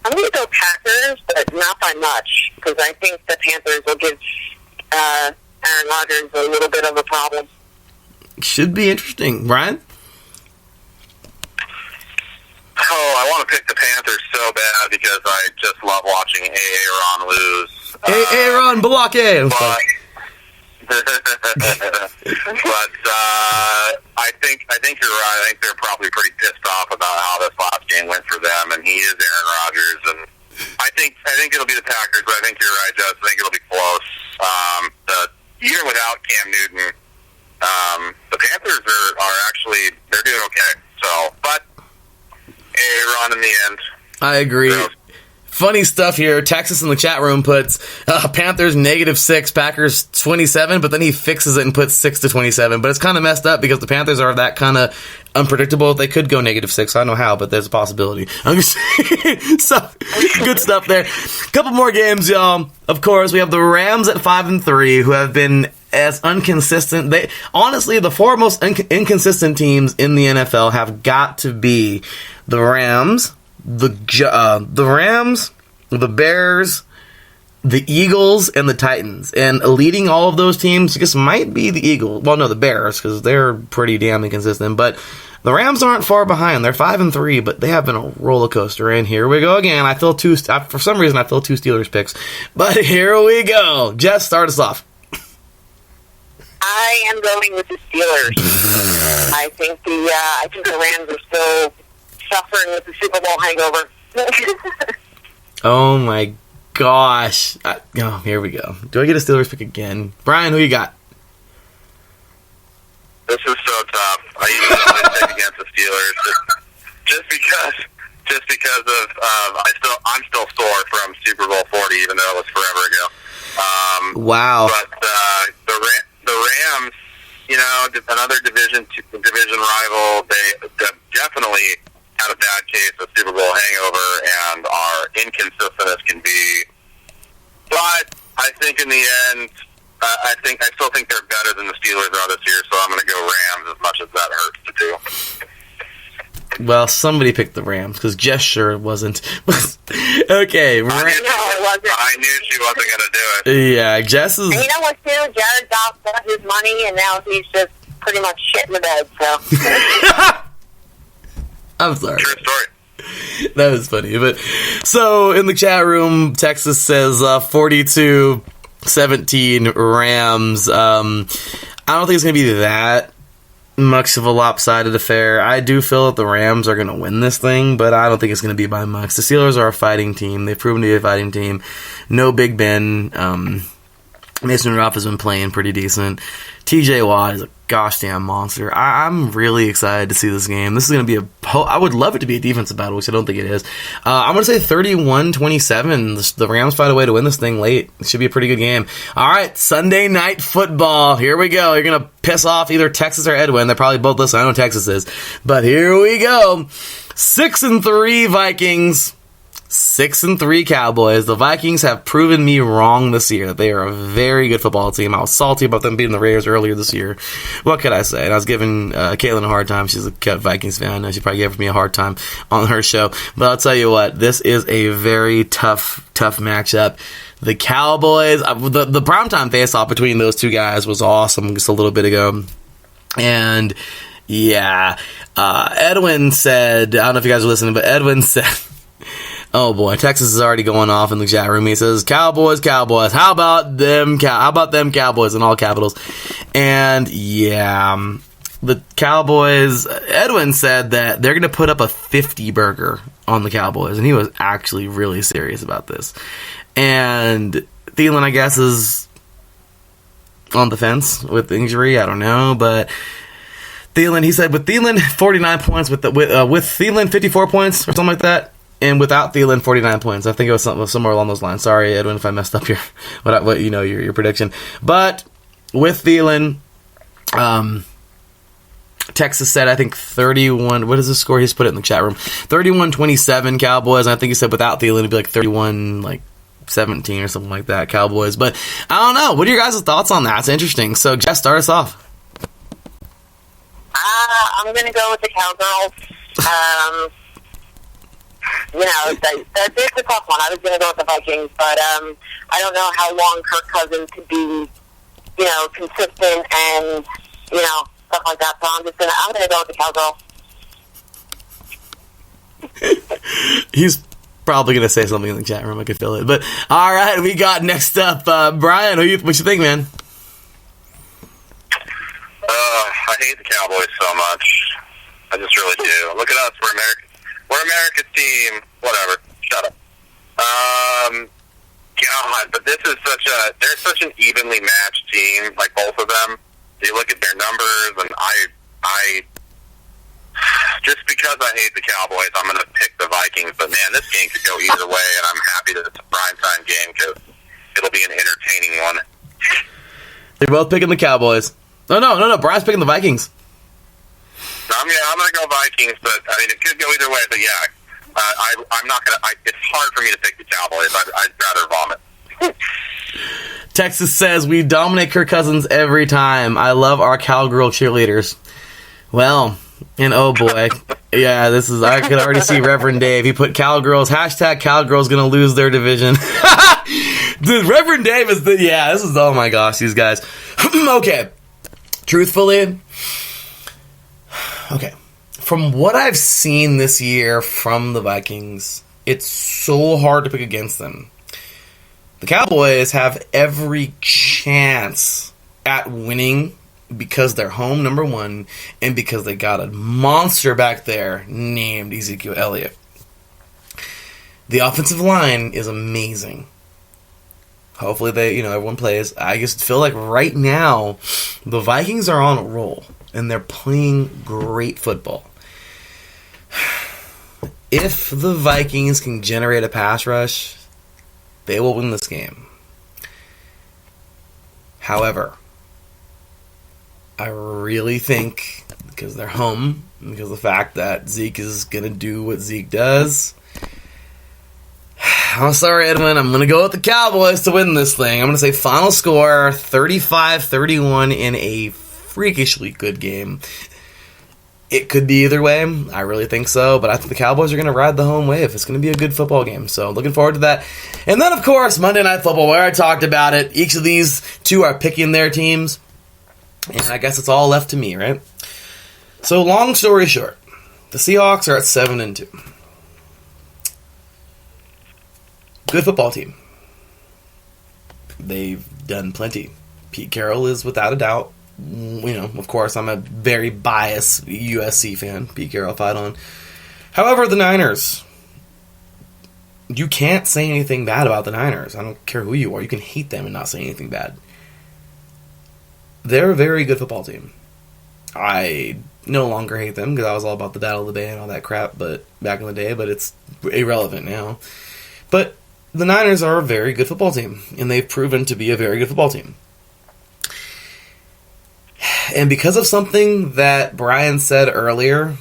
I'm going to go Packers, but not by much, because I think the Panthers will give Aaron Rodgers a little bit of a problem. Should be interesting. Brian? Oh, I want to pick the Panthers so bad because I just love watching Aaron lose. Aaron Balake! But I think you're right. I think they're probably pretty pissed off about how this last game went for them, and he is Aaron Rodgers. And I think it'll be the Packers, but I think you're right, Jess. I think it'll be close. Even without Cam Newton, the Panthers are actually they're doing okay. So, but Aaron in the end. I agree. Funny stuff here. Texas in the chat room puts Panthers -6, Packers 27, but then he fixes it and puts 6-27. But it's kind of messed up because the Panthers are that kind of unpredictable. They could go -6. I don't know how, but there's a possibility. I'm just so good stuff there. Couple more games, y'all. Of course, we have the Rams at 5-3, who have been as inconsistent. Honestly, the four most inconsistent teams in the NFL have got to be the Rams, the Bears, the Eagles and the Titans. And leading all of those teams, I guess, might be the Eagles. Well, no, the Bears, because they're pretty damn inconsistent. But the Rams aren't far behind. They're 5-3, but they have been a roller coaster. And here we go again. For some reason, I feel two Steelers picks. But here we go. Jess, start us off. I am going with the Steelers. I think the Rams are still suffering with the Super Bowl hangover. Oh my gosh. Here we go. Do I get a Steelers pick again? Brian, who you got? This is so tough. I usually always pick against the Steelers just because of I'm still sore from Super Bowl 40, even though it was forever ago. Wow. But the Rams, another division rival, they definitely had a bad case of Super Bowl hangover and are inconsistent as can be. But I think in the end, I still think they're better than the Steelers are this year, so I'm going to go Rams as much as that hurts to do. Well, somebody picked the Rams, because Jess sure wasn't. Okay. I knew she wasn't going to do it. Yeah, Jess is... And you know what, too? Jared Goff got his money, and now he's just pretty much shit in the bed, so... I'm sorry. True story. That was funny. But so, in the chat room, Texas says 42-17 Rams. I don't think it's going to be that much of a lopsided affair. I do feel that the Rams are going to win this thing, but I don't think it's going to be by much. The Steelers are a fighting team. They've proven to be a fighting team. No Big Ben. Mason Rudolph has been playing pretty decent. TJ Watt is a gosh damn monster. I'm really excited to see this game. This is going to be I would love it to be a defensive battle, which I don't think it is. I'm going to say 31-27. The Rams find a way to win this thing late. It should be a pretty good game. All right, Sunday Night Football. Here we go. You're going to piss off either Texas or Edwin. They're probably both listening. I know Texas is. But here we go. 6-3 Vikings. 6-3 Cowboys. The Vikings have proven me wrong this year that they are a very good football team. I was salty about them beating the Raiders earlier this year. What could I say? And I was giving Caitlin a hard time. She's a Vikings fan. I know she probably gave me a hard time on her show. But I'll tell you what, this is a very tough matchup. The Cowboys, the primetime face-off between those two guys was awesome just a little bit ago. And yeah, Edwin said, I don't know if you guys are listening, but Edwin said... Oh boy, Texas is already going off in the chat room. He says, Cowboys. How about them Cowboys in all capitals? And yeah, the Cowboys, Edwin said that they're going to put up a 50 burger on the Cowboys. And he was actually really serious about this. And Thielen, I guess, is on the fence with injury. I don't know, but Thielen, he said with Thielen 49 points, with Thielen 54 points or something like that. And without Thielen, 49 points. I think it was somewhere along those lines. Sorry, Edwin, if I messed up your prediction. But with Thielen, Texas said, I think 31. What is the score? He's put it in the chat room. 31-27 Cowboys. I think he said without Thielen, it'd be like 31-17 or something like that. Cowboys. But I don't know. What are your guys' thoughts on that? It's interesting. So, Jess, start us off. I'm going to go with the Cowgirls. It's a tough one. I was going to go with the Vikings, but I don't know how long Kirk Cousins could be, consistent and, stuff like that. So I'm going to go with the Cowgirls. He's probably going to say something in the chat room. I could feel it. But, all right, we got next up, Brian, what you think, man? I hate the Cowboys so much. I just really do. Look at us. We're America's team. Whatever. Shut up. God, but they're such an evenly matched team, like both of them. You look at their numbers, and I just because I hate the Cowboys, I'm going to pick the Vikings. But man, this game could go either way, and I'm happy that it's a primetime game because it'll be an entertaining one. They're both picking the Cowboys. No. Brian's picking the Vikings. I'm going to go Vikings, but I mean, it could go either way. But yeah, I'm not going to. It's hard for me to pick the Cowboys. I'd rather vomit. Texas says we dominate Kirk Cousins every time. I love our cowgirl cheerleaders. Well, and oh boy, yeah, I could already see Reverend Dave. He put cowgirls. # cowgirls going to lose their division. The Reverend Dave is this is, oh my gosh, these guys. Okay. Truthfully, okay. From what I've seen this year from the Vikings, it's so hard to pick against them. The Cowboys have every chance at winning because they're home, number one, and because they got a monster back there named Ezekiel Elliott. The offensive line is amazing. Hopefully everyone plays. I just feel like right now the Vikings are on a roll and they're playing great football. If the Vikings can generate a pass rush, they will win this game. However, I really think, because they're home, because of the fact that Zeke is going to do what Zeke does, I'm sorry, Edwin, I'm going to go with the Cowboys to win this thing. I'm going to say final score 35-31 in a freakishly good game. It could be either way. I really think so, but I think the Cowboys are going to ride the home wave. It's going to be a good football game, so looking forward to that. And then, of course, Monday Night Football, where I talked about it. Each of these two are picking their teams, and I guess it's all left to me, right? So, long story short, the Seahawks are at 7-2. Good football team. They've done plenty. Pete Carroll is without a doubt. Of course, I'm a very biased USC fan. Pete Carroll fight on. However, the Niners, you can't say anything bad about the Niners. I don't care who you are. You can hate them and not say anything bad. They're a very good football team. I no longer hate them because I was all about the Battle of the Bay and all that crap but back in the day, but it's irrelevant now. But the Niners are a very good football team, and they've proven to be a very good football team. And because of something that Brian said earlier,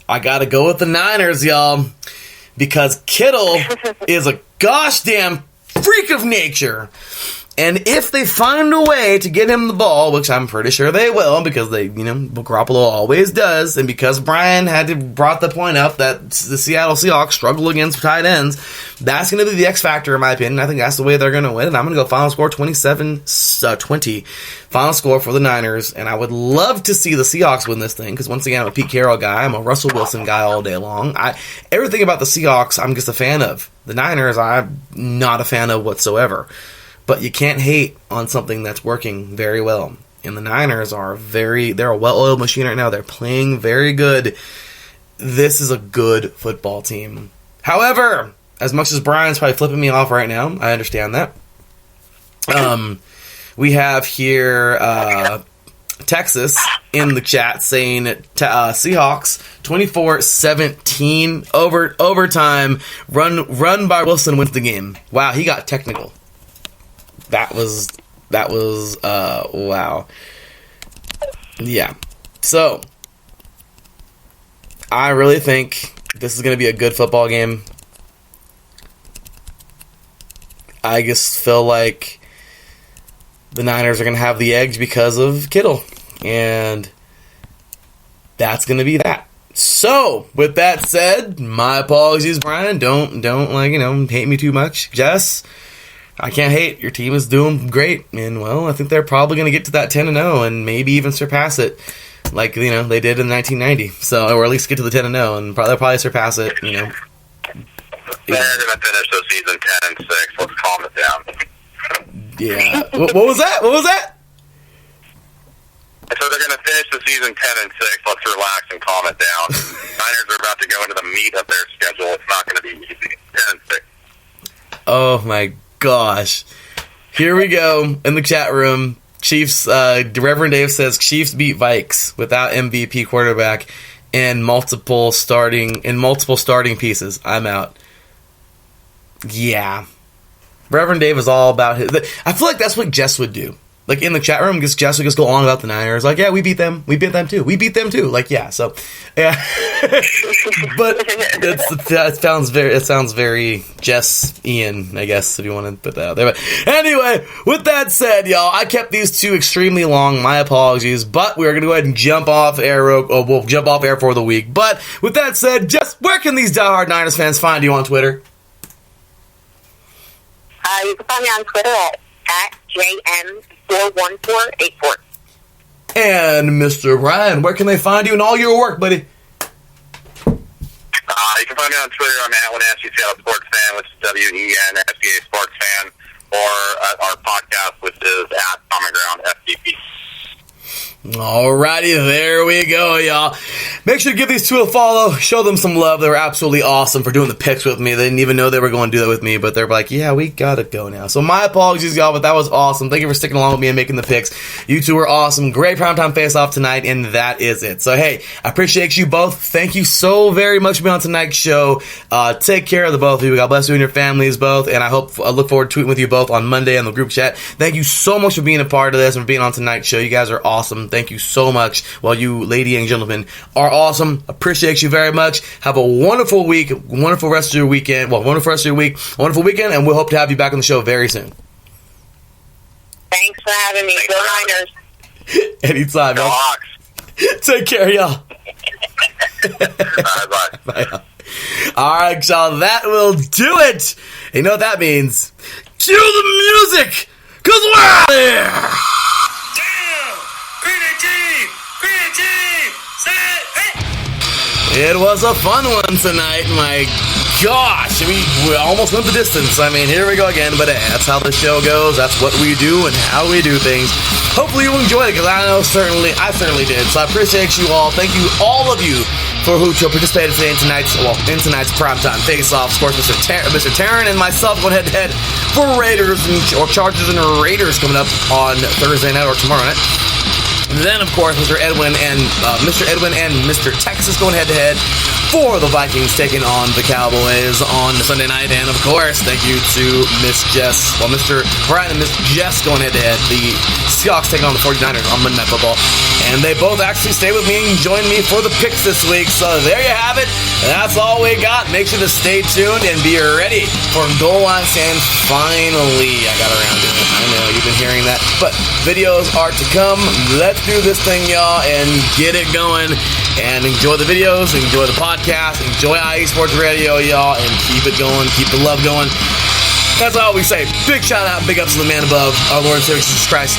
I gotta go with the Niners, y'all. Because Kittle is a gosh damn freak of nature. And if they find a way to get him the ball, which I'm pretty sure they will, because Garoppolo always does, and because Brian brought the point up that the Seattle Seahawks struggle against tight ends, that's going to be the X factor in my opinion. I think that's the way they're going to win, and I'm going to go final score 27-20. Final score for the Niners, and I would love to see the Seahawks win this thing, because once again, I'm a Pete Carroll guy, I'm a Russell Wilson guy all day long. Everything about the Seahawks, I'm just a fan of. The Niners, I'm not a fan of whatsoever. But you can't hate on something that's working very well. And the Niners they're a well-oiled machine right now. They're playing very good. This is a good football team. However, as much as Brian's probably flipping me off right now, I understand that. We have here Texas in the chat saying Seahawks 24-17 overtime. Run by Wilson wins the game. Wow, he got technical. That was wow. Yeah. So, I really think this is going to be a good football game. I just feel like the Niners are going to have the edge because of Kittle. And that's going to be that. So, with that said, my apologies, Brian. Don't hate me too much. Jess, I can't hate. Your team is doing great, and well, I think they're probably going to get to that 10-0 and maybe even surpass it, like they did in 1990. So, or at least get to the 10-0, and they'll probably surpass it. They're going to finish the season 10-6. Let's calm it down. Yeah. What was that? What was that? So they're going to finish the season 10-6. Let's relax and calm it down. Niners are about to go into the meat of their schedule. It's not going to be easy. 10-6. Oh my gosh. Here we go in the chat room. Chiefs, Reverend Dave says Chiefs beat Vikes without MVP quarterback and multiple starting pieces. I'm out. Yeah. Reverend Dave is all about his. I feel like that's what Jess would do. Like in the chat room, Jess would just go on about the Niners. Like, yeah, we beat them. We beat them too. We beat them too. Like, yeah. So, yeah. But it sounds very Jess Ian, I guess, if you want to put that out there. But anyway, with that said, y'all, I kept these two extremely long. My apologies. But we're going to go ahead and jump off air. We'll jump off air for the week. But with that said, Jess, where can these diehard Niners fans find you on Twitter? You can find me on Twitter at JM41484. And Mr. Ryan, where can they find you in all your work, buddy? You can find me on Twitter. I'm at Wenatchee Seattle Sports Fan, which is WENSBA Sports Fan, or our podcast, which is at Common Ground FTP. Alrighty, there we go, y'all. Make sure to give these two a follow. Show them some love. They were absolutely awesome for doing the picks with me. They didn't even know they were going to do that with me, but they're like, yeah, we gotta go now. So my apologies, y'all, but that was awesome. Thank you for sticking along with me and making the picks. You two were awesome. Great primetime face-off tonight, and that is it. So, hey, I appreciate you both. Thank you so very much for being on tonight's show. Take care of the both of you. God bless you and your families both, and I look forward to tweeting with you both on Monday on the group chat. Thank you so much for being a part of this and for being on tonight's show. You guys are awesome. Thank you so much. Well, you lady and gentlemen are awesome. Appreciate you very much. Have a wonderful week, wonderful rest of your weekend. Well, wonderful rest of your week, wonderful weekend, and we'll hope to have you back on the show very soon. Thanks for having me. Go Niners. Anytime, Go y'all. Hawks. Take care, y'all. Bye. Bye. All right, y'all. That will do it. You know what that means? Cue the music, because we're out here. It was a fun one tonight. My gosh, we almost went the distance. I mean, here we go again, but that's how the show goes. That's what we do and how we do things. Hopefully you enjoyed it, because I certainly did. So I appreciate you all. Thank you, all of you, for who participated today in tonight's primetime face-off. Of course, Mr. Taryn and myself going head-to-head for Raiders or Chargers and Raiders coming up on Thursday night or tomorrow night. And then, of course, Mr. Edwin and Mr. Texas going head-to-head for the Vikings taking on the Cowboys on Sunday night. And, of course, thank you to Mr. Brian and Miss Jess going head-to-head. The Seahawks taking on the 49ers on Monday Night Football. And they both actually stayed with me and joined me for the picks this week. So there you have it. That's all we got. Make sure to stay tuned and be ready for Goal Line Stands. Finally, I got around to it. I know you've been hearing that. But videos are to come. Let's do this thing, y'all, and get it going. And enjoy the videos, enjoy the podcast, enjoy IE Sports Radio, y'all, and keep it going, keep the love going. As I always say, big shout out and big ups to the man above, our Lord and Savior Jesus Christ.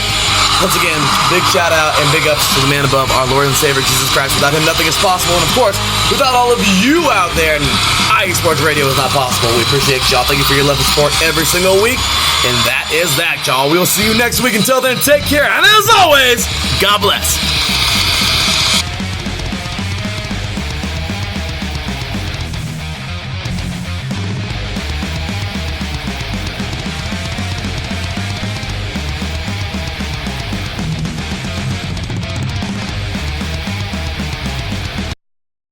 Once again, big shout out and big ups to the man above, our Lord and Savior Jesus Christ. Without him, nothing is possible. And of course, without all of you out there, IE Sports Radio is not possible. We appreciate y'all. Thank you for your love and support every single week. And that is that, y'all. We will see you next week. Until then, take care. And as always, God bless.